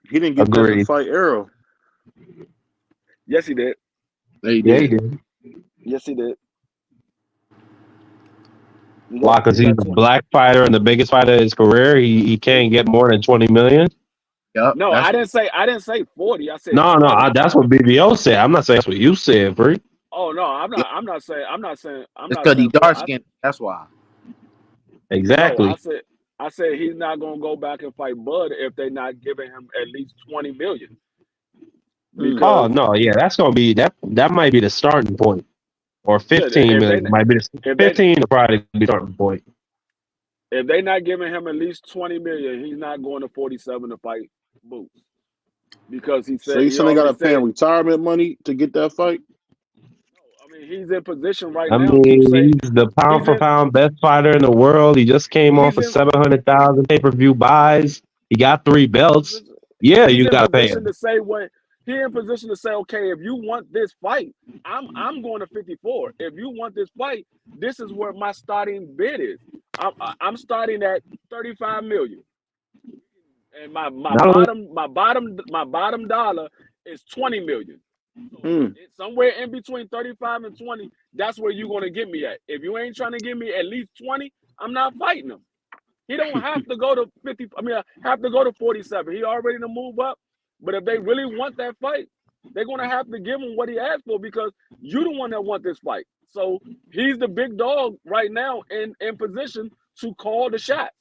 Speaker 2: He didn't get that to fight Arrow.
Speaker 6: Yes, he did.
Speaker 10: He did.
Speaker 6: Yes, he did.
Speaker 5: Why? Because he's a black fighter and the biggest fighter of his career. He can't get more than 20 million.
Speaker 10: Yep,
Speaker 6: no, I didn't say 40. I said
Speaker 5: no. That's what BVO said. I'm not saying that's what you said, Free.
Speaker 6: Oh no, I'm not saying.
Speaker 10: It's because he's dark skinned. That's why.
Speaker 5: Exactly.
Speaker 6: No, I said he's not gonna go back and fight Bud if they're not giving him at least 20 million.
Speaker 5: Oh
Speaker 6: Because
Speaker 5: no, yeah, that's gonna be that might be the starting point. Or
Speaker 6: yeah,
Speaker 5: 15 million might be the
Speaker 6: if they
Speaker 5: 15 will probably be the starting point.
Speaker 6: if they're not giving him at least 20 million, he's not going to 47 to fight Boots. Because he
Speaker 9: So
Speaker 6: said
Speaker 9: you
Speaker 6: he
Speaker 9: saying they gotta
Speaker 6: already
Speaker 9: pay him
Speaker 6: said
Speaker 9: retirement money to get that fight?
Speaker 6: I mean he's in position right
Speaker 5: I
Speaker 6: now to
Speaker 5: mean,
Speaker 6: say
Speaker 5: he's the pound
Speaker 6: he's
Speaker 5: for
Speaker 6: in
Speaker 5: pound best fighter in the world. He just came off
Speaker 6: he's
Speaker 5: of
Speaker 6: in
Speaker 5: 700,000 pay-per-view buys. He got 3 belts. Yeah,
Speaker 6: he's
Speaker 5: you
Speaker 6: in
Speaker 5: gotta pay
Speaker 6: position
Speaker 5: him.
Speaker 6: to say what he in position to say, okay, if you want this fight, I'm going to 54. If you want this fight, this is where my starting bid is. I'm starting at 35 million. And my
Speaker 5: Not only
Speaker 6: bottom dollar is 20 million. So it's somewhere in between 35 and 20, that's where you're gonna get me at. If you ain't trying to give me at least 20, I'm not fighting him. He don't have to go to 50. I mean, have to go to 47. He already to move up. But if they really want that fight, they're gonna have to give him what he asked for because you the one that want this fight. So he's the big dog right now in position to call the shots.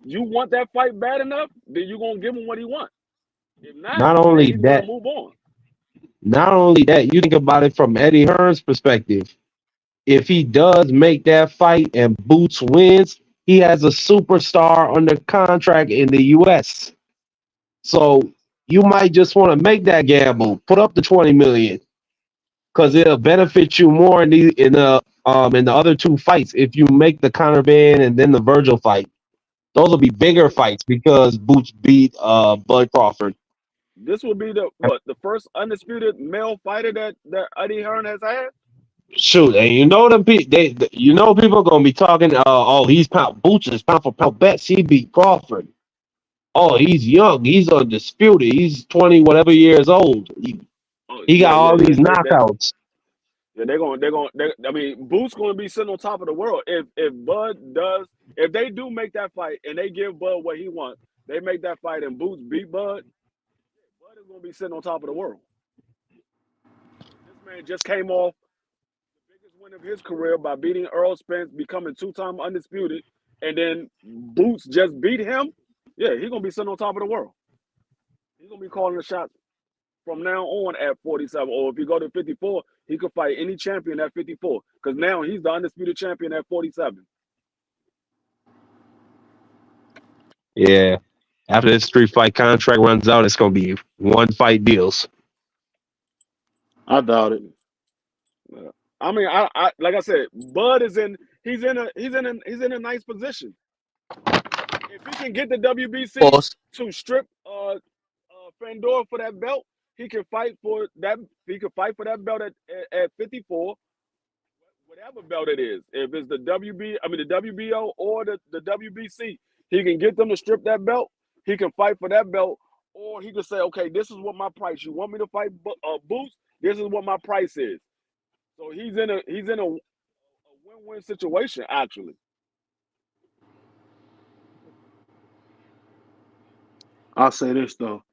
Speaker 6: You want that fight bad enough, then you're gonna give him what he wants. If not,
Speaker 5: not
Speaker 6: then
Speaker 5: only
Speaker 6: he's gonna
Speaker 5: that,
Speaker 6: move on.
Speaker 5: not only that, you think about it from Eddie Hearn's perspective. If he does make that fight and Boots wins, he has a superstar under contract in the US. So you might just want to make that gamble, put up the 20 million, because it'll benefit you more in the other 2 fights if you make the Conor Van and then the Virgil fight. Those will be bigger fights because Boots beat Bud Crawford.
Speaker 6: This will be the first undisputed male fighter that Eddie Hearn has had.
Speaker 5: Shoot, and you know people are gonna be talking. Oh, Boots is pound for pound best. He beat Crawford. Oh, he's young. He's undisputed. He's 20 whatever years old. He got all these knockouts.
Speaker 6: I mean, Boots going to be sitting on top of the world if they do make that fight and they give Bud what he wants, they make that fight and Boots beat Bud. Bud is going to be sitting on top of the world. This man just came off the biggest win of his career by beating Earl Spence, becoming 2-time undisputed, and then Boots just beat him. Yeah, he's going to be sitting on top of the world. He's going to be calling the shots from now on at 47. Or if you go to 54, he could fight any champion at 54. Because now he's the undisputed champion at 47.
Speaker 5: Yeah. After this 3-fight contract runs out, it's gonna be 1-fight deals.
Speaker 9: I doubt it.
Speaker 6: I mean, I like I said, Bud is he's in a nice position. If he can get the WBC to strip Fandor for that belt, he can fight for that. He can fight for that belt at 54, whatever belt it is. If it's the WBO or the WBC, he can get them to strip that belt. He can fight for that belt, or he can say, "Okay, this is what my price. You want me to fight Boots? This is what my price is." So he's in a win-win situation actually.
Speaker 9: I'll say this though.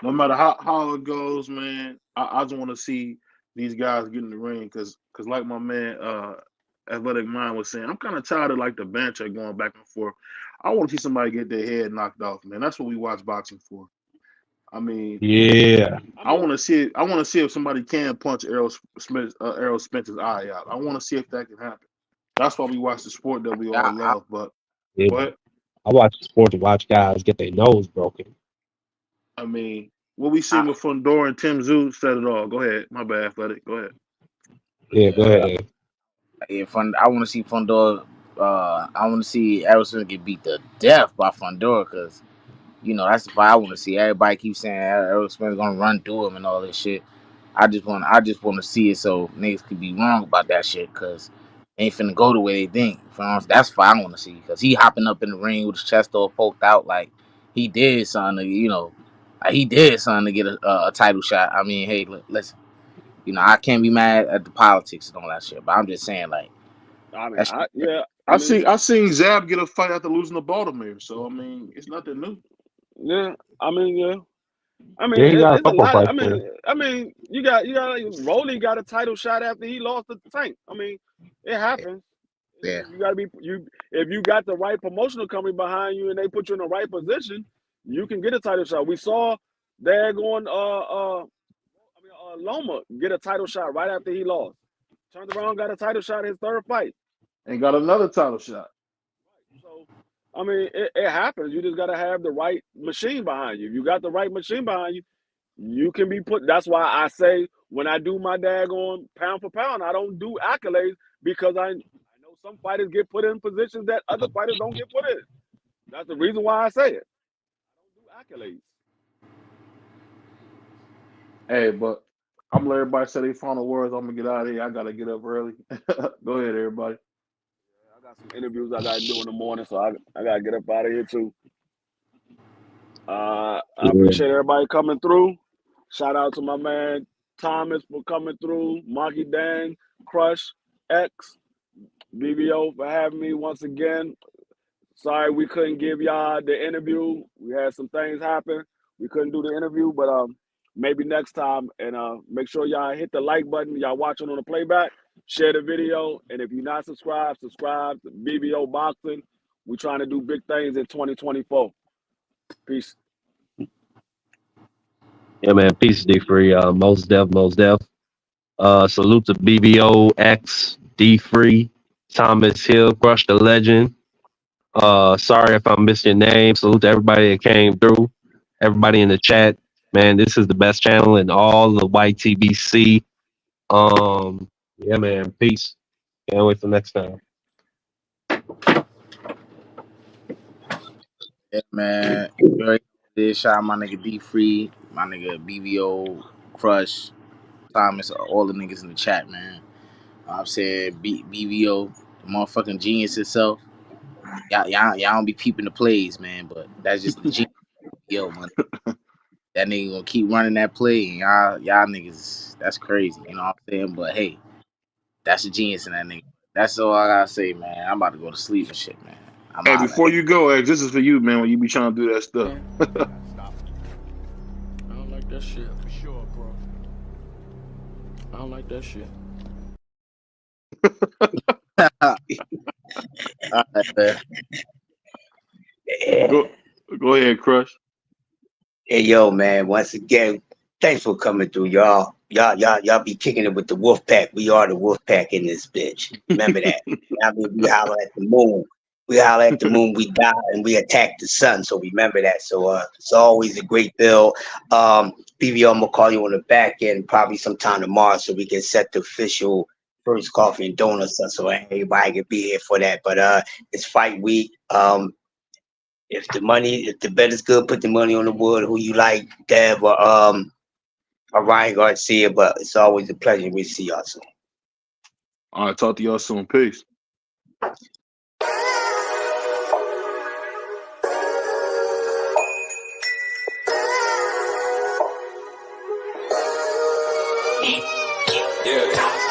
Speaker 9: No matter how it goes, man, I just want to see these guys get in the ring because like my man Athletic Mind was saying, I'm kind of tired of like the banter going back and forth. I want to see somebody get their head knocked off, man. That's what we watch boxing for. I mean,
Speaker 5: yeah.
Speaker 9: I want to see it. I want to see if somebody can punch Errol Spence's eye out. I want to see if that can happen. That's why we watch the sport that we all love. But
Speaker 5: yeah.
Speaker 9: what?
Speaker 5: I watch the sport to watch guys get their nose broken.
Speaker 9: I mean, what we seen with Fandor and Tim Tszyu said it all. Go ahead. My bad, Athletic. Go ahead.
Speaker 5: Yeah, go ahead.
Speaker 10: Yeah, I want to see Fandor. I want to see Errol Spence get beat to death by Fandor because, that's the fight I want to see. Everybody keeps saying Errol Spence gonna run through him and all this shit. I just want to see it so niggas could be wrong about that shit because ain't finna go the way they think. That's the fight I want to see because he hopping up in the ring with his chest all poked out like he did something to get a title shot. I mean, hey, listen, I can't be mad at the politics and all that shit, but I'm just saying like.
Speaker 9: I seen Zab get a fight after losing to Baltimore, so I mean it's nothing new.
Speaker 6: Yeah, I mean, yeah.
Speaker 5: It's
Speaker 6: a lot. You got like Rolly got a title shot after he lost to Tank. I mean, it happens.
Speaker 10: Yeah.
Speaker 6: You gotta be if you got the right promotional company behind you and they put you in the right position, you can get a title shot. We saw daggone Loma get a title shot right after he lost. Turned around, got a title shot in his third fight.
Speaker 9: And got another title shot.
Speaker 6: So, I mean, it happens. You just got to have the right machine behind you. If you got the right machine behind you, you can be put. That's why I say when I do my daggone pound for pound, I don't do accolades because I know some fighters get put in positions that other fighters don't get put in. That's the reason why I say it. I don't do accolades.
Speaker 9: Hey, but I'm gonna let everybody say their final words. I'm gonna get out of here. I gotta get up early. Go ahead, everybody.
Speaker 6: I got some interviews I gotta do in the morning, so I gotta get up out of here too. I appreciate everybody coming through. Shout out to my man Thomas for coming through. Monkey Dang, Crush, X, BVO for having me once again. Sorry we couldn't give y'all the interview. We had some things happen. We couldn't do the interview, but maybe next time. And make sure y'all hit the like button. Y'all watching on the playback. Share the video. And if you're not subscribed, subscribe to BVO Boxing. We're trying to do big things in 2024. Peace.
Speaker 5: Yeah, man. Peace, D-Free. Most Def. Salute to BBO, X, D-Free, Thomas Hill, Crush the Legend. Sorry if I missed your name. Salute to everybody that came through. Everybody in the chat. Man, this is the best channel in all the YTBC. Yeah, man. Peace. Can't wait for next time.
Speaker 10: Yeah, man. Shout out my nigga D-Free, my nigga BVO, Crush, Thomas, all the niggas in the chat, man. I'm saying BVO, the motherfucking genius itself. Y'all don't be peeping the plays, man, but that's just the genius. Yo, man. That nigga gonna keep running that play, and y'all niggas, that's crazy. You know what I'm saying? But hey, that's the genius in that nigga. That's all I gotta say, man. I'm about to go to sleep and shit, man.
Speaker 9: Hey, before you go, X, this is for you, man. When you be trying to do that stuff.
Speaker 12: I don't like that shit. For sure, bro. I don't like that shit.
Speaker 10: All right, man.
Speaker 9: Go ahead, Crush.
Speaker 11: Hey, yo, man. Once again, thanks for coming through, y'all. Y'all be kicking it with the wolf pack. We are the wolf pack in this bitch. Remember that. I mean, we holler at the moon. We holler at the moon, we die, and we attack the sun. So remember that. So it's always a great bill. BVO, I'm gonna call you on the back end probably sometime tomorrow so we can set the official first coffee and donuts so everybody can be here for that. But it's fight week. If the bet is good, put the money on the wood. Who you like, Dev or Ryan Garcia? But it's always a pleasure. We see y'all soon.
Speaker 9: All right, talk to y'all soon. Peace.
Speaker 1: Yeah.